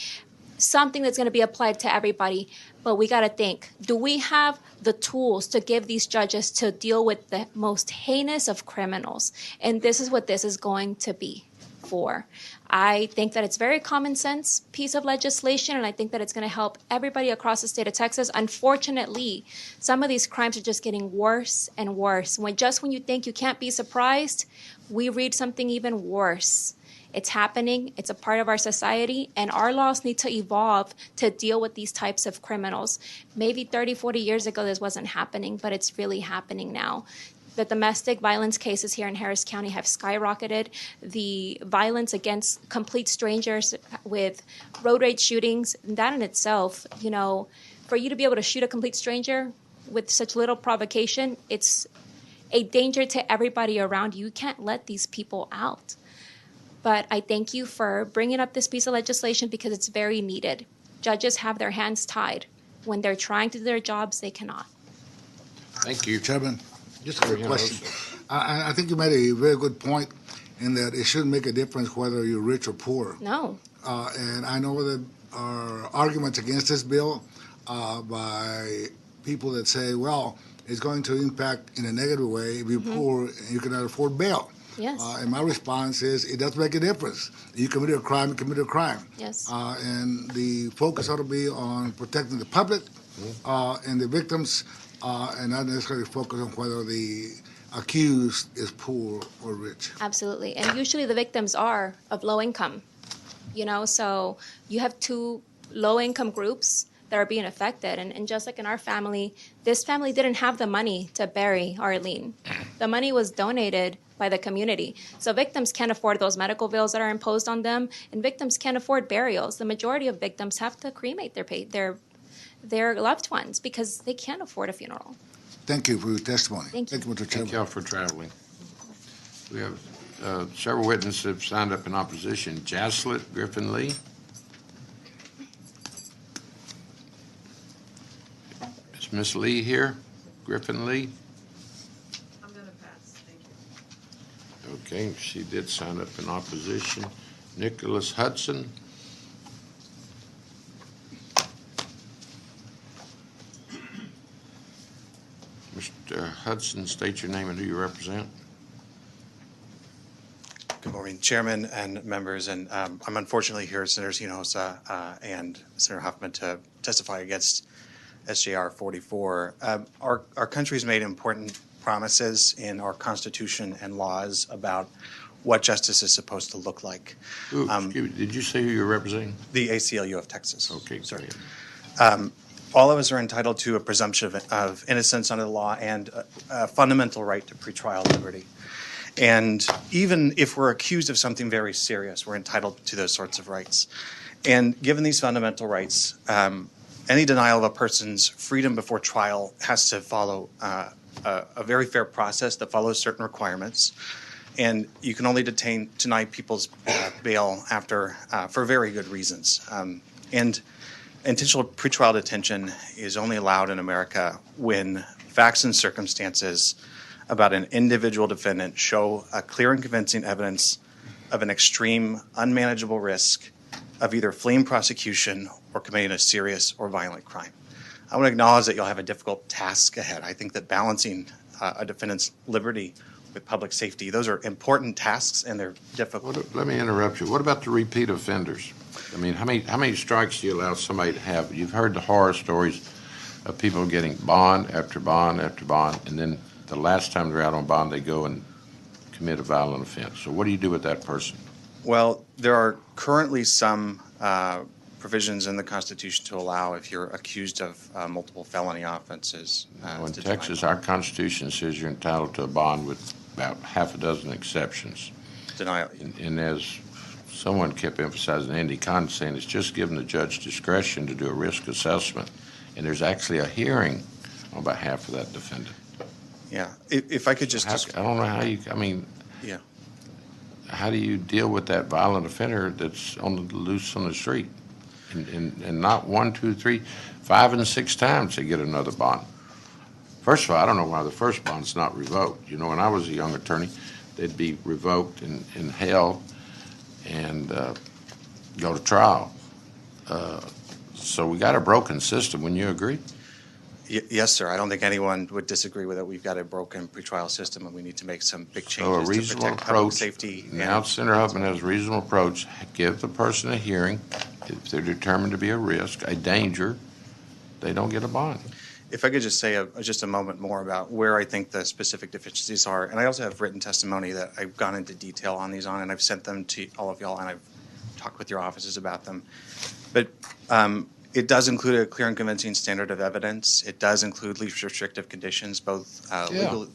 Speaker 13: something that's going to be applied to everybody. But we got to think, do we have the tools to give these judges to deal with the most heinous of criminals? And this is what this is going to be for. I think that it's very common sense piece of legislation, and I think that it's going to help everybody across the state of Texas. Unfortunately, some of these crimes are just getting worse and worse. When you think you can't be surprised, we read something even worse. It's happening. It's a part of our society, and our laws need to evolve to deal with these types of criminals. Maybe 30, 40 years ago this wasn't happening, but it's really happening now. The domestic violence cases here in Harris County have skyrocketed. The violence against complete strangers with road rage shootings, that in itself, for you to be able to shoot a complete stranger with such little provocation, it's a danger to everybody around you. You can't let these people out. But I thank you for bringing up this piece of legislation because it's very needed. Judges have their hands tied. When they're trying to do their jobs, they cannot.
Speaker 1: Thank you.
Speaker 7: Chairman, just a quick question. I think you made a very good point in that it shouldn't make a difference whether you're rich or poor.
Speaker 13: No.
Speaker 7: And I know that our arguments against this bill by people that say, well, it's going to impact in a negative way if you're poor and you cannot afford bail.
Speaker 13: Yes.
Speaker 7: And my response is, it does make a difference. You committed a crime, you committed a crime.
Speaker 13: Yes.
Speaker 7: And the focus ought to be on protecting the public and the victims, and not necessarily focus on whether the accused is poor or rich.
Speaker 13: Absolutely. And usually the victims are of low income, so you have 2 low income groups that are being affected. And just like in our family, this family didn't have the money to bury Arlene. The money was donated by the community. So victims can't afford those medical bills that are imposed on them, and victims can't afford burials. The majority of victims have to cremate their loved ones because they can't afford a funeral.
Speaker 7: Thank you for your testimony.
Speaker 13: Thank you.
Speaker 7: Mr. Chairman.
Speaker 1: Thank y'all for traveling. We have several witnesses have signed up in opposition. Jaslet Griffin Lee. Is Miss Lee here? Griffin Lee?
Speaker 5: I'm going to pass. Thank you.
Speaker 1: Okay, she did sign up in opposition. Nicholas Hudson. Mr. Hudson, state your name and who you represent.
Speaker 5: Good morning, Chairman and members, and I'm unfortunately here, Senators Hinojosa and Senator Huffman, to testify against SJR 44. Our country's made important promises in our Constitution and laws about what justice is supposed to look like.
Speaker 1: Excuse me, did you say who you're representing?
Speaker 5: The ACLU of Texas.
Speaker 1: Okay, sorry.
Speaker 5: All of us are entitled to a presumption of innocence under the law and a fundamental right to pretrial liberty. And even if we're accused of something very serious, we're entitled to those sorts of rights. And given these fundamental rights, any denial of a person's freedom before trial has to follow a very fair process that follows certain requirements. And you can only deny people's bail after for very good reasons. And intentional pretrial detention is only allowed in America when facts and circumstances about an individual defendant show a clear and convincing evidence of an extreme, unmanageable risk of either fleeing prosecution or committing a serious or violent crime. I want to acknowledge that you'll have a difficult task ahead. I think that balancing a defendant's liberty with public safety, those are important tasks and they're difficult.
Speaker 1: Let me interrupt you. What about the repeat offenders? I mean, how many strikes do you allow somebody to have? You've heard the horror stories of people getting bond after bond after bond, and then the last time they're out on bond, they go and commit a violent offense. So what do you do with that person?
Speaker 5: Well, there are currently some provisions in the Constitution to allow if you're accused of multiple felony offenses.
Speaker 1: In Texas, our Constitution says you're entitled to a bond with about half a dozen exceptions.
Speaker 5: Denial.
Speaker 1: And as someone kept emphasizing, Andy Kahn saying, it's just giving the judge discretion to do a risk assessment. And there's actually a hearing on behalf of that defendant.
Speaker 5: Yeah, if I could just...
Speaker 1: I don't know how you, I mean...
Speaker 5: Yeah.
Speaker 1: How do you deal with that violent offender that's on the loose on the street? And not 1, 2, 3, 5, and 6 times they get another bond. First of all, I don't know why the first bond's not revoked. You know, when I was a young attorney, they'd be revoked and held and go to trial. So we got a broken system. Wouldn't you agree?
Speaker 5: Yes, sir. I don't think anyone would disagree with it. We've got a broken pretrial system, and we need to make some big
Speaker 1: So a
Speaker 5: changes to
Speaker 1: reasonable
Speaker 5: protect public
Speaker 1: approach.
Speaker 5: safety.
Speaker 1: Now Senator Huffman has a reasonable approach. Give the person a hearing. If they're determined to be a risk, a danger, they don't get a bond.
Speaker 5: If I could just say just a moment more about where I think the specific deficiencies are, and I also have written testimony that I've gone into detail on these on, and I've sent them to all of y'all, and I've talked with your offices about them. But it does include a clear and convincing standard of evidence. It does include least restrictive conditions, both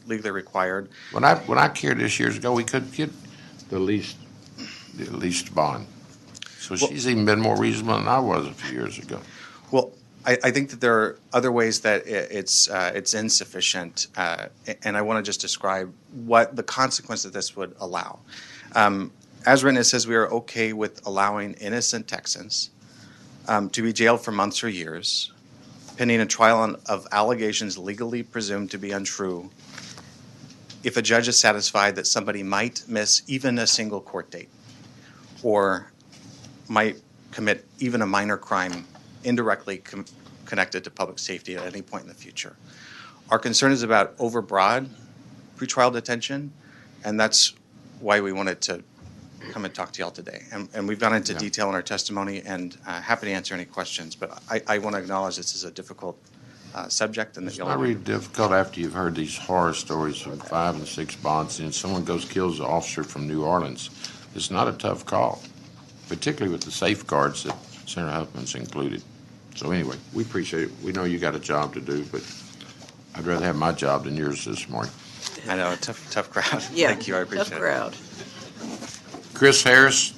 Speaker 5: legally required.
Speaker 1: When I carried this years ago, we couldn't get the least bond. So she's even been more reasonable than I was a few years ago.
Speaker 5: Well, I think that there are other ways that it's insufficient, and I want to just describe what the consequence of this would allow. As written, it says we are okay with allowing innocent Texans to be jailed for months or years, pending a trial of allegations legally presumed to be untrue, if a judge is satisfied that somebody might miss even a single court date, or might commit even a minor crime indirectly connected to public safety at any point in the future. Our concern is about overbroad pretrial detention, and that's why we wanted to come and talk to y'all today. And we've gone into detail in our testimony, and happy to answer any questions, but I want to acknowledge this is a difficult subject. And that
Speaker 1: It's not really difficult after you've heard these horror stories from 5 and 6 bonds, and someone goes kills an officer from New Orleans. It's not a tough call, particularly with the safeguards that Senator Huffman's included. So anyway, we appreciate it. We know you got a job to do, but I'd rather have my job than yours this morning.
Speaker 5: I know, tough crowd.
Speaker 6: Yeah,
Speaker 5: Thank you, I appreciate
Speaker 6: tough crowd.
Speaker 1: Chris Harris.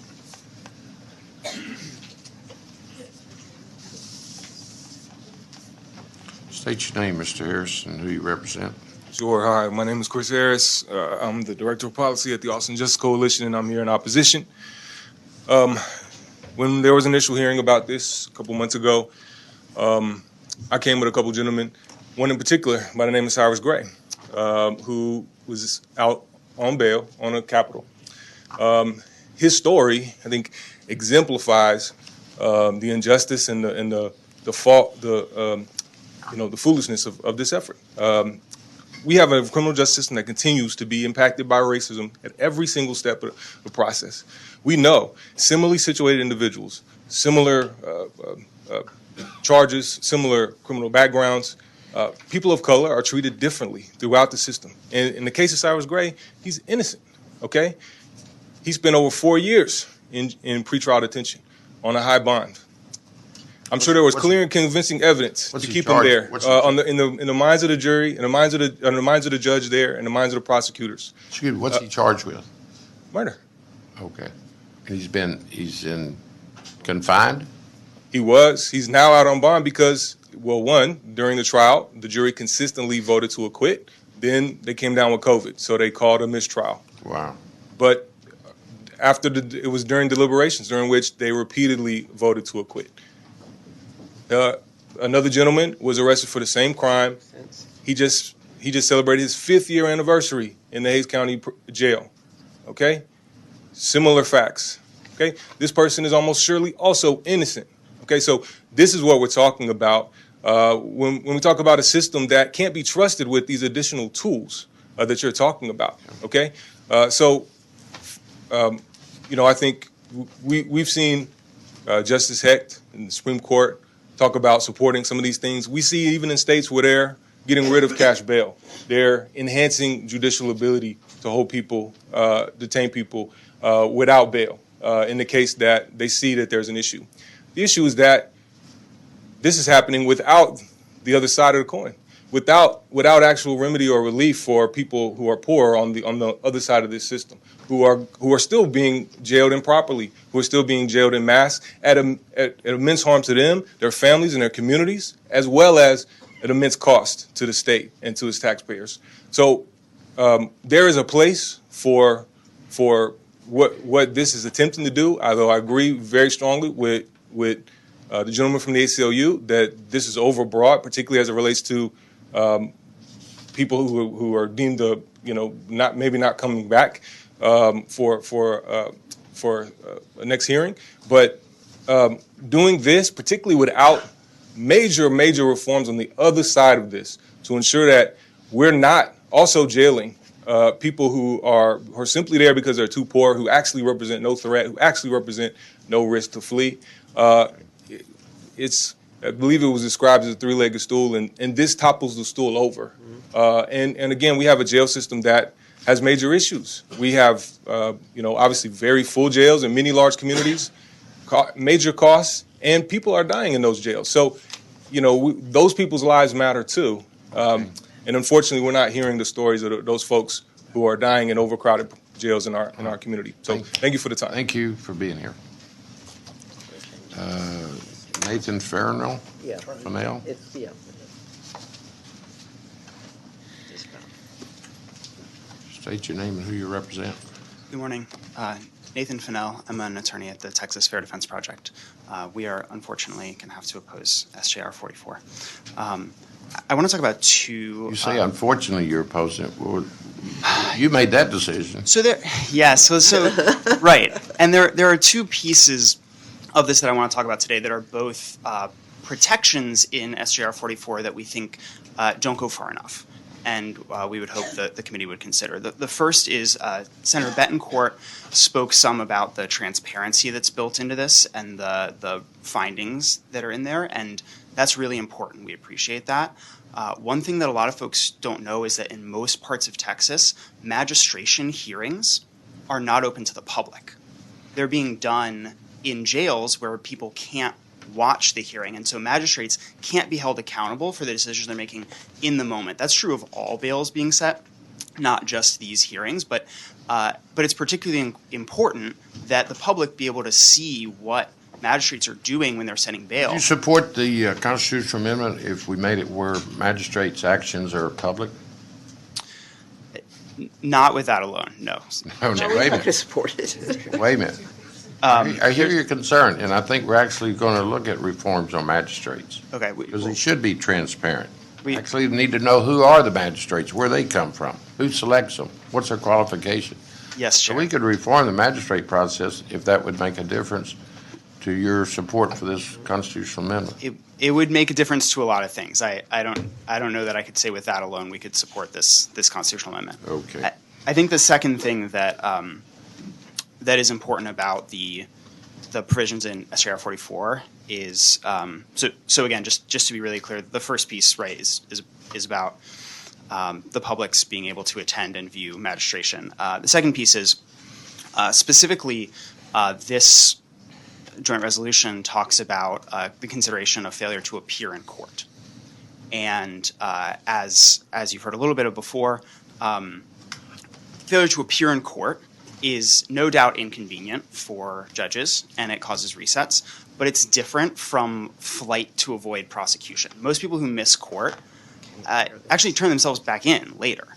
Speaker 1: State your name, Mr. Harris, and who you represent.
Speaker 8: Sure. Hi, my name is Chris Harris. I'm the Director of Policy at the Austin Justice Coalition, and I'm here in opposition. When there was an initial hearing about this a couple months ago, I came with a couple gentlemen, one in particular by the name of Cyrus Gray, who was out on bail on a capital. His story, I think, exemplifies the injustice and the fault, the foolishness of this effort. We have a criminal justice system that continues to be impacted by racism at every single step of the process. We know similarly situated individuals, similar charges, similar criminal backgrounds, people of color are treated differently throughout the system. And in the case of Cyrus Gray, he's innocent, okay? He spent over 4 years in pretrial detention on a high bond. I'm sure there was clear and convincing evidence to keep him there in the minds of the jury, in the minds of the judge there, in the minds of the prosecutors.
Speaker 1: Excuse me, what's he charged with?
Speaker 8: Murder.
Speaker 1: Okay. And he's in confined?
Speaker 8: He was. He's now out on bond because, well, one, during the trial, the jury consistently voted to acquit. Then they came down with COVID, so they called a mistrial.
Speaker 1: Wow.
Speaker 8: But it was during deliberations during which they repeatedly voted to acquit. Another gentleman was arrested for the same crime. He just celebrated his 5th year anniversary in the Hayes County Jail. Okay? Similar facts. Okay? This person is almost surely also innocent. Okay? So this is what we're talking about when we talk about a system that can't be trusted with these additional tools that you're talking about. Okay? I think we've seen Justice Hecht in the Supreme Court talk about supporting some of these things. We see even in states where they're getting rid of cash bail, they're enhancing judicial ability to hold people, detain people without bail in the case that they see that there's an issue. The issue is that this is happening without the other side of the coin, without actual remedy or relief for people who are poor on the other side of this system, who are still being jailed improperly, who are still being jailed en masse at immense harm to them, their families, and their communities, as well as at immense cost to the state and to its taxpayers. So there is a place for what this is attempting to do, although I agree very strongly with the gentleman from the ACLU that this is overbroad, particularly as it relates to people who are deemed to, not coming back for a next hearing. But doing this, particularly without major reforms on the other side of this, to ensure that we're not also jailing people who are simply there because they're too poor, who actually represent no threat, who actually represent no risk to flee. I believe it was described as a 3-legged stool, and this topples the stool over. And again, we have a jail system that has major issues. We have, obviously very full jails in many large communities, major costs, and people are dying in those jails. So, those people's lives matter too. And unfortunately, we're not hearing the stories of those folks who are dying in overcrowded jails in our community. So thank you for the time.
Speaker 1: Thank you for being here. Nathan Farnell?
Speaker 9: Yeah.
Speaker 1: Farnell?
Speaker 9: Yeah.
Speaker 1: State your name and who you represent.
Speaker 10: Good morning. Nathan Fennell. I'm an attorney at the Texas Fair Defense Project. We are unfortunately going to have to oppose SJR 44. I want to talk about two.
Speaker 1: You say unfortunately you're opposing it. Well, you made that decision.
Speaker 10: So right. And there are two pieces of this that I want to talk about today that are both protections in SJR 44 that we think don't go far enough. And we would hope that the committee would consider. The first is Senator Betancourt spoke some about the transparency that's built into this and the findings that are in there, and that's really important. We appreciate that. One thing that a lot of folks don't know is that in most parts of Texas, magistration hearings are not open to the public. They're being done in jails where people can't watch the hearing, and so magistrates can't be held accountable for the decisions they're making in the moment. That's true of all bails being set, not just these hearings, but it's particularly important that the public be able to see what magistrates are doing when they're setting bail.
Speaker 1: Do you support the constitutional amendment if we made it where magistrates' actions are public?
Speaker 10: Not with that alone, no.
Speaker 1: No, wait a minute.
Speaker 6: Support it.
Speaker 1: Wait a minute. I hear your concern, and I think we're actually going to look at reforms on magistrates.
Speaker 10: Okay.
Speaker 1: Because they should be transparent. Actually, need to know who are the magistrates, where they come from, who selects them, what's their qualification.
Speaker 10: Yes,
Speaker 1: So
Speaker 10: Chair.
Speaker 1: we could reform the magistrate process if that would make a difference to your support for this constitutional amendment.
Speaker 10: It would make a difference to a lot of things. I don't know that I could say with that alone we could support this constitutional amendment.
Speaker 1: Okay.
Speaker 10: I think the second thing that that is important about the provisions in SJR 44 is so again, just to be really clear, the first piece, right, is about the public's being able to attend and view magistration. The second piece is specifically this joint resolution talks about the consideration of failure to appear in court. And as you've heard a little bit of before, failure to appear in court is no doubt inconvenient for judges, and it causes resets, but it's different from flight to avoid prosecution. Most people who miss court actually turn themselves back in later.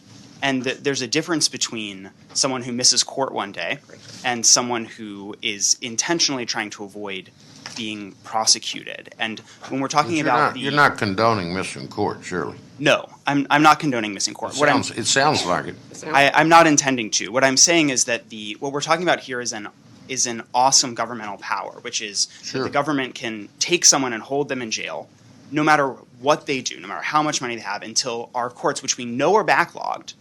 Speaker 10: And there's a difference between someone who misses court one day and someone who is intentionally trying to avoid being prosecuted. And when we're talking about
Speaker 1: You're not condoning missing court, surely.
Speaker 10: No, I'm not condoning missing court.
Speaker 1: It sounds like it.
Speaker 10: I'm not intending to. What I'm saying is that what we're talking about here is an awesome governmental power, which is that the government can take someone and hold them in jail, no matter what they do, no matter how much money they have, until our courts, which we know are backlogged,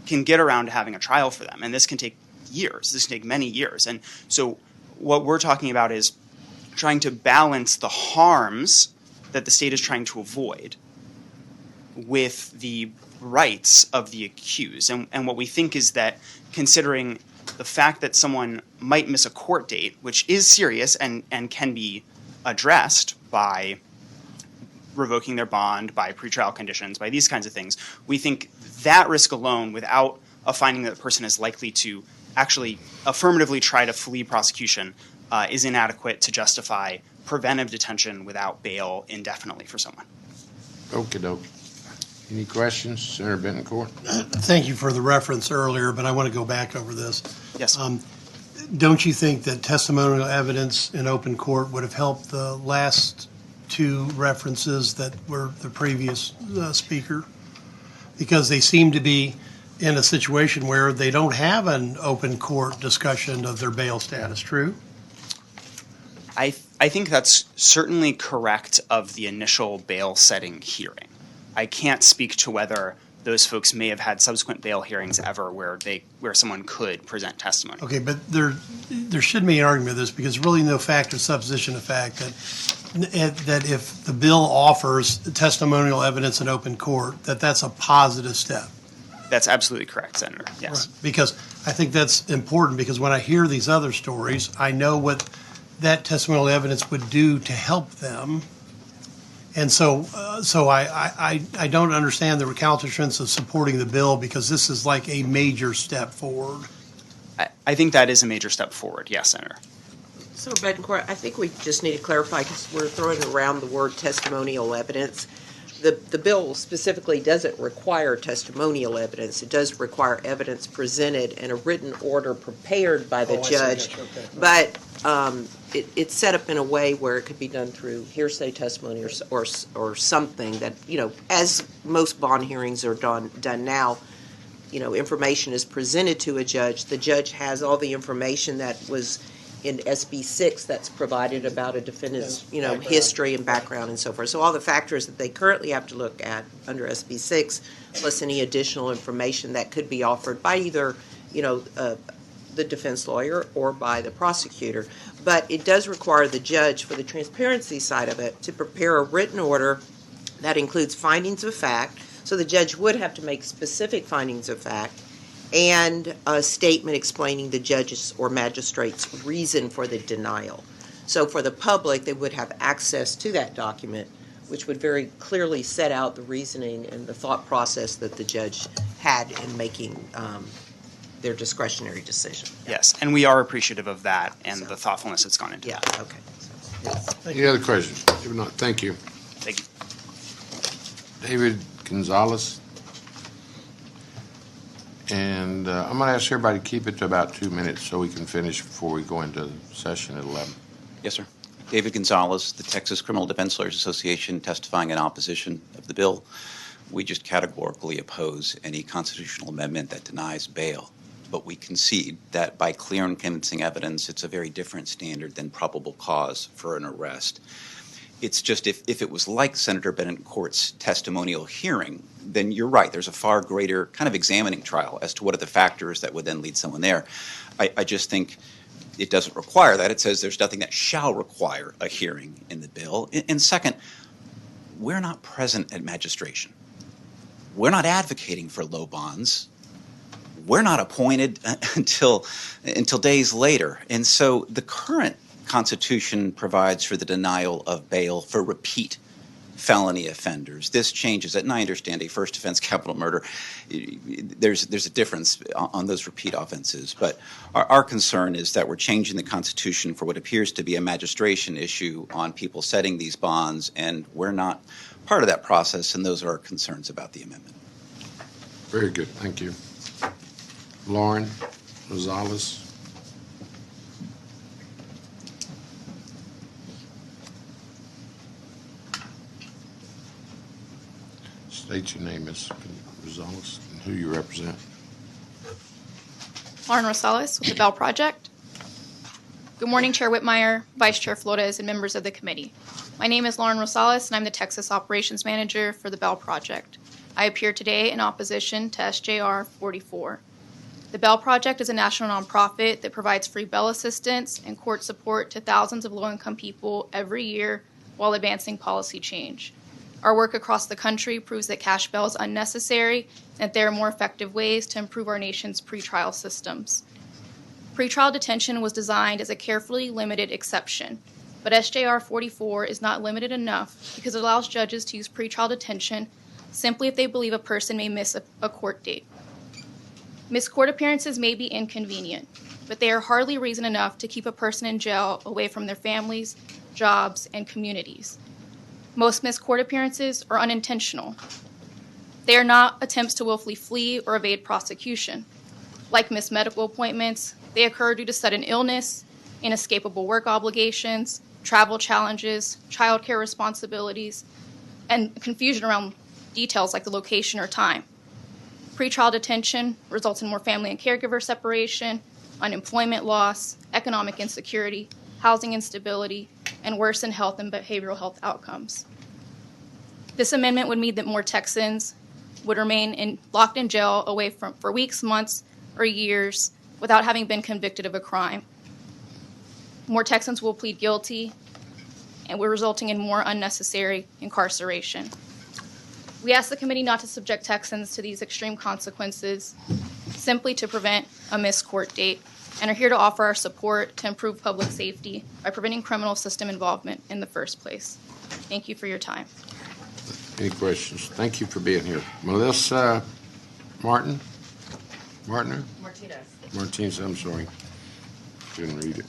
Speaker 10: can get around to having a trial for them. And this can take years. This can take many years. And so what we're talking about is trying to balance the harms that the state is trying to avoid with the rights of the accused. And what we think is that considering the fact that someone might miss a court date, which is serious and can be addressed by revoking their bond, by pretrial conditions, by these kinds of things, we think that risk alone, without a finding that the person is likely to actually affirmatively try to flee prosecution, is inadequate to justify preventive detention without bail indefinitely for someone.
Speaker 1: Okey-doke. Any questions, Senator Bentoncourt?
Speaker 18: Thank you for the reference earlier, but I want to go back over this.
Speaker 10: Yes.
Speaker 18: Don't you think that testimonial evidence in open court would have helped the last two references that were the previous speaker? Because they seem to be in a situation where they don't have an open court discussion of their bail status, true?
Speaker 10: I think that's certainly correct of the initial bail setting hearing. I can't speak to whether those folks may have had subsequent bail hearings ever where someone could present testimony.
Speaker 18: Okay, but there should be an argument of this because really no fact or supposition of fact that if the bill offers testimonial evidence in open court, that's a positive step.
Speaker 10: That's absolutely correct, Senator. Yes.
Speaker 18: Right. Because I think that's important because when I hear these other stories, I know what that testimonial evidence would do to help them. And so I don't understand the recalcitrance of supporting the bill because this is like a major step forward.
Speaker 10: I think that is a major step forward, yes, Senator.
Speaker 6: So, Bettencourt, I think we just need to clarify because we're throwing around the word testimonial evidence. The bill specifically doesn't require testimonial evidence. It does require evidence presented and a written order prepared by the judge. Okay. But it's set up in a way where it could be done through hearsay testimony or something that, as most bond hearings are done now, information is presented to a judge. The judge has all the information that was in SB 6 that's provided about a defendant's, history and background and so forth. So all the factors that they currently have to look at under SB 6, plus any additional information that could be offered by either, the defense lawyer or by the prosecutor. But it does require the judge, for the transparency side of it, to prepare a written order that includes findings of fact. So the judge would have to make specific findings of fact and a statement explaining the judge's or magistrate's reason for the denial. So for the public, they would have access to that document, which would very clearly set out the reasoning and the thought process that the judge had in making their discretionary decision.
Speaker 10: Yes, and we are appreciative of that and the thoughtfulness that's gone into that.
Speaker 6: Yeah, okay.
Speaker 1: Any other questions? If not, thank you.
Speaker 10: Thank you.
Speaker 1: David Gonzalez. And I'm going to ask everybody to keep it to about 2 minutes so we can finish before we go into session at 11.
Speaker 4: Yes, sir. David Gonzalez, the Texas Criminal Defense Lawyers Association, testifying in opposition of the bill. we just categorically oppose any constitutional amendment that denies bail. But we concede that by clear and convincing evidence, it's a very different standard than probable cause for an arrest. It's just if it was like Senator Betancourt's testimonial hearing, then you're right. There's a far greater kind of examining trial as to what are the factors that would then lead someone there. I just think it doesn't require that. It says there's nothing that shall require a hearing in the bill. And second, we're not present at magistration. We're not advocating for low bonds. We're not appointed until days later. And so the current Constitution provides for the denial of bail for repeat felony offenders. This changes it, and I understand a first offense capital murder, there's a difference on those repeat offenses. But our concern is that we're changing the Constitution for what appears to be a magistration issue on people setting these bonds, and we're not part of that process, and those are our concerns about the amendment.
Speaker 1: Very good, thank you. Lauren Rosales. State your name, Ms. Rosales, and who you represent.
Speaker 9: Lauren Rosales with the Bell Project. Good morning, Chair Whitmire, Vice Chair Flores, and members of the committee. My name is Lauren Rosales, and I'm the Texas Operations Manager for the Bell Project. I appear today in opposition to SJR 44. The Bell Project is a national nonprofit that provides free bail assistance and court support to thousands of low-income people every year while advancing policy change. Our work across the country proves that cash bail is unnecessary and that there are more effective ways to improve our nation's pretrial systems. Pretrial detention was designed as a carefully limited exception, but SJR 44 is not limited enough because it allows judges to use pretrial detention simply if they believe a person may miss a court date. Missed court appearances may be inconvenient, but they are hardly reason enough to keep a person in jail away from their families, jobs, and communities. Most missed court appearances are unintentional. They are not attempts to willfully flee or evade prosecution. Like missed medical appointments, they occur due to sudden illness, inescapable work obligations, travel challenges, childcare responsibilities, and confusion around details like the location or time. Pretrial detention results in more family and caregiver separation, unemployment loss, economic insecurity, housing instability, and worsened health and behavioral health outcomes. This amendment would mean that more Texans would remain locked in jail away for weeks, months, or years without having been convicted of a crime. More Texans will plead guilty, and we're resulting in more unnecessary incarceration. We ask the committee not to subject Texans to these extreme consequences simply to prevent a missed court date, and are here to offer our support to improve public safety by preventing criminal system involvement in the first place. Thank you for your time.
Speaker 1: Any questions? Thank you for being here. Melissa Martinez? Martinez, I'm sorry. Couldn't read it.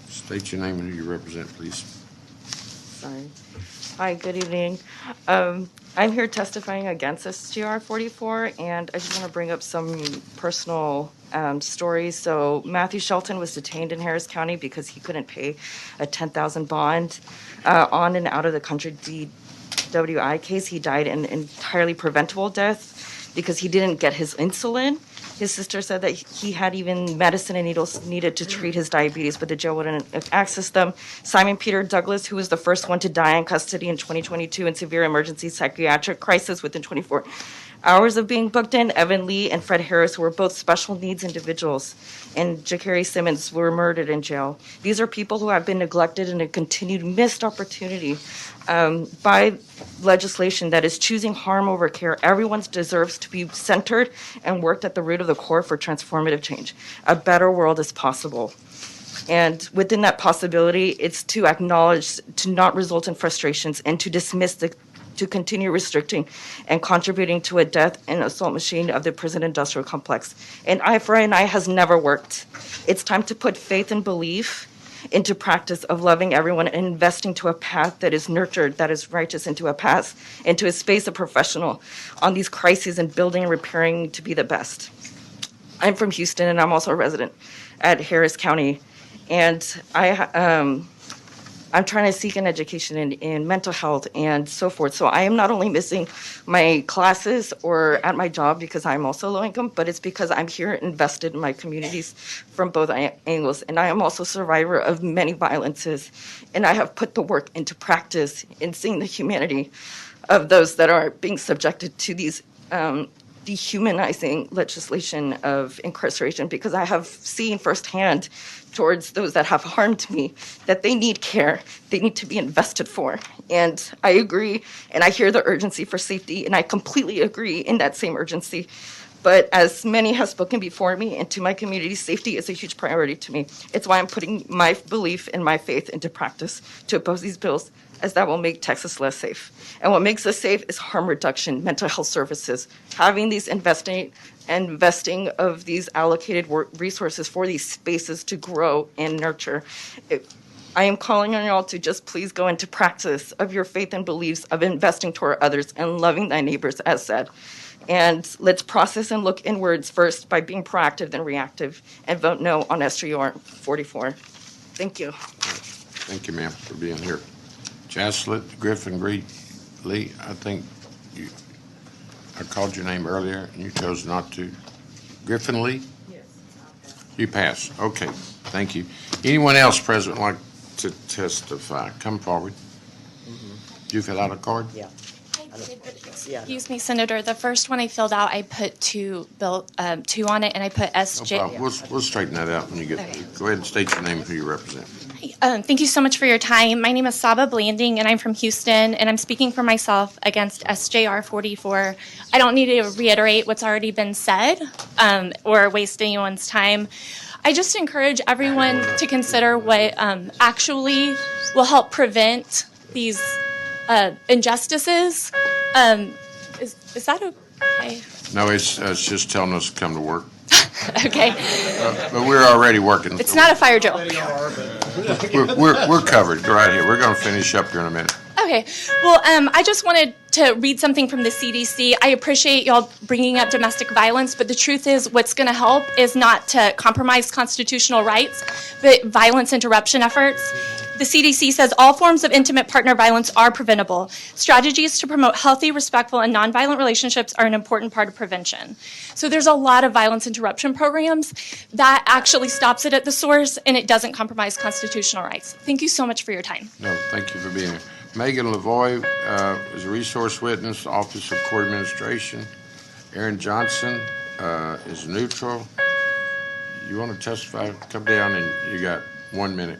Speaker 1: State your name and who you represent, please.
Speaker 23: Sorry. Hi, good evening. I'm here testifying against SJR 44, and I just want to bring up some personal stories. So Matthew Shelton was detained in Harris County because he couldn't pay a $10,000 bond on and out of the country DWI case. He died an entirely preventable death because he didn't get his insulin. His sister said that he had even medicine and needles needed to treat his diabetes, but the jail wouldn't access them. Simon Peter Douglas, who was the first one to die in custody in 2022 in severe emergency psychiatric crisis within 24 hours of being booked in. Evan Lee and Fred Harris, who were both special needs individuals, and Ja'Carri Simmons were murdered in jail. These are people who have been neglected and a continued missed opportunity by legislation that is choosing harm over care. Everyone deserves to be centered and worked at the root of the core for transformative change. A better world is possible. And within that possibility, it's to acknowledge, to not result in frustrations, and to dismiss to continue restricting and contributing to a death and assault machine of the prison industrial complex. An eye for an eye has never worked. It's time to put faith and belief into practice of loving everyone and investing to a path that is nurtured, that is righteous, into a space of professional on these crises and building and repairing to be the best. I'm from Houston, and I'm also a resident at Harris County. And I'm trying to seek an education in mental health and so forth. So I am not only missing my classes or at my job because I'm also low income, but it's because I'm here invested in my communities from both angles. And I am also a survivor of many violences. And I have put the work into practice in seeing the humanity of those that are being subjected to these dehumanizing legislation of incarceration, because I have seen firsthand towards those that have harmed me that they need care, they need to be invested for. And I agree, and I hear the urgency for safety, and I completely agree in that same urgency. But as many have spoken before me, and to my community, safety is a huge priority to me. It's why I'm putting my belief and my faith into practice to oppose these bills, as that will make Texas less safe. And what makes us safe is harm reduction, mental health services, having these investing of these allocated resources for these spaces to grow and nurture. I am calling on y'all to just please go into practice of your faith and beliefs of investing toward others and loving thy neighbors, as said. And let's process and look inwards first by being proactive than reactive, and vote no on SGR 44. Thank you.
Speaker 1: Thank you, ma'am, for being here. Jaslet, Griffin, Lee, I think I called your name earlier and you chose not to. Griffin Lee? Yes. You pass. Okay, thank you. Anyone else present like to testify? Come forward. Do you fill out a card?
Speaker 11: Yeah.
Speaker 9: Excuse me, Senator. The first one I filled out, I put two on it, and I put SJ.
Speaker 1: No problem. We'll straighten that out when you get there. Go ahead and state your name and who you represent.
Speaker 9: Thank you so much for your time. My name is Saba Blanding, and I'm from Houston, and I'm speaking for myself against SJR 44. I don't need to reiterate what's already been said or waste anyone's time. I just encourage everyone to consider what actually will help prevent these injustices. Is that okay?
Speaker 1: No, it's just telling us to come to work.
Speaker 9: Okay.
Speaker 1: But we're already working.
Speaker 9: It's not a fire drill.
Speaker 1: We're covered right here. We're going to finish up here in a minute.
Speaker 9: Okay. Well, I just wanted to read something from the CDC. I appreciate y'all bringing up domestic violence, but the truth is what's going to help is not to compromise constitutional rights, but violence interruption efforts. The CDC says all forms of intimate partner violence are preventable. Strategies to promote healthy, respectful, and nonviolent relationships are an important part of prevention. So there's a lot of violence interruption programs that actually stops it at the source, and it doesn't compromise constitutional rights. Thank you so much for your time.
Speaker 1: No, thank you for being here. Megan Lavoie is a resource witness, Office of Court Administration. Aaron Johnson is neutral. You want to testify? Come down and you got 1 minute.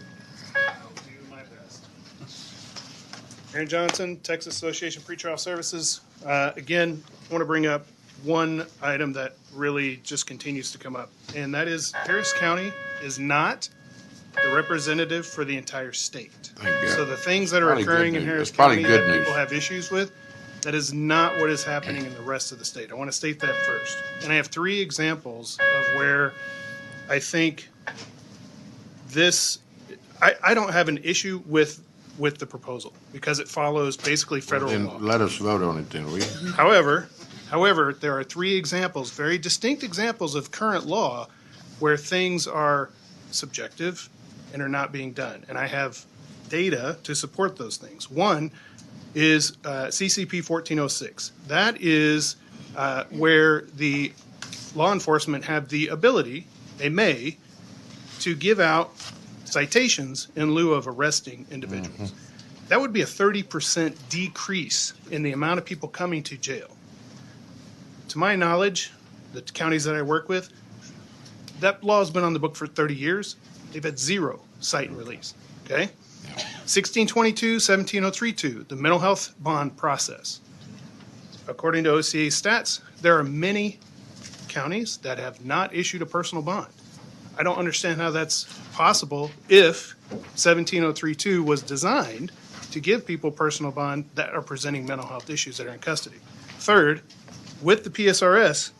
Speaker 16: Aaron Johnson, Texas Association Pretrial Services. Again, I want to bring up one item that really just continues to come up, and that is Harris County is not the representative for the entire state. So the things that are occurring in Harris County that people have issues with, that is not what is happening in the rest of the state. I want to state that first. And I have 3 examples of where I think this, I don't have an issue with the proposal because it follows basically federal law.
Speaker 1: Let us vote on it then, will you?
Speaker 16: However, there are 3 examples, very distinct examples of current law where things are subjective and are not being done. And I have data to support those things. One is CCP 1406. That is where the law enforcement have the ability, they may, to give out citations in lieu of arresting individuals. That would be a 30% decrease in the amount of people coming to jail. To my knowledge, the counties that I work with, that law has been on the book for 30 years. They've had 0 cite and release, okay? 1622, 17032, the mental health bond process. According to OCA stats, there are many counties that have not issued a personal bond. I don't understand how that's possible if 17032 was designed to give people personal bond that are presenting mental health issues that are in custody. Third, with the PSRS,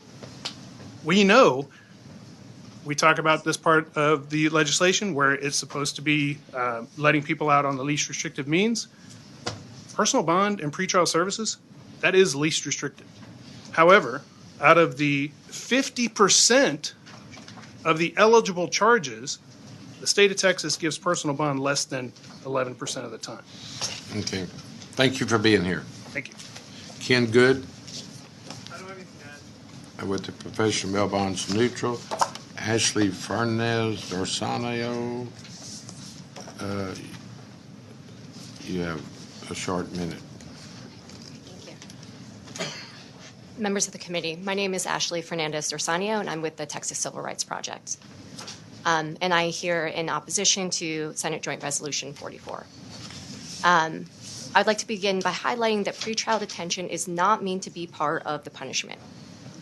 Speaker 16: we know, we talk about this part of the legislation where it's supposed to be letting people out on the least restrictive means. Personal bond and pretrial services, that is least restricted. However, out of the 50% of the eligible charges The state of Texas gives personal bond less than 11% of the time.
Speaker 1: Okay. Thank you for being here.
Speaker 16: Thank you.
Speaker 1: Ken Good. With the professional bail bonds neutral. Ashley Fernandez Dorsanio. You have a short minute.
Speaker 22: Members of the committee, my name is Ashley Fernandez Dorsanio, and I'm with the Texas Civil Rights Project. And I here in opposition to Senate Joint Resolution 44. I'd like to begin by highlighting that pretrial detention is not meant to be part of the punishment.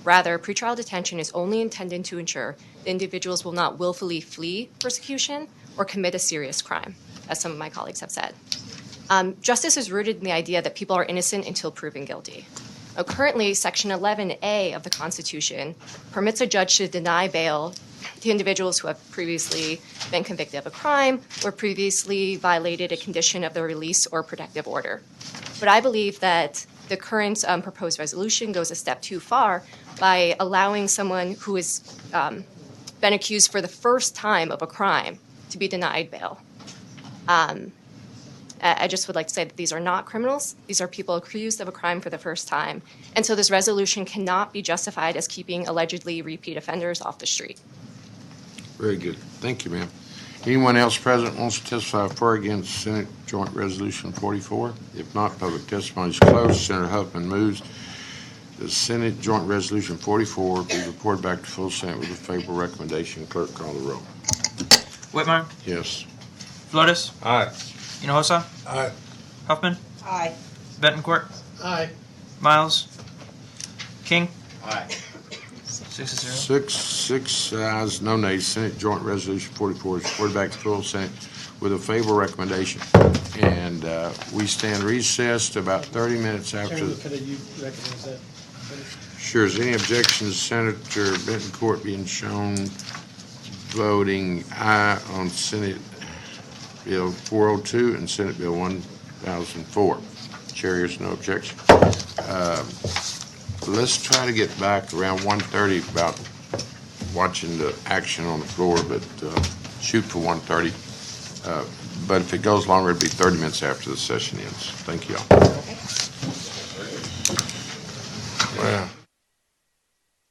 Speaker 22: Rather, pretrial detention is only intended to ensure that individuals will not willfully flee persecution or commit a serious crime, as some of my colleagues have said. Justice is rooted in the idea that people are innocent until proven guilty. Now, currently, Section 11A of the Constitution permits a judge to deny bail to individuals who have previously been convicted of a crime or previously violated a condition of the release or protective order. But I believe that the current proposed resolution goes a step too far by allowing someone who has been accused for the first time of a crime to be denied bail. I just would like to say that these are not criminals. These are people accused of a crime for the first time. And so this resolution cannot be justified as keeping allegedly repeat offenders off the street.
Speaker 1: Very good. Thank you, ma'am. Anyone else present wants to testify for or against Senate Joint Resolution 44? If not, public testimony is closed. Senator Huffman moves the Senate Joint Resolution 44 be reported back to full Senate with a favorable recommendation. Clerk, call the roll.
Speaker 2: Whitmire,
Speaker 1: Yes.
Speaker 2: Flores,
Speaker 8: Aye.
Speaker 2: Hinojosa,
Speaker 7: Aye.
Speaker 2: Huffman,
Speaker 6: Aye.
Speaker 2: Betancourt,
Speaker 18: Aye.
Speaker 2: Miles, King,
Speaker 8: Aye.
Speaker 2: 6-0.
Speaker 1: Six ayes, no nays. Senate Joint Resolution 44 is reported back to full Senate with a favorable recommendation. And we stand recessed about 30 minutes after.
Speaker 18: Chairman, could you recognize that?
Speaker 1: Sure. Is any objections, Senator Betancourt being shown voting aye on Senate Bill 402 and Senate Bill 1004? Chair hears no objection. Let's try to get back around 1:30 about watching the action on the floor, but shoot for 1:30. But if it goes longer, it'll be 30 minutes after the session ends. Thank you all.